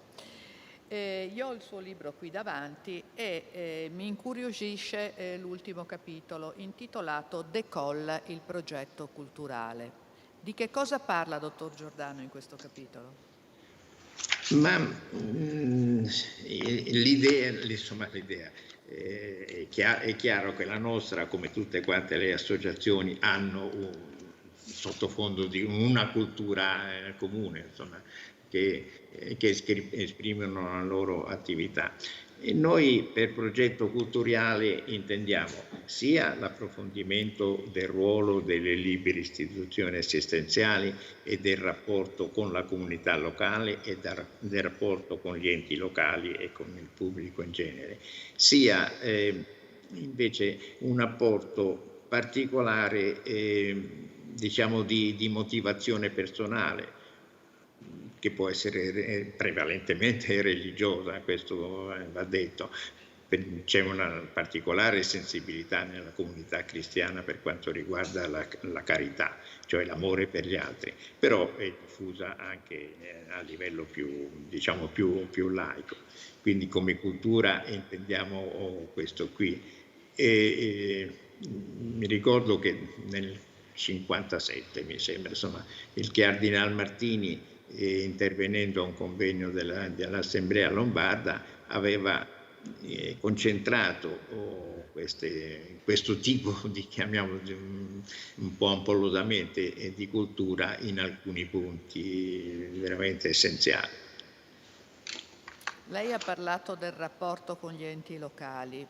Io ho il suo libro qui davanti e mi incuriosisce l'ultimo capitolo intitolato Decolla il progetto culturale. Di che cosa parla, dottor Giordano, in questo capitolo? Ma l'idea è chiaro che la nostra, come tutte quante le associazioni, hanno un sottofondo di una cultura comune, insomma, che esprimono la loro attività. E noi per progetto culturale intendiamo sia l'approfondimento del ruolo delle libere istituzioni assistenziali e del rapporto con la comunità locale e del rapporto con gli enti locali e con il pubblico in genere, sia invece un apporto particolare diciamo di motivazione personale, che può essere prevalentemente religiosa, questo va detto. C'è una particolare sensibilità nella comunità cristiana per quanto riguarda la carità, cioè l'amore per gli altri, però è diffusa anche a livello più, diciamo, più laico. Quindi come cultura intendiamo questo qui. Mi ricordo che nel 57, mi sembra, insomma, il Cardinal Martini, intervenendo a un convegno dell'Assemblea Lombarda, aveva concentrato questo tipo di, chiamiamolo un po' ampolosamente, di cultura in alcuni punti veramente essenziali. Lei ha parlato del rapporto con gli enti locali.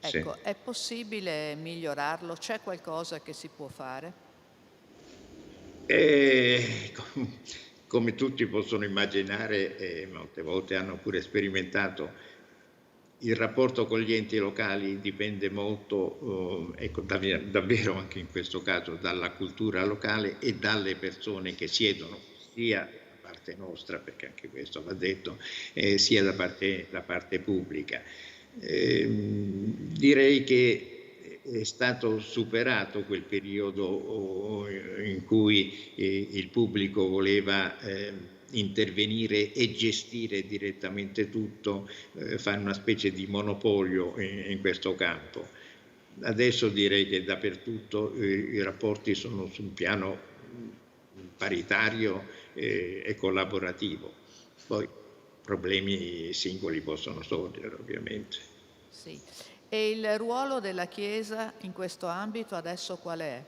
Ecco, sì. È possibile migliorarlo? C'è qualcosa che si può fare? Come tutti possono immaginare, molte volte hanno pure sperimentato, il rapporto con gli enti locali dipende molto, ecco, davvero anche in questo caso, dalla cultura locale e dalle persone che siedono, sia da parte nostra, perché anche questo va detto, sia da parte pubblica. Direi che è stato superato quel periodo in cui il pubblico voleva intervenire e gestire direttamente tutto, fare una specie di monopolio in questo campo. Adesso direi che dappertutto i rapporti sono su un piano paritario e collaborativo. Poi problemi singoli possono sorgere, ovviamente. Sì. E il ruolo della Chiesa in questo ambito adesso qual è?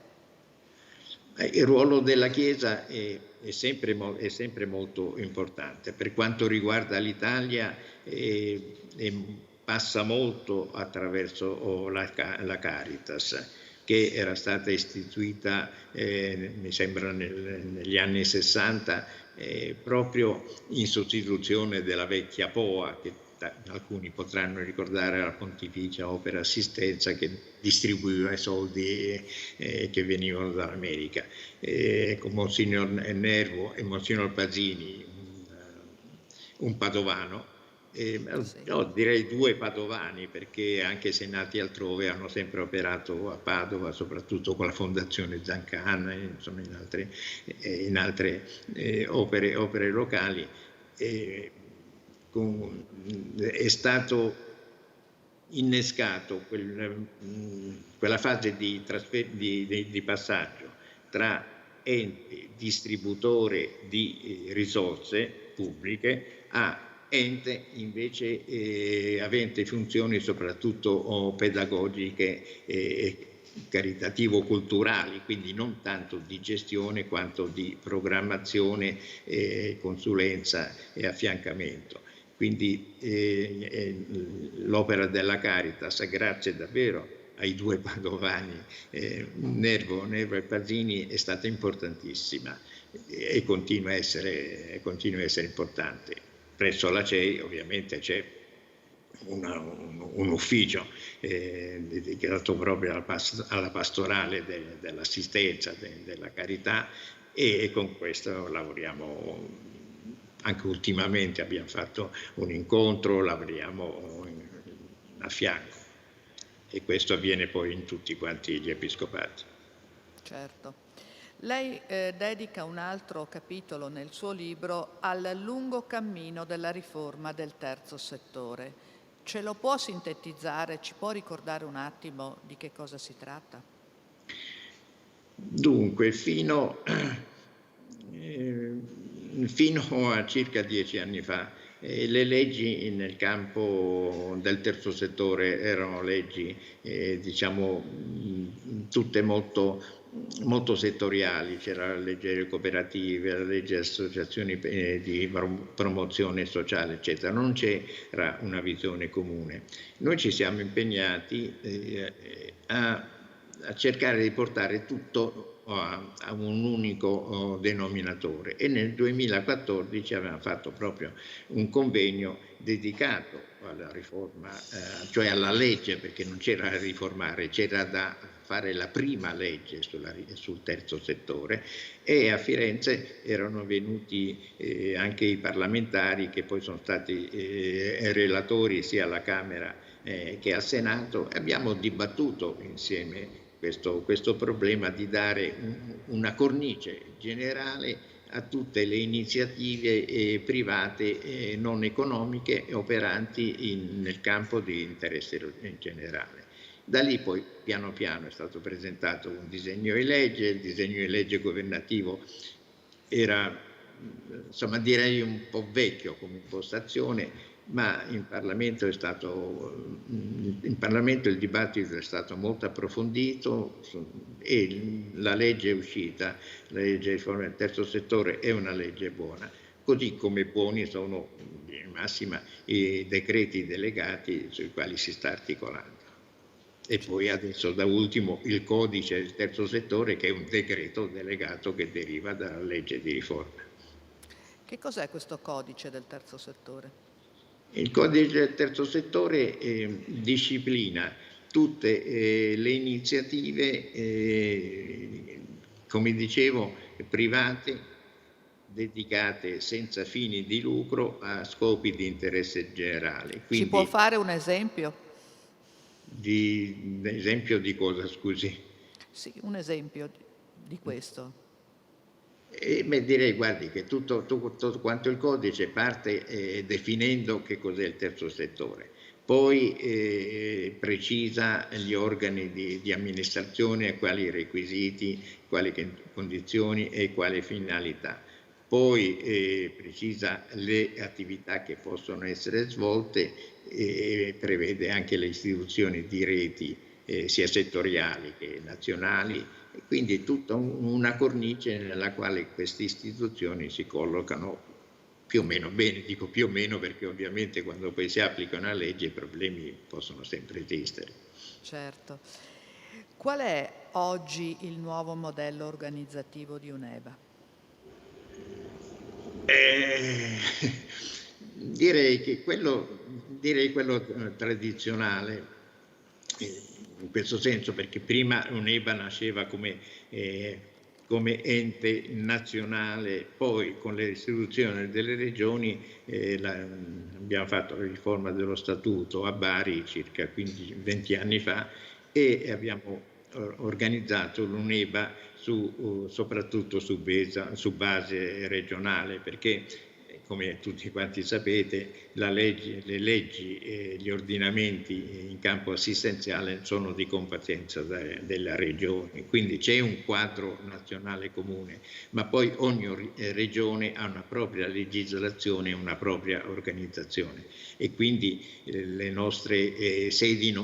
Il ruolo della Chiesa è sempre molto importante. Per quanto riguarda l'Italia è passa molto attraverso la Caritas, che era stata istituita, mi sembra, negli anni 60, proprio in sostituzione della vecchia POA, che alcuni potranno ricordare la Pontificia Opera Assistenza, che distribuiva i soldi che venivano dall'America, con Monsignor Nervo e Monsignor Pasini, un padovano. No, direi due padovani, perché anche se nati altrove hanno sempre operato a Padova, soprattutto con la Fondazione Zancana, insomma in altre opere locali. È stato innescato quella fase di passaggio tra ente distributore di risorse pubbliche a ente invece avente funzioni soprattutto pedagogiche e caritativo-culturali, quindi non tanto di gestione quanto di programmazione, consulenza e affiancamento. Quindi l'opera della Caritas, grazie davvero ai due padovani, Nervo e Pasini, è stata importantissima e continua a essere importante. Presso la CEI ovviamente c'è un ufficio dedicato proprio alla pastorale dell'assistenza, della carità, e con questo lavoriamo. Anche ultimamente abbiamo fatto un incontro, lavoriamo a fianco, e questo avviene poi in tutti quanti gli episcopati. Certo. Lei dedica un altro capitolo nel suo libro al lungo cammino della riforma del terzo settore. Ce lo può sintetizzare? Ci può ricordare un attimo di che cosa si tratta? Dunque, fino a circa 10 anni fa, le leggi nel campo del terzo settore erano leggi, diciamo, tutte molto settoriali. C'era la legge delle cooperative, la legge delle associazioni di promozione sociale, eccetera. Non c'era una visione comune. Noi ci siamo impegnati a cercare di portare tutto a un unico denominatore, e nel 2014 avevamo fatto proprio un convegno dedicato alla riforma, cioè alla legge, perché non c'era da riformare, c'era da fare la prima legge sul terzo settore, e a Firenze erano venuti anche i parlamentari che poi sono stati relatori sia alla Camera che al Senato. Abbiamo dibattuto insieme questo problema di dare una cornice generale a tutte le iniziative private non economiche operanti nel campo di interesse generale. Da lì poi piano piano è stato presentato un disegno di legge. Il disegno di legge governativo era, insomma, direi un po' vecchio come impostazione, ma in Parlamento il dibattito è stato molto approfondito, e la legge è uscita, la legge di riforma del terzo settore è una legge buona, così come buoni sono in massima i decreti delegati sui quali si sta articolando. E poi adesso, da ultimo, il codice del terzo settore, che è un decreto delegato che deriva dalla legge di riforma. Che cos'è questo codice del terzo settore? Il codice del terzo settore disciplina tutte le iniziative, come dicevo, private, dedicate senza fini di lucro a scopi di interesse generale. Quindi, ci può fare un esempio? Esempio di cosa, scusi? Sì, un esempio di questo. Direi, guardi, che tutto quanto il codice parte definendo che cos'è il terzo settore, poi precisa gli organi di amministrazione, quali requisiti, quali condizioni e quali finalità, poi precisa le attività che possono essere svolte e prevede anche le istituzioni di reti sia settoriali che nazionali. Quindi tutta una cornice nella quale queste istituzioni si collocano più o meno bene, dico più o meno perché ovviamente quando poi si applica una legge i problemi possono sempre esistere. Certo. Qual è oggi il nuovo modello organizzativo di UNEBA? Direi quello tradizionale, in questo senso, perché prima UNEBA nasceva come ente nazionale, poi con le istituzioni delle regioni abbiamo fatto la riforma dello statuto a Bari circa 20 anni fa e abbiamo organizzato l'UNEBA soprattutto su base regionale, perché come tutti quanti sapete le leggi e gli ordinamenti in campo assistenziale sono di competenza della regione, quindi c'è un quadro nazionale comune, ma poi ogni regione ha una propria legislazione e una propria organizzazione e quindi le nostre sedi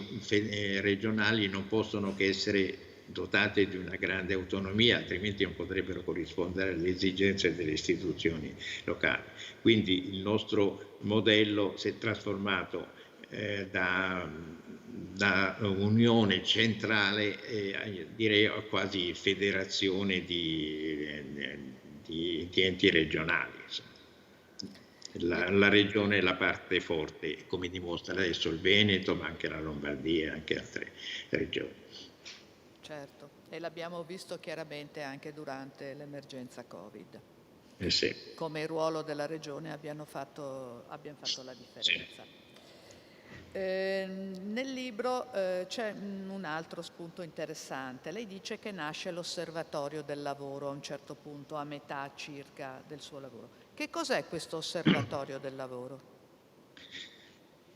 regionali non possono che essere dotate di una grande autonomia, altrimenti non potrebbero corrispondere alle esigenze delle istituzioni locali. Quindi il nostro modello si è trasformato da unione centrale, direi quasi federazione di enti regionali. La regione è la parte forte, come dimostra adesso il Veneto, ma anche la Lombardia e anche altre regioni. Certo, e l'abbiamo visto chiaramente anche durante l'emergenza Covid. Sì. Come il ruolo della regione abbiamo fatto la differenza. Sì. Nel libro c'è un altro spunto interessante. Lei dice che nasce l'osservatorio del lavoro a un certo punto, a metà circa del suo lavoro. Che cos'è questo osservatorio del lavoro?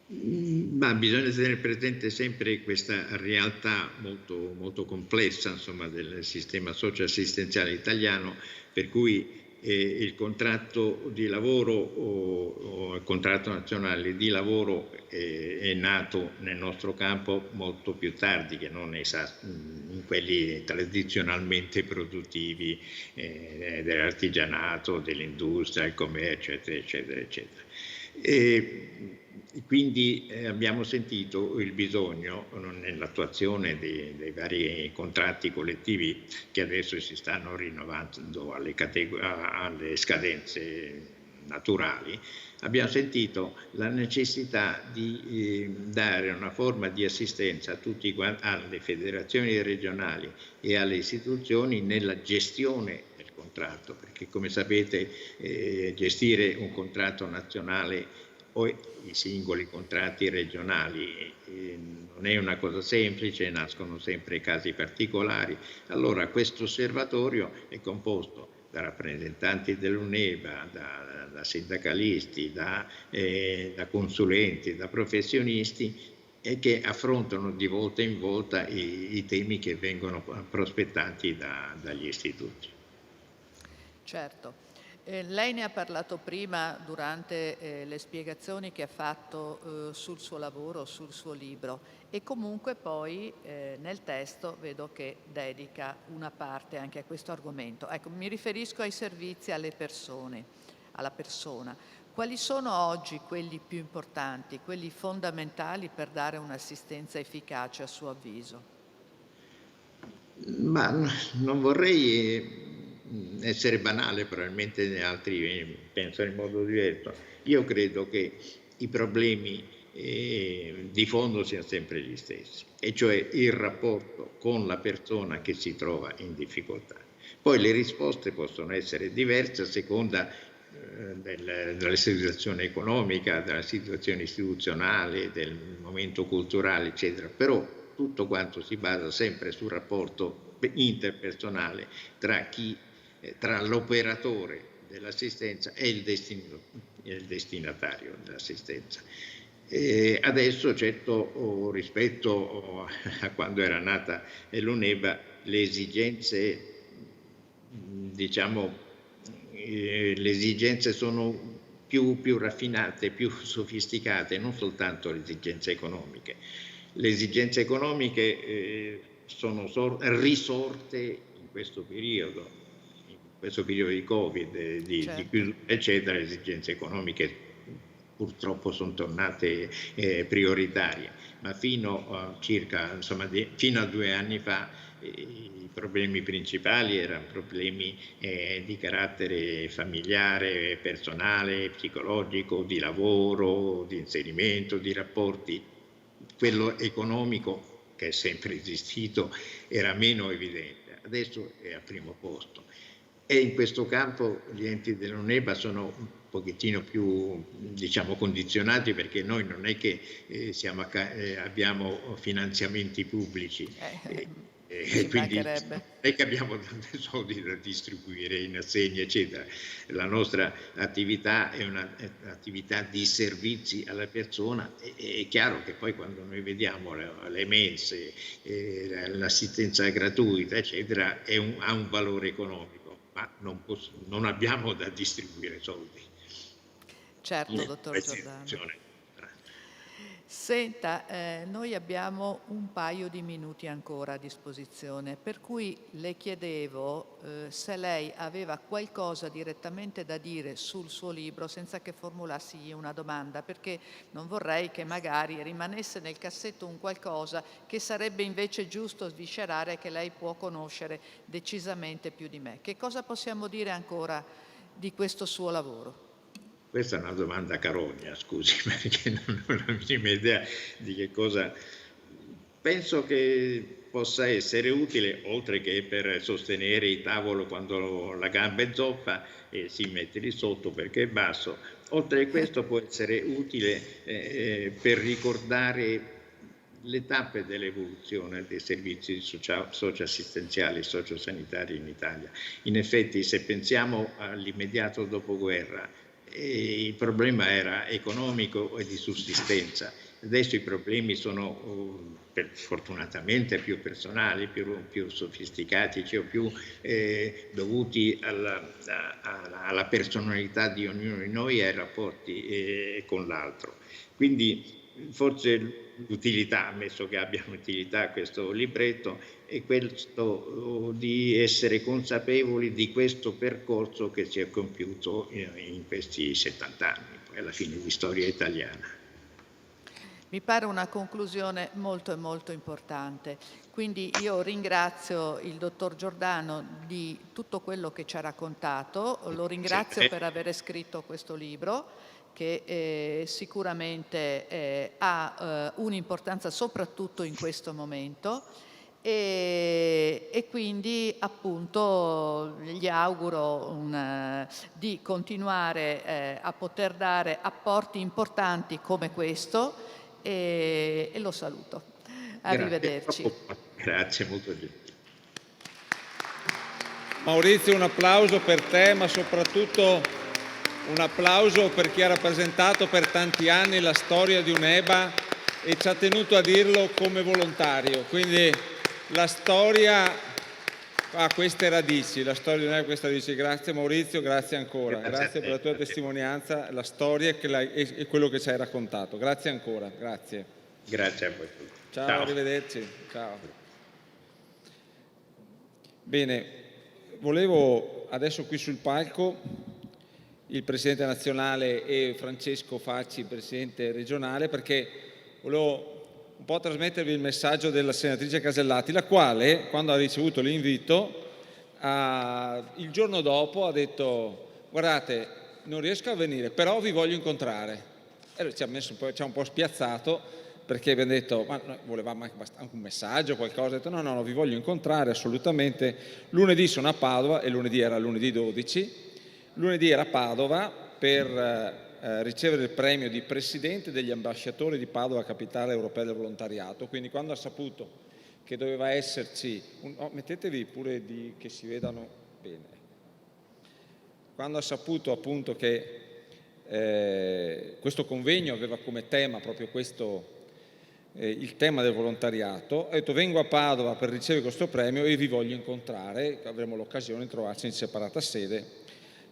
Ma bisogna tenere presente sempre questa realtà molto, molto complessa, insomma, del sistema socio-assistenziale italiano, per cui il contratto di lavoro o il contratto nazionale di lavoro è nato nel nostro campo molto più tardi che non in quelli tradizionalmente produttivi dell'artigianato, dell'industria, il commercio, eccetera, eccetera. E quindi abbiamo sentito il bisogno nell'attuazione dei vari contratti collettivi che adesso si stanno rinnovando alle scadenze naturali, abbiamo sentito la necessità di dare una forma di assistenza alle federazioni regionali e alle istituzioni nella gestione del contratto, perché come sapete gestire un contratto nazionale o i singoli contratti regionali non è una cosa semplice, nascono sempre casi particolari. Allora questo osservatorio è composto da rappresentanti dell'UNEBA, da sindacalisti, da consulenti, da professionisti e che affrontano di volta in volta i temi che vengono prospettati dagli istituti. Certo. Lei ne ha parlato prima durante le spiegazioni che ha fatto sul suo lavoro, sul suo libro e comunque poi nel testo vedo che dedica una parte anche a questo argomento. Ecco, mi riferisco ai servizi alle persone, alla persona. Quali sono oggi quelli più importanti, quelli fondamentali per dare un'assistenza efficace a suo avviso? Ma non vorrei essere banale, probabilmente altri pensano in modo diverso. Io credo che i problemi di fondo siano sempre gli stessi, e cioè il rapporto con la persona che si trova in difficoltà. Poi le risposte possono essere diverse a seconda della situazione economica, della situazione istituzionale, del momento culturale, eccetera, però tutto quanto si basa sempre sul rapporto interpersonale tra l'operatore dell'assistenza e il destinatario dell'assistenza. Adesso, certo, rispetto a quando era nata l'UNEBA, le esigenze sono più raffinate, più sofisticate, non soltanto le esigenze economiche. Le esigenze economiche sono risorte in questo periodo, questo periodo di Covid, di chiusura, eccetera, le esigenze economiche purtroppo sono tornate prioritarie, ma fino a 2 anni fa i problemi principali erano problemi di carattere familiare, personale, psicologico, di lavoro, di inserimento, di rapporti. Quello economico, che è sempre esistito, era meno evidente, adesso è al primo posto. E in questo campo gli enti dell'UNEBA sono un pochettino più, diciamo, condizionati, perché noi non è che abbiamo finanziamenti pubblici, e quindi non è che abbiamo tanti soldi da distribuire in assegni, eccetera. La nostra attività è un'attività di servizi alla persona. È chiaro che poi quando noi vediamo le mense, l'assistenza gratuita, eccetera, ha un valore economico, ma non abbiamo da distribuire soldi. Certo, dottor Giordano. Senta, noi abbiamo un paio di minuti ancora a disposizione, per cui le chiedevo se lei aveva qualcosa direttamente da dire sul suo libro senza che formulassi una domanda, perché non vorrei che magari rimanesse nel cassetto un qualcosa che sarebbe invece giusto sviscerare, che lei può conoscere decisamente più di me. Che cosa possiamo dire ancora di questo suo lavoro? Questa è una domanda carogna, scusi, perché non ho la minima idea di che cosa. Penso che possa essere utile, oltre che per sostenere il tavolo quando la gamba è zoppa e si mette lì sotto perché è basso, oltre a questo può essere utile per ricordare le tappe dell'evoluzione dei servizi socio-assistenziali e sociosanitari in Italia. In effetti, se pensiamo all'immediato dopoguerra, il problema era economico e di sussistenza. Adesso i problemi sono fortunatamente più personali, più sofisticati, cioè più dovuti alla personalità di ognuno di noi e ai rapporti con l'altro. Quindi forse l'utilità, ammesso che abbia un'utilità questo libretto, è questo di essere consapevoli di questo percorso che si è compiuto in questi 70 anni, poi alla fine di storia italiana. Mi pare una conclusione molto molto importante. Quindi io ringrazio il dottor Giordano di tutto quello che ci ha raccontato, lo ringrazio per aver scritto questo libro, che sicuramente ha un'importanza soprattutto in questo momento, e quindi appunto gli auguro di continuare a poter dare apporti importanti come questo, e lo saluto. Arrivederci. Grazie, molto gentile. Maurizio, un applauso per te, ma soprattutto un applauso per chi ha rappresentato per tanti anni la storia di UNEBA e ci ha tenuto a dirlo come volontario. Quindi la storia ha queste radici, la storia di UNEBA ha queste radici. Grazie Maurizio, grazie ancora. Grazie per la tua testimonianza, la storia e quello che ci hai raccontato. Grazie ancora, grazie. Grazie a voi tutti. Ciao, arrivederci. Ciao. Bene, volevo adesso qui sul palco il Presidente nazionale e Francesco Facci, Presidente regionale, perché volevo un po' trasmettervi il messaggio della senatrice Casellati, la quale, quando ha ricevuto l'invito, il giorno dopo ha detto: guardate, non riesco a venire, però vi voglio incontrare. E ci ha un po' spiazzato, perché abbiamo detto, ma noi volevamo anche un messaggio, qualcosa. Ha detto no, vi voglio incontrare assolutamente. Lunedì sono a Padova, e lunedì era lunedì 12. Lunedì era a Padova per ricevere il premio di Presidente degli ambasciatori di Padova, capitale europea del volontariato. Quindi quando ha saputo che doveva esserci, mettetevi pure che si vedano bene, quando ha saputo appunto che questo convegno aveva come tema proprio questo, il tema del volontariato, ha detto vengo a Padova per ricevere questo premio e vi voglio incontrare, avremo l'occasione di trovarci in separata sede.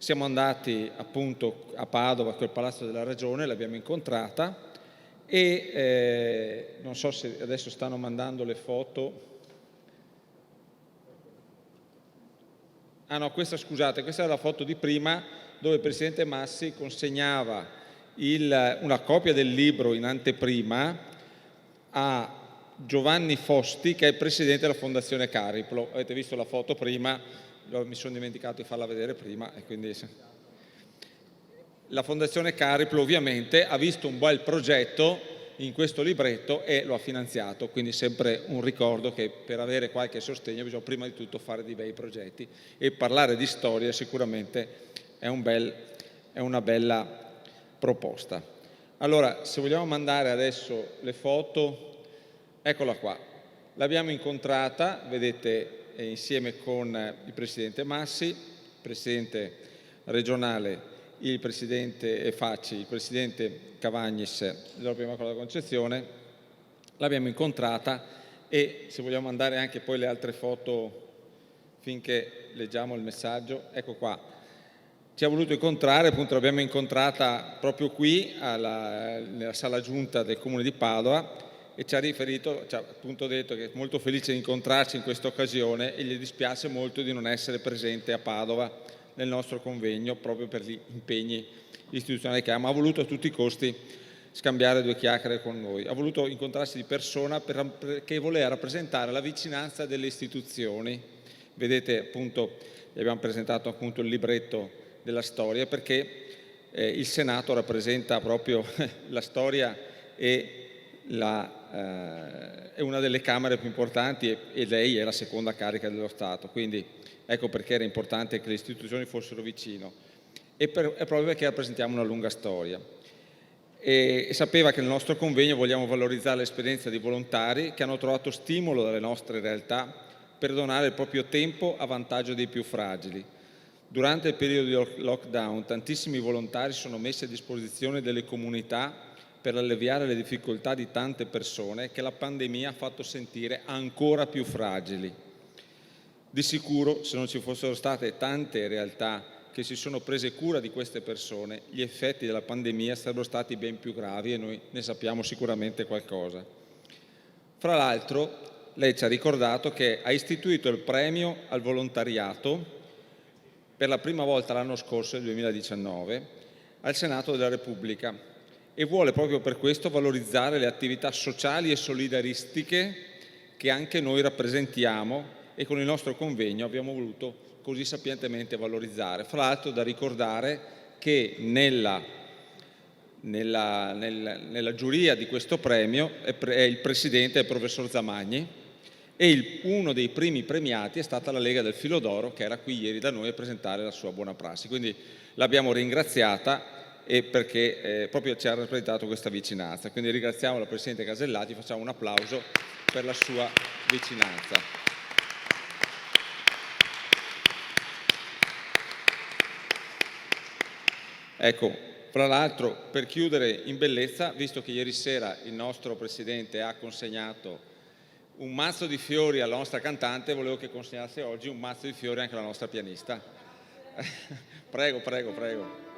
Siamo andati appunto a Padova, col Palazzo della Ragione, l'abbiamo incontrata e non so se adesso stanno mandando le foto. Ah no, questa scusate, questa è la foto di prima dove il Presidente Massi consegnava una copia del libro in anteprima a Giovanni Fosti, che è il Presidente della Fondazione Cariplo. Avete visto la foto prima, mi sono dimenticato di farla vedere prima, e quindi la Fondazione Cariplo ovviamente ha visto un bel progetto in questo libretto e lo ha finanziato, quindi sempre un ricordo che per avere qualche sostegno bisogna prima di tutto fare dei bei progetti, e parlare di storia sicuramente è una bella proposta. Allora, se vogliamo mandare adesso le foto, eccola qua, l'abbiamo incontrata, vedete, insieme con il Presidente Massi, il Presidente regionale, il Presidente Facci, il Presidente Cavagnis della Prima Cosa della Concezione, l'abbiamo incontrata, e se vogliamo mandare anche poi le altre foto finché leggiamo il messaggio, ecco qua, ci ha voluto incontrare, appunto l'abbiamo incontrata proprio qui nella sala giunta del Comune di Padova, e ci ha appunto detto che è molto felice di incontrarci in questa occasione e gli dispiace molto di non essere presente a Padova nel nostro convegno proprio per gli impegni istituzionali che ha, ma ha voluto a tutti i costi scambiare due chiacchiere con noi. Ha voluto incontrarsi di persona perché voleva rappresentare la vicinanza delle istituzioni. Vedete, appunto, gli abbiamo presentato appunto il libretto della storia, perché il Senato rappresenta proprio la storia e è una delle Camere più importanti, e lei è la seconda carica dello Stato, quindi ecco perché era importante che le istituzioni fossero vicino, è proprio perché rappresentiamo una lunga storia. E sapeva che nel nostro convegno vogliamo valorizzare l'esperienza di volontari che hanno trovato stimolo dalle nostre realtà per donare il proprio tempo a vantaggio dei più fragili. Durante il periodo di lockdown tantissimi volontari sono messi a disposizione delle comunità per alleviare le difficoltà di tante persone che la pandemia ha fatto sentire ancora più fragili. Di sicuro, se non ci fossero state tante realtà che si sono prese cura di queste persone, gli effetti della pandemia sarebbero stati ben più gravi, e noi ne sappiamo sicuramente qualcosa. Fra l'altro, lei ci ha ricordato che ha istituito il premio al volontariato per la prima volta l'anno scorso, nel 2019, al Senato della Repubblica, e vuole proprio per questo valorizzare le attività sociali e solidaristiche che anche noi rappresentiamo e con il nostro convegno abbiamo voluto così sapientemente valorizzare. Fra l'altro, da ricordare che nella giuria di questo premio è il presidente, il professor Zamagni, e uno dei primi premiati è stata la Lega del Filo d'Oro, che era qui ieri da noi a presentare la sua buona prassi. Quindi l'abbiamo ringraziata, e perché proprio ci ha rappresentato questa vicinanza. Quindi ringraziamo la Presidente Casellati, facciamo un applauso per la sua vicinanza. Ecco, fra l'altro, per chiudere in bellezza, visto che ieri sera il nostro Presidente ha consegnato un mazzo di fiori alla nostra cantante, volevo che consegnasse oggi un mazzo di fiori anche alla nostra pianista. Prego, prego, prego.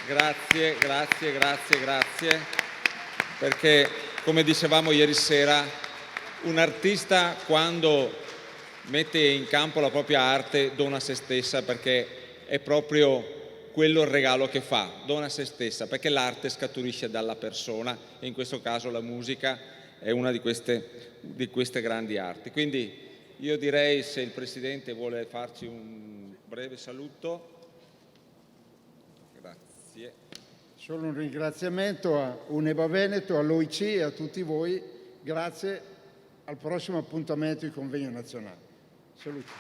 Grazie, grazie, grazie, grazie, perché come dicevamo ieri sera, un artista quando mette in campo la propria arte dona se stessa, perché è proprio quello il regalo che fa, dona se stessa, perché l'arte scaturisce dalla persona, e in questo caso la musica è una di queste grandi arti. Quindi io direi, se il Presidente vuole farci un breve saluto. Solo un ringraziamento a Uneba Veneto, all'OIC e a tutti voi. Grazie, al prossimo appuntamento del convegno nazionale. Saluti.